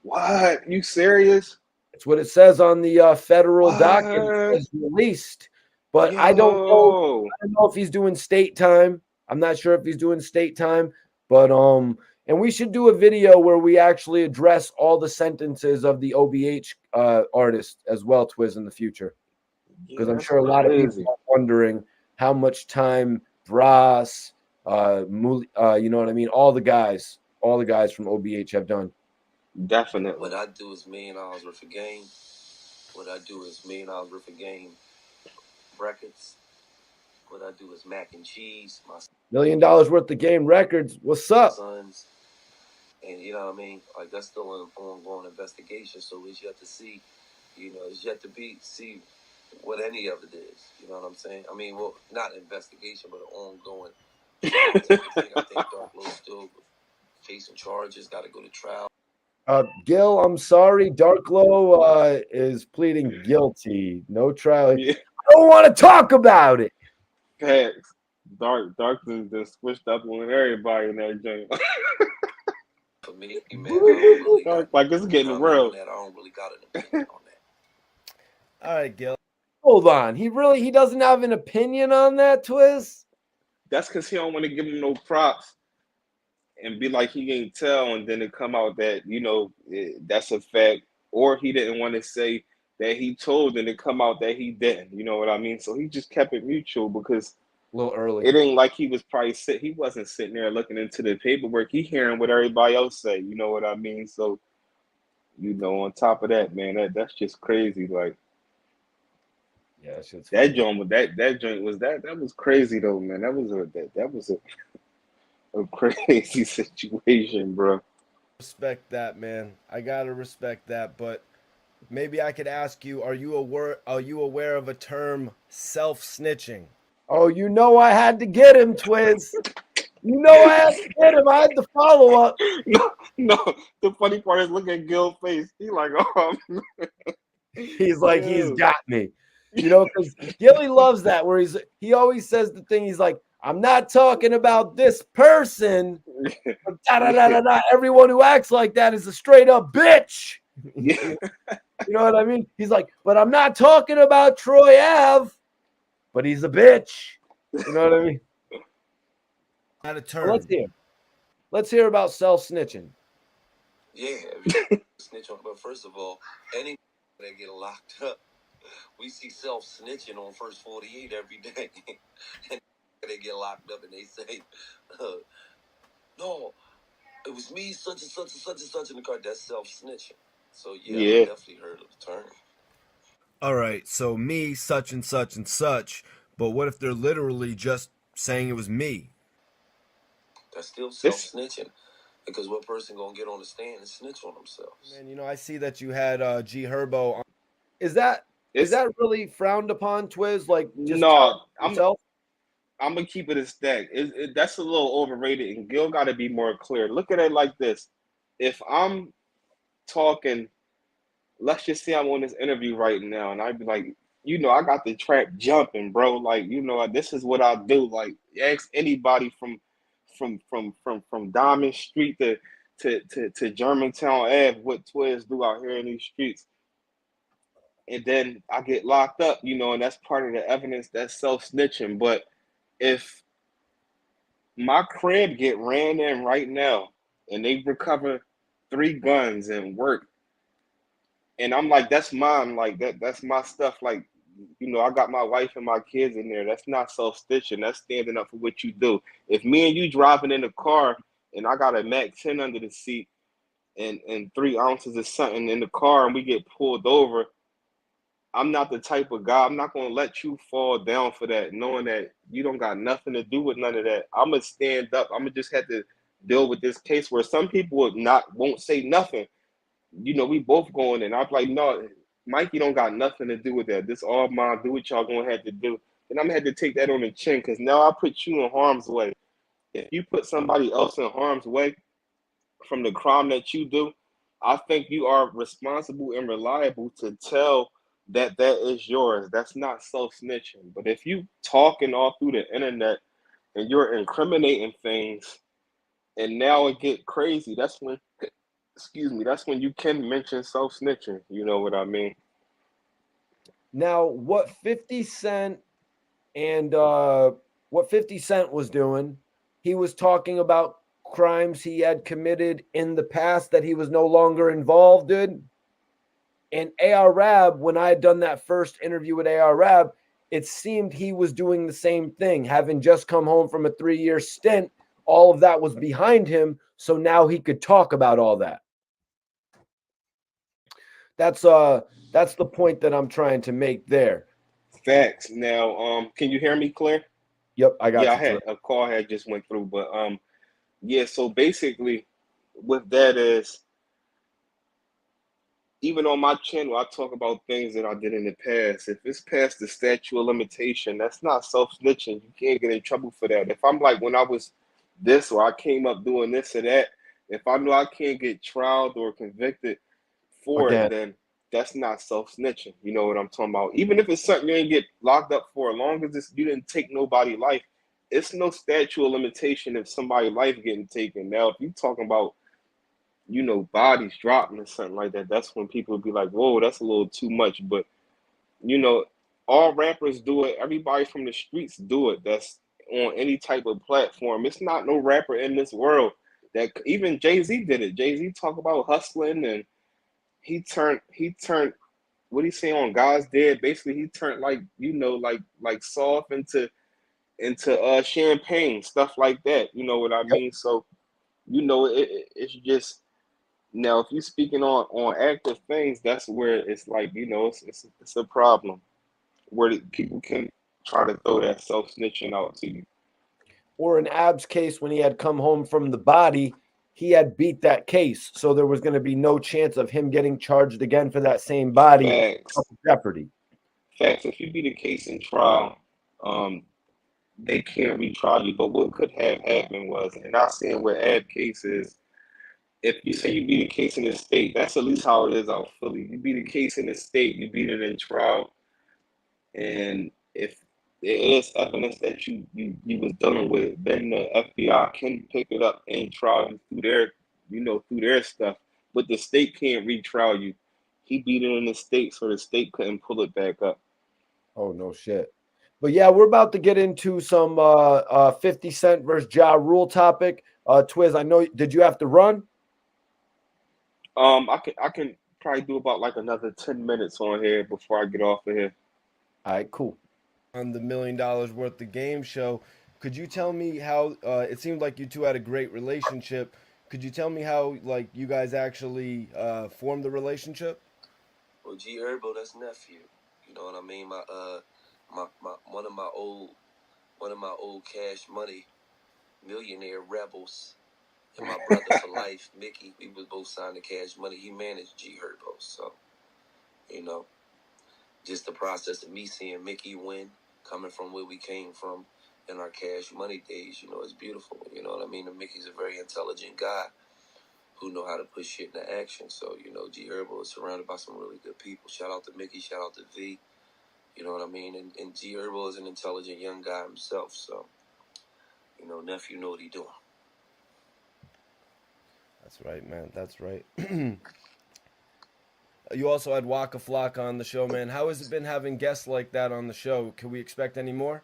What? You serious? It's what it says on the federal docket. It What? says released, but I don't know. Yo. I don't know if he's doing state time. I'm not sure if he's doing state time, but and we should do a video where we actually address all the sentences of the OBH artists as well, Twizz, in the future, because Yeah, I'm that's sure a lot of crazy. people are wondering how much time Brass, you know what I mean, all the guys from OBH have done. Definitely. What I do is $1 million worth of game. What I do is $1 million worth of game records. What I do is mac and cheese. My $1 million worth of game records. What's up? sons. And you know what I mean? Like, that's still an ongoing investigation. So it's yet to see, it's yet to see what any of it is. You know what I'm saying? I mean, well, not investigation, but an ongoing. I think Dark Low still facing charges, got to go to trial. Gil, I'm sorry. Dark Low is pleading guilty. No trial. Yeah. I don't want to talk about it. Facts. Dark just switched up on everybody in that joint. For me, man, I don't really like, it's getting real. I don't really got an opinion on that. All right, Gil. Hold on. He doesn't have an opinion on that, Twizz? That's because he don't want to give him no props and be like he ain't tell, and then it come out that that's a fact, or he didn't want to say that he told, and it come out that he didn't. You know what I mean? So he just kept it mutual because A little early. it ain't like he wasn't sitting there looking into the paperwork. He hearing what everybody else say. You know what I mean? So You know, on top of that, man, that's just crazy. Like Yeah, that shit's that funny. joint was that joint was that was crazy though, man. That was a crazy situation, bro. Respect that, man. I gotta respect that. But maybe I could ask you: Are you aware of a term self-snitching? Oh, you know I had to get him, Twizz. You know I had to get him. I had to follow up. No, no. The funny part is look at Gil's face. He like, oh, He's like, he's yo. got me. You know, because Gilly loves that where he always says the thing, he's like, I'm not talking about this person. But da, da, da, da, da. Everyone who acts like that is a straight up bitch. Yeah. You know what I mean? He's like, but I'm not talking about Troy Ave, but he's a bitch. You know what I mean? Not a Well, term. let's hear about self-snitching. Yeah, snitch on. But first of all, any that get locked up, we see self snitching on First 48 every day, and they get locked up and they say, "No, it was me, such and such and such and such in the car." That's self snitching. So yeah, Yeah. I definitely heard of the term. All right, so me, such and such and such. But what if they're literally just saying it was me? That's still self snitching. Because what person gonna get on the stand and snitch on themselves? Man, you know, I see that you had G Herbo on. Is that It's really frowned upon, Twizz? Like just no. yourself? I'm gonna keep it a stack. That's a little overrated, and Gil got to be more clear. Look at it like this: if I'm talking, let's just say I'm on this interview right now, and I'd be like, you know, I got the trap jumping, bro. Like, you know, this is what I do. Like, ask anybody from Diamond Street to Germantown Ave what Twizz do out here in these streets. And then I get locked up, you know, and that's part of the evidence that's self snitching. But if my crib get ran in right now and they recover 3 guns and work, and I'm like, that's mine, like that's my stuff. Like, you know, I got my wife and my kids in there. That's not self-stitching. That's standing up for what you do. If me and you driving in the car and I got a Mac 10 under the seat and 3 ounces of something in the car and we get pulled over, I'm not the type of guy. I'm not gonna let you fall down for that, knowing that you don't got nothing to do with none of that. I'm gonna stand up. I'm gonna just have to deal with this case where some people won't say nothing. You know, we both going, and I'm like, no, Mikey don't got nothing to do with that. This all mine. Do what y'all gonna have to do. And I'm gonna have to take that on the chin because now I put you in harm's way. If you put somebody else in harm's way from the crime that you do, I think you are responsible and reliable to tell that that is yours. That's not self-snitching. But if you talking all through the internet and you're incriminating things and now it get crazy, that's when, excuse me, that's when you can mention self-snitching. You know what I mean? Now, what 50 Cent was doing, he was talking about crimes he had committed in the past that he was no longer involved in. And AR-AB, when I had done that first interview with AR-AB, it seemed he was doing the same thing, having just come home from a 3-year stint. All of that was behind him, so now he could talk about all that. That's the point that I'm trying to make there. Facts. Now, can you hear me, Claire? Yep, I got Yeah, I you. had a call had just went through, but yeah. So basically, with that is, even on my channel, I talk about things that I did in the past. If it's past the statute of limitation, that's not self-snitching. You can't get in trouble for that. If I'm like when I was this or I came up doing this or that, if I know I can't get trialed or convicted for Again. it, then that's not self-snitching. You know what I'm talking about? Even if it's something you ain't get locked up for, as long as you didn't take nobody's life, it's no statute of limitation if somebody's life getting taken. Now, if you talking about, you know, bodies dropping or something like that, that's when people would be like, whoa, that's a little too much. But, you know, all rappers do it. Everybody from the streets do it. That's on any type of platform. It's not no rapper in this world that even Jay-Z did it. Jay-Z talk about hustling and he turned what he say on God's Dead. Basically, he turned like, you know, like soft into champagne, stuff like that. You know what I mean? So, you know, it's just Now, if you're speaking on active things, that's where it's like, it's a problem where people can try to throw that self snitching out to you. Or in Ab's case, when he had come home from the body, he had beat that case. So there was going to be no chance of him getting charged again for that same body. Facts. Jeopardy. Facts. If you beat a case in trial, they can't retry you. But what could have happened was, and I seen where Ab case is, if you say you beat a case in the state, that's at least how it is out Philly. You beat a case in the state, you beat it in trial, and if there is evidence that you was dealing with, then the FBI can pick it up and trial you through their stuff. But the state can't retrial you. He beat it in the state, so the state couldn't pull it back up. Oh, no shit. But yeah, we're about to get into some 50 Cent versus Ja Rule topic. Twizz, I know, did you have to run? I can probably do about like another 10 minutes on here before I get off of here. All right, cool. On the $1 million worth of game show, could you tell me how it seemed like you two had a great relationship? Could you tell me how like you guys actually formed the relationship? Well, G Herbo, that's nephew. You know what I mean? One of my old Cash Money millionaire rebels, and my brother for life, Mickey. We was both signed to Cash Money. He managed G Herbo, so just the process of me seeing Mickey win, coming from where we came from in our Cash Money days, it's beautiful. You know what I mean? And Mickey's a very intelligent guy who know how to put shit into action. So, G Herbo is surrounded by some really good people. Shout out to Mickey, shout out to V. You know what I mean? And G Herbo is an intelligent young guy himself. So, nephew know what he doing. That's right, man. That's right. You also had Waka Flocka on the show, man. How has it been having guests like that on the show? Can we expect any more?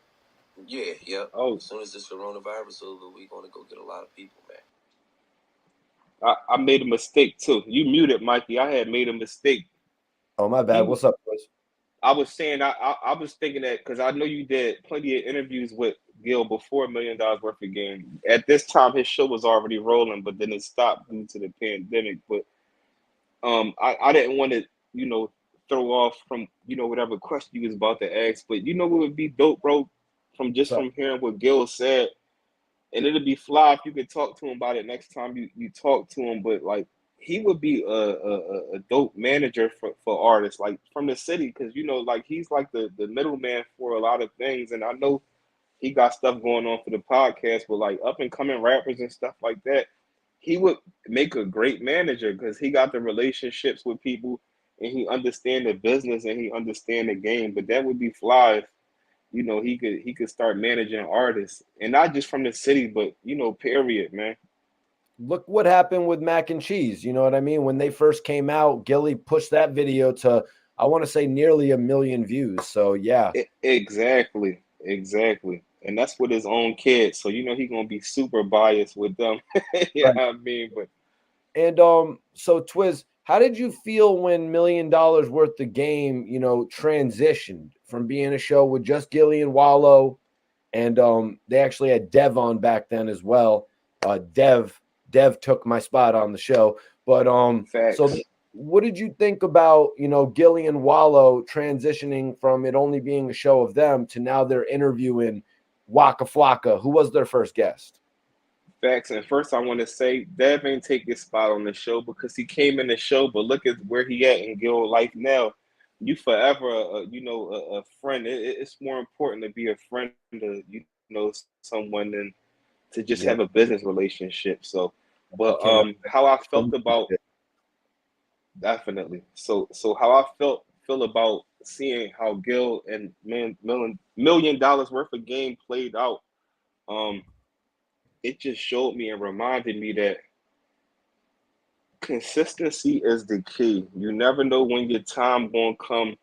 Yeah. Oh, as soon as this coronavirus over, we're going to go get a lot of people, man. I made a mistake too. You muted, Mikey. I had made a mistake. Oh, my bad. What's up, Twizz? I was saying I was thinking that because I know you did plenty of interviews with Gil before $1 million worth of game. At this time, his show was already rolling, but then it stopped due to the pandemic. But I didn't want to throw off from whatever question you was about to ask. But what would be dope, bro, from hearing what Gil said, and it'd be fly if you could talk to him about it next time you talk to him. But like, he would be a dope manager for artists like from the city, because like he's like the middleman for a lot of things. And I know he got stuff going on for the podcast, but like up and coming rappers and stuff like that, he would make a great manager because he got the relationships with people and he understand the business and he understand the game. But that would be fly if he could start managing artists, and not just from the city, but period, man. Look what happened with Mac and Cheese. You know what I mean? When they first came out, Gilly pushed that video to, I want to say, nearly 1 million views. So yeah, Exactly. And that's with his own kids, so he gonna be super biased with them. Yeah, right. I mean, but And so Twizz, how did you feel when $1 million worth of game, transitioned from being a show with just Gilly and Wallow, and they actually had Dev on back then as well. Dev took my spot on the show, but facts. so what did you think about Gilly and Wallow transitioning from it only being a show of them to now they're interviewing Waka Flocka, who was their first guest? Facts. And first, I want to say Dev ain't take his spot on the show because he came in the show, but look at where he at in Gil life now. You forever, a friend. It's more important to be a friend to someone than to just have a business relationship. So, but how I felt about definitely. So how I feel about seeing how Gil and $1 million worth of game played out. It just showed me and reminded me that consistency is the key. You never know when your time gonna come,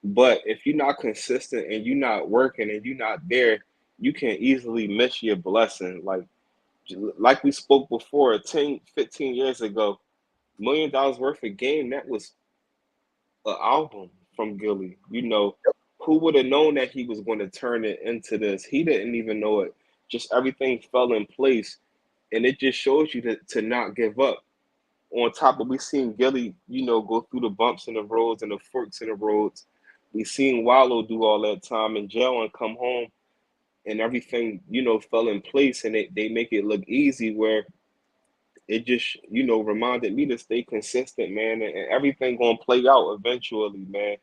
but if you're not consistent and you're not working and you're not there, you can easily miss your blessing. Like we spoke before, 10, 15 years ago, $1 million worth of game, that was an album from Gilly. Who would have known that he was going to turn it into this? He didn't even know it. Just everything fell in place, and it just shows you to not give up. on top of we seen Gilly, you know, go through the bumps in the roads and the forks in the roads. We seen Wallow do all that time in jail and come home and everything, you know, fell in place and they make it look easy where it just, you know, reminded me to stay consistent, man, and everything gonna play out eventually, man.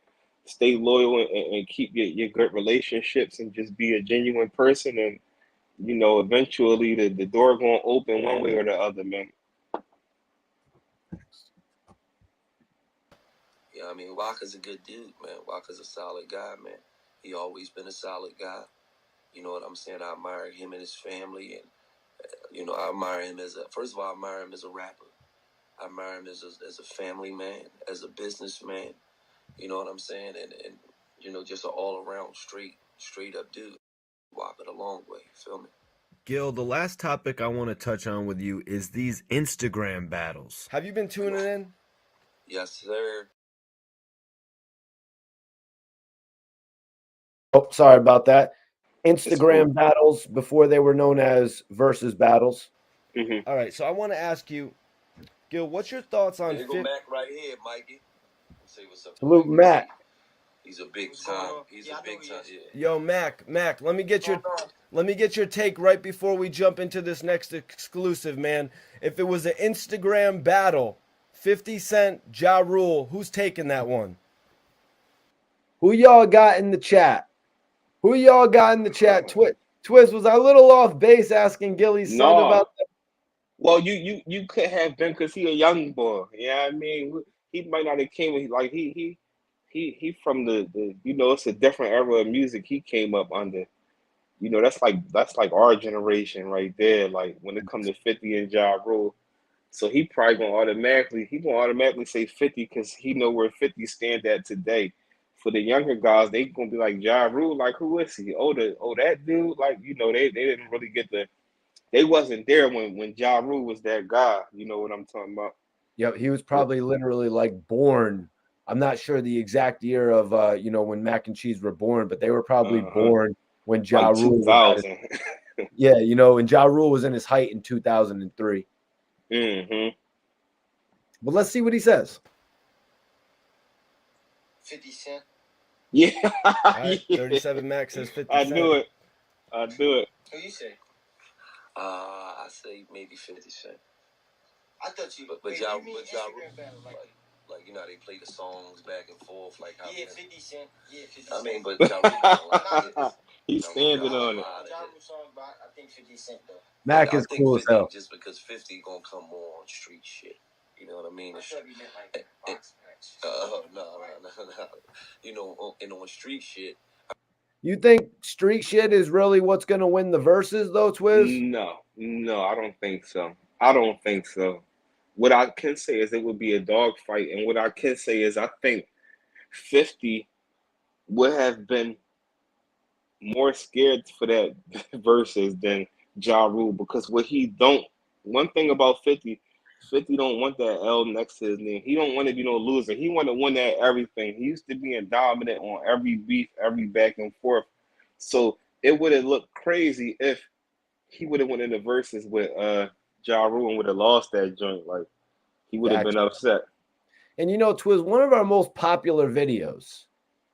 Stay loyal and keep your good relationships and just be a genuine person and you know, eventually the door gonna open one way or the other, man. Yeah, I mean, Walker's a good dude, man. Walker's a solid guy, man. He always been a solid guy. You know what I'm saying? I admire him and his family, and you know, I admire him first of all, I admire him as a rapper. I admire him as a family man, as a businessman. You know what I'm saying? And you know, just an all around straight up dude. Walk it a long way. Feel me? Gil, the last topic I want to touch on with you is these Instagram battles. Have you been tuning in? Yes, sir. Oh, sorry about that. Instagram battles before they were known as versus battles. Mm-hmm. All right, so I want to ask you, Gil, what's your thoughts on? There you go, Mac, right here, Mikey. Say what's up. Salute, Mikey. Mac. He's a big time. He's a big time. Yeah. Yo, Mac, let me get your take right before we jump into this next exclusive, man. If it was an Instagram battle, 50 Cent, Ja Rule, who's taking that one? Who y'all got in the chat? Twizz, was I a little off base asking Gilly's son about that? Well, you could have been because he a young boy. Yeah, I mean, he might not have came like he from the you know it's a different era of music he came up under. You know that's like our generation right there. Like when it comes to 50 and Ja Rule, so he probably gonna automatically say 50 because he know where 50 stand at today. For the younger guys, they gonna be like Ja Rule, like who is he? Oh that dude, like you know they didn't really get they wasn't there when Ja Rule was that guy. You know what I'm talking about? Yep, he was probably literally like born. I'm not sure the exact year of you know when Mac and Cheese were born, but they were probably born when Ja like Rule 2000. Yeah, you know, and Ja Rule was in his height in 2003. Mm-hmm. But let's see what he says. 50 Cent. Yeah. Right, 37 Max says 50 I Cent. knew it. Who you say? I say maybe 50 Cent. I thought you. But Ja Rule, like you know how they play the songs back and forth, like how 50 Cent. Yeah, 50 Cent. I mean, but Ja Rule, he's standing on it. Ja Rule song, but I think 50 Cent though. Mac is cool as hell. Just because 50 gonna come more on street shit. You know what I mean? I thought he meant like box match. No. You know, and on street shit. You think street shit is really what's going to win the verses, though, Twizz? No, I don't think so. What I can say is it would be a dog fight, and what I can say is I think 50 would have been more scared for that verses than Ja Rule because one thing about 50 don't want that L next to his name. He don't want to be no loser. He want to win at everything. He used to be dominant on every beef, every back and forth. So it would have looked crazy if he would have went in the verses with Ja Rule and would have lost that joint. Like he would have been upset. And you know, Twizz, one of our most popular videos.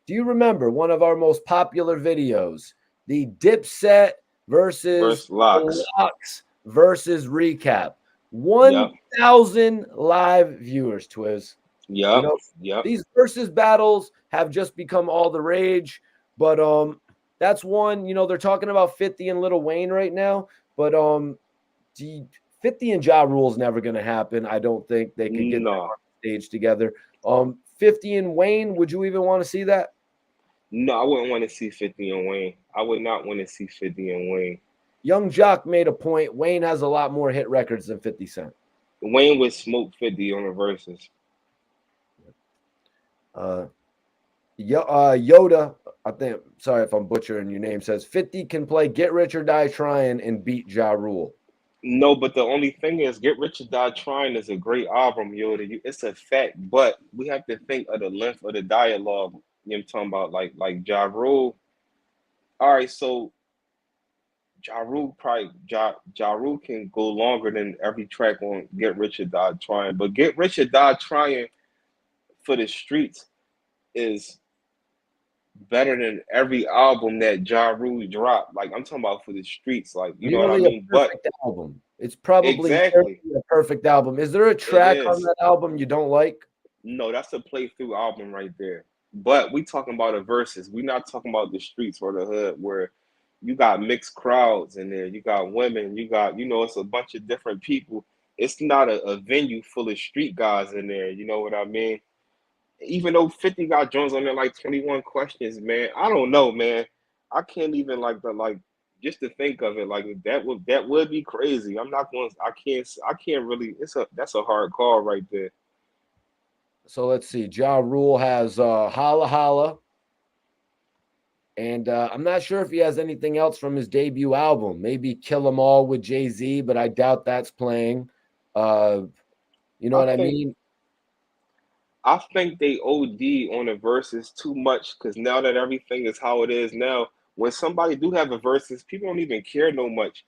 Do you remember one of our most popular videos? The Dipset versus Locks versus Recap. 1,000 live viewers, Twizz. Yeah. You know, these versus battles have just become all the rage. But that's one, you know, they're talking about 50 and Lil Wayne right now. But 50 and Ja Rule's never going to happen. I don't think they could get them on stage together. 50 and Wayne, would you even want to see that? No, I wouldn't want to see 50 and Wayne. I would not want to see 50 and Wayne. Young Jock made a point. Wayne has a lot more hit records than 50 Cent. Wayne would smoke 50 on the verses. Yoda, I think, sorry if I'm butchering your name, says 50 can play Get Rich or Die Trying and beat Ja Rule. No, but the only thing is Get Rich or Die Trying is a great album, Yoda. It's a fact, but we have to think of the length of the dialogue. You know what I'm talking about? Like Ja Rule. All right, so Ja Rule probably Ja Rule can go longer than every track on Get Rich or Die Trying, but Get Rich or Die Trying for the streets is better than every album that Ja Rule dropped. Like I'm talking about for the streets, like you know what I Nearly a mean. But perfect album. It's probably exactly, nearly a perfect album. Is there a it track on is. that album you don't like? No, that's a playthrough album right there. But we talking about a verses. We not talking about the streets or the hood where you got mixed crowds in there. You got women. You got, it's a bunch of different people. It's not a venue full of street guys in there. You know what I mean? Even though 50 got Jones on there like 21 questions, man. I don't know, man. I can't even just to think of it like that would be crazy. I'm not going. I can't really. That's a hard call right there. So let's see. Ja Rule has Holla Holla. And I'm not sure if he has anything else from his debut album. Maybe Kill 'Em All with Jay-Z, but I doubt that's playing. You know I what I think mean? I think they OD on the verses too much because now that everything is how it is now, when somebody do have a verses, people don't even care no much.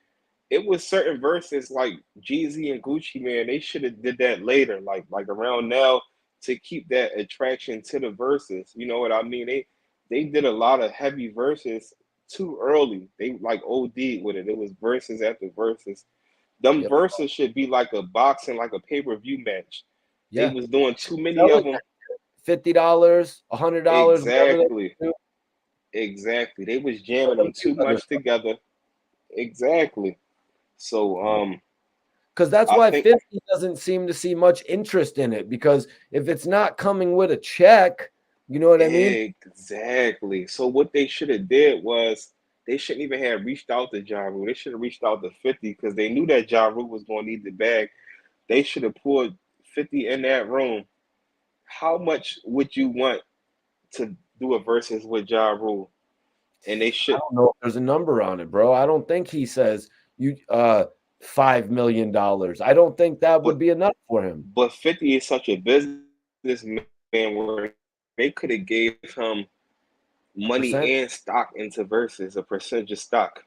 It was certain verses like Jeezy and Gucci, man. They should have did that later, like around now, to keep that attraction to the verses. You know what I mean? They did a lot of heavy verses too early. They like OD with it. It was verses after verses. Them Yep. verses should be like a boxing, like a pay-per-view match. They Yeah. was doing too many Sell of it them. $50, $100, whatever they Exactly. do. Exactly. They was Sell jamming them them too together. much together. Exactly. So Because that's I why think 50 doesn't seem to see much interest in it. Because if it's not coming with a check, you know what I mean? exactly. So what they should have did was they shouldn't even have reached out to Ja Rule. They should have reached out to 50 because they knew that Ja Rule was gonna need the bag. They should have pulled 50 in that room. How much would you want to do a versus with Ja Rule? And they I should. don't know if there's a number on it, bro. I don't think he says you $5 million. I don't think that would But be enough for him. 50 is such a businessman where they could have gave him Percent? money and stock into versus a percentage of stock,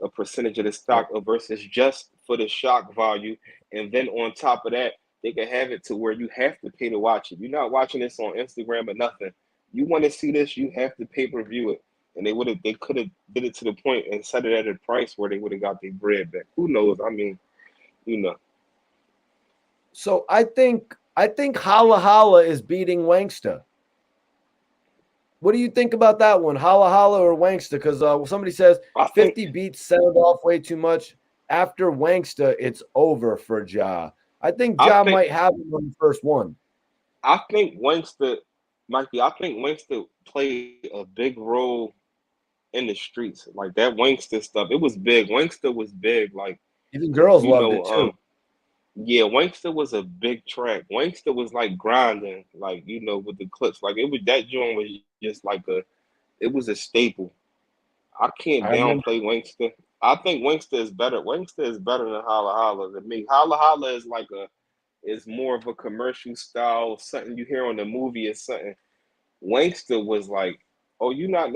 a percentage of the Yep. stock of versus just for the shock value, and then on top of that, they can have it to where you have to pay to watch it. You're not watching this on Instagram or nothing. You want to see this, you have to pay per view it. And they could have did it to the point and set it at a price where they would have got their bread back. Who knows? I mean, you know. So I think Holla Holla is beating Wangsta. What do you think about that one? Holla Holla or Wangsta? Because somebody says I 50 think beats sound off way too much. After Wangsta, it's over for Ja. I think I Ja think might have him on the first one. I think Winston, Mikey, I think Winston played a big role in the streets. Like that Winston stuff, it was big. Winston was big. Like, Even girls you loved it know, too. yeah, Winston was a big track. Winston was like grinding, like, with the clips. Like it was that joint was just like it was a staple. I can't I remember. downplay Winston. I think Winston is better. Winston is better than Holla Holla to me. Holla Holla is more of a commercial style, something you hear on the movie or something. Wankster was like, oh, you ain't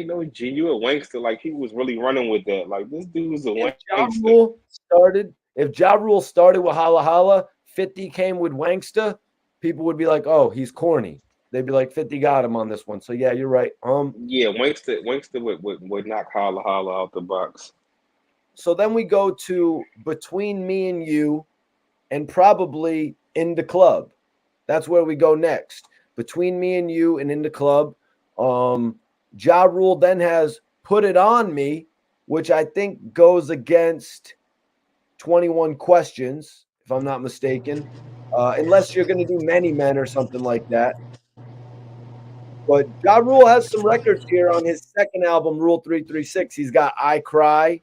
no G, you a Wankster. Like he was really running with that. Like this dude was a Wankster. If Ja Rule started with Holla Holla, 50 came with Wangsta, people would be like, oh, he's corny. They'd be like, 50 got him on this one. So yeah, you're right. Yeah, Wankster would knock Holla Holla out the box. So then we go to Between Me and You and probably In the Club. That's where we go next. Between Me and You and In the Club. Ja Rule then has Put It On Me, which I think goes against 21 Questions, if I'm not mistaken, unless you're going to do Many Men or something like that. But Ja Rule has some records here on his second album, Rule 336. He's got I Cry.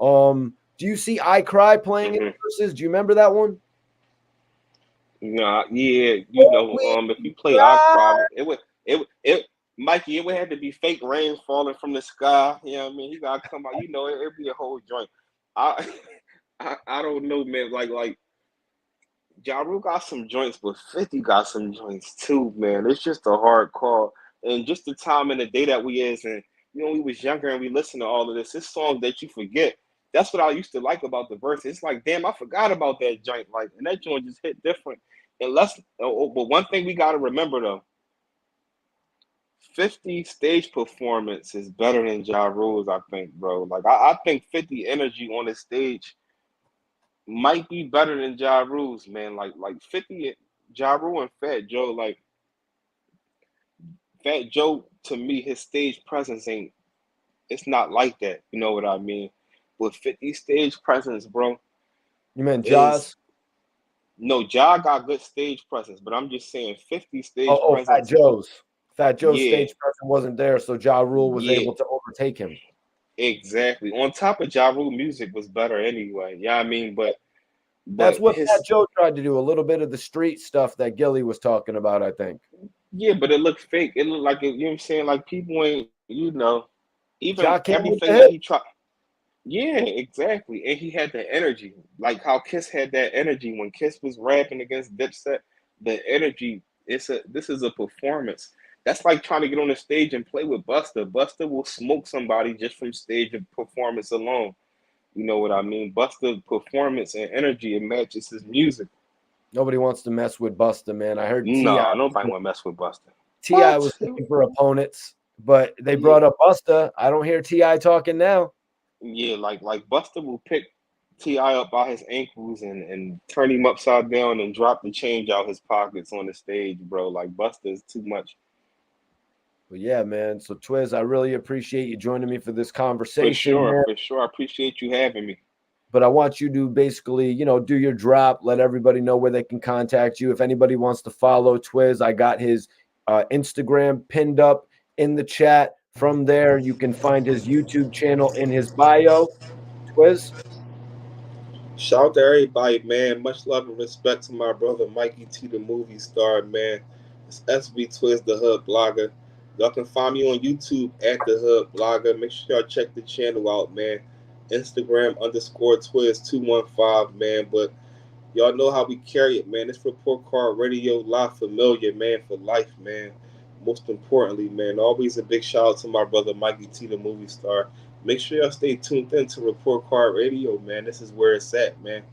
Do you see I Cry playing in verses? Do you remember that one? Nah, yeah, if you play I Cry. Cry, it Mikey, it would have to be fake rain falling from the sky. You know what I mean? He gotta come out, it'd be a whole joint. I I don't know, man. Like Ja Rule got some joints, but 50 got some joints too, man. It's just a hard call. And just the time and the day that we is, and we was younger and we listened to all of this. It's songs that you forget. That's what I used to like about the verse. It's like, damn, I forgot about that joint. Like, and that joint just hit different. Unless, but one thing we got to remember though, 50 stage performance is better than Ja Rule's, I think, bro. Like, I think 50 energy on the stage might be better than Ja Rule's, man. Like 50, Ja Rule and Fat Joe, like, Fat Joe, to me, his stage presence ain't, it's not like that. You know what I mean? With 50 stage presence, bro, You meant is Jaws? no, Ja got good stage presence, but I'm just saying 50 stage Oh, Fat presence is, Joe's. Fat Joe's yeah, stage presence wasn't there, so Ja Rule was yeah, able to overtake him. exactly. On top of Ja Rule, music was better anyway. Yeah, I mean, That's but what Fat his, Joe tried to do, a little bit of the street stuff that Gilly was talking about, I think. yeah, but it looked fake. It looked like it, you know what I'm saying? Like people ain't, you know, even Ja came with the everything that hit. he tried. Yeah, exactly. And he had the energy, like how Kiss had that energy when Kiss was rapping against Dipset. The energy, this is a performance. That's like trying to get on the stage and play with Busta. Busta will smoke somebody just from stage and performance alone. You know what I mean? Busta performance and energy, it matches his music. Nobody wants to mess with Busta, man. I heard Nah, nobody want to mess with Busta. T.I. was What? looking for opponents, but they Yeah, brought up Busta. I don't hear T.I. talking now. yeah, like Busta will pick T.I. up by his ankles and turn him upside down and drop the change out his pockets on the stage, bro. Like Busta is too much. But yeah, man. So Twizz, I really appreciate you joining me for this conversation, man. For sure. I appreciate you having me. But I want you to basically, do your drop, let everybody know where they can contact you. If anybody wants to follow Twizz, I got his Instagram pinned up in the chat. From there, you can find his YouTube channel in his bio. Twizz. Shout out to everybody, man. Much love and respect to my brother Mikey T, the movie star, man. It's SV Twizz, the Hood Blogger. Y'all can find me on YouTube at the Hood Blogger. Make sure y'all check the channel out, man. Instagram _Twizz215, man. But y'all know how we carry it, man. It's Report Card Radio, La Familia, man, for life, man. Most importantly, man, always a big shout out to my brother Mikey T, the movie star. Make sure y'all stay tuned in to Report Card Radio, man. This is where it's at, man. You know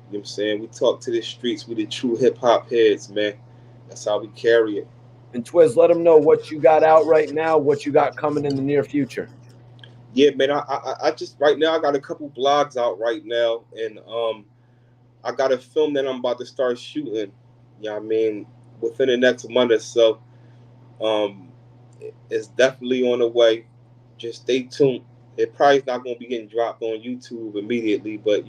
what I'm saying? We talk to the streets. We the true hip hop heads, man. That's how we carry it. And Twizz, let them know what you got out right now, what you got coming in the near future. Yeah, man. I just right now I got a couple blogs out right now, and I got a film that I'm about to start shooting. You know what I mean? Within the next month or so. Um, it's definitely on the way. Just stay tuned. It probably is not going to be getting dropped on YouTube immediately, but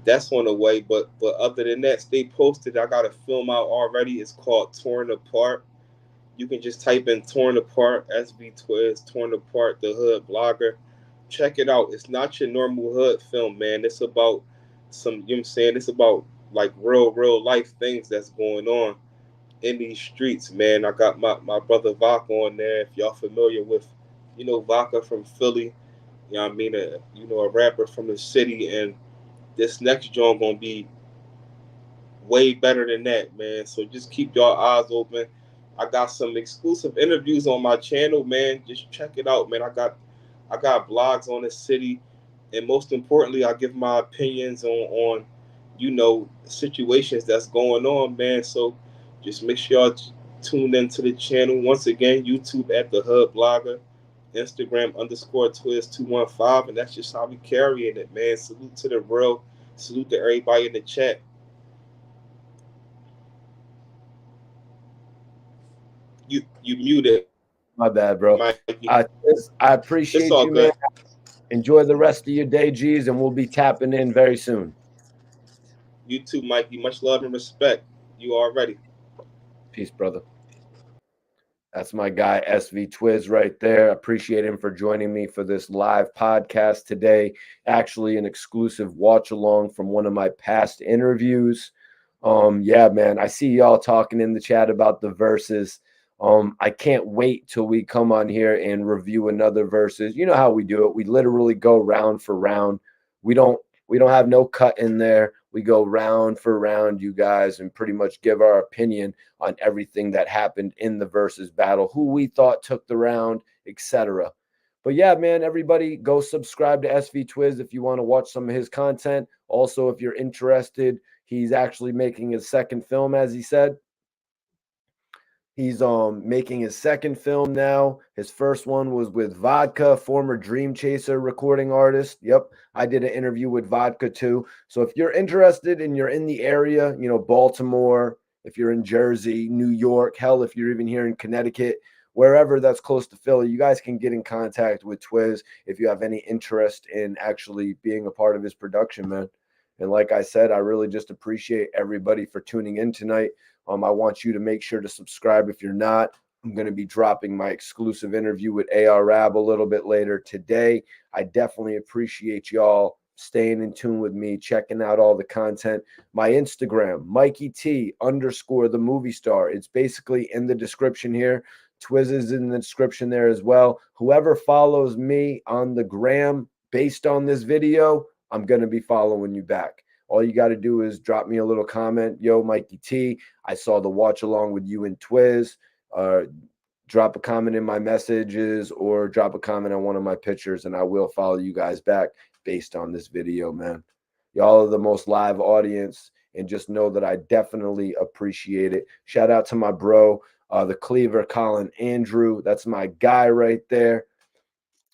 that's on the way. But other than that, stay posted. I got a film out already. It's called Torn Apart. You can just type in Torn Apart, SV Twizz, Torn Apart, the Hood Blogger. Check it out. It's not your normal hood film, man. It's about some, you know what I'm saying? It's about like real life things that's going on in these streets, man. I got my brother Vodka on there. If y'all familiar with, Vodka from Philly, you know what I mean? A rapper from the city. And this next joint gonna be way better than that, man. So just keep your eyes open. I got some exclusive interviews on my channel, man. Just check it out, man. I got blogs on the city, and most importantly, I give my opinions on situations that's going on, man. So just make sure y'all tune into the channel. Once again, YouTube at the Hub Blogger, Instagram _Twizz215, and that's just how we carrying it, man. Salute to the real, salute to everybody in the chat. You muted, My bad, bro. Mikey. Twizz, I It's appreciate all you, man. good. Enjoy the rest of your day, G's, and we'll be tapping in very soon. You too, Mikey. Much love and respect. You already. Peace, brother. That's my guy, SV Twizz, right there. Appreciate him for joining me for this live podcast today. Actually, an exclusive watch along from one of my past interviews. Yeah, man, I see y'all talking in the chat about the verses. I can't wait till we come on here and review another verses. You know how we do it. We literally go round for round. We don't have no cut in there. We go round for round, you guys, and pretty much give our opinion on everything that happened in the versus battle, who we thought took the round, etc. But yeah, man, everybody go subscribe to SV Twizz if you want to watch some of his content. Also, if you're interested, he's actually making his second film, as he said. He's making his second film now. His first one was with Vodka, former Dream Chaser recording artist. Yep, I did an interview with Vodka too. So if you're interested and you're in the area, you know, Baltimore, if you're in Jersey, New York, hell, if you're even here in Connecticut, wherever that's close to Philly, you guys can get in contact with Twizz if you have any interest in actually being a part of his production, man. And like I said, I really just appreciate everybody for tuning in tonight. I want you to make sure to subscribe if you're not. I'm going to be dropping my exclusive interview with AR-AB a little bit later today. I definitely appreciate y'all staying in tune with me, checking out all the content. My Instagram, Mikey T _ the movie star. It's basically in the description here. Twizz is in the description there as well. Whoever follows me on the gram based on this video, I'm going to be following you back. All you got to do is drop me a little comment. Yo, Mikey T, I saw the watch along with you and Twizz. Drop a comment in my messages or drop a comment on one of my pictures, and I will follow you guys back based on this video, man. Y'all are the most live audience, and just know that I definitely appreciate it. Shout out to my bro, the Cleaver, Colin Andrew. That's my guy right there.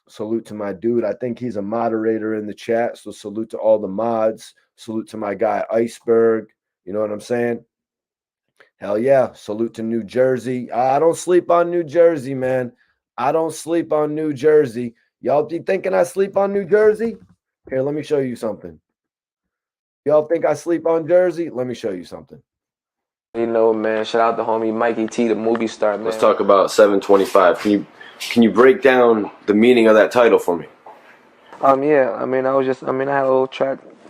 Salute to my dude. I think he's a moderator in the chat. So salute to all the mods. Salute to my guy Iceberg. You know what I'm saying? Hell yeah. Salute to New Jersey. I don't sleep on New Jersey, man. I don't sleep on New Jersey. Y'all be thinking I sleep on New Jersey? Here, let me show you something. Y'all think I sleep on Jersey? Let me show you something. You know, man, shout out to homie Mikey T, the movie star, man. Let's talk about 725. Can you break down the meaning of that title for me? Yeah, I mean, I had a little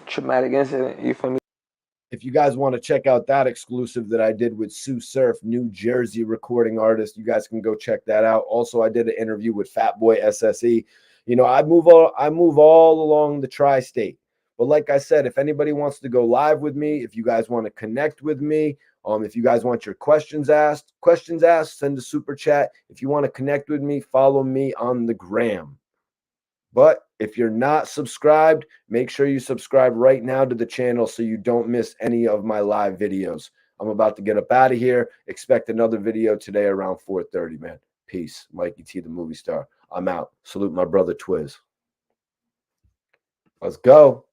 traumatic incident, you feel me? If you guys want to check out that exclusive that I did with Sue Surf, New Jersey recording artist, you guys can go check that out. Also, I did an interview with Fatboy SSE. You know, I move all along the tri-state. But like I said, if anybody wants to go live with me, if you guys want to connect with me, if you guys want your questions asked, send a super chat. If you want to connect with me, follow me on the gram. But if you're not subscribed, make sure you subscribe right now to the channel so you don't miss any of my live videos. I'm about to get up out of here. Expect another video today around 4:30, man. Peace. Mikey T, the movie star. I'm out. Salute my brother Twizz. Let's go.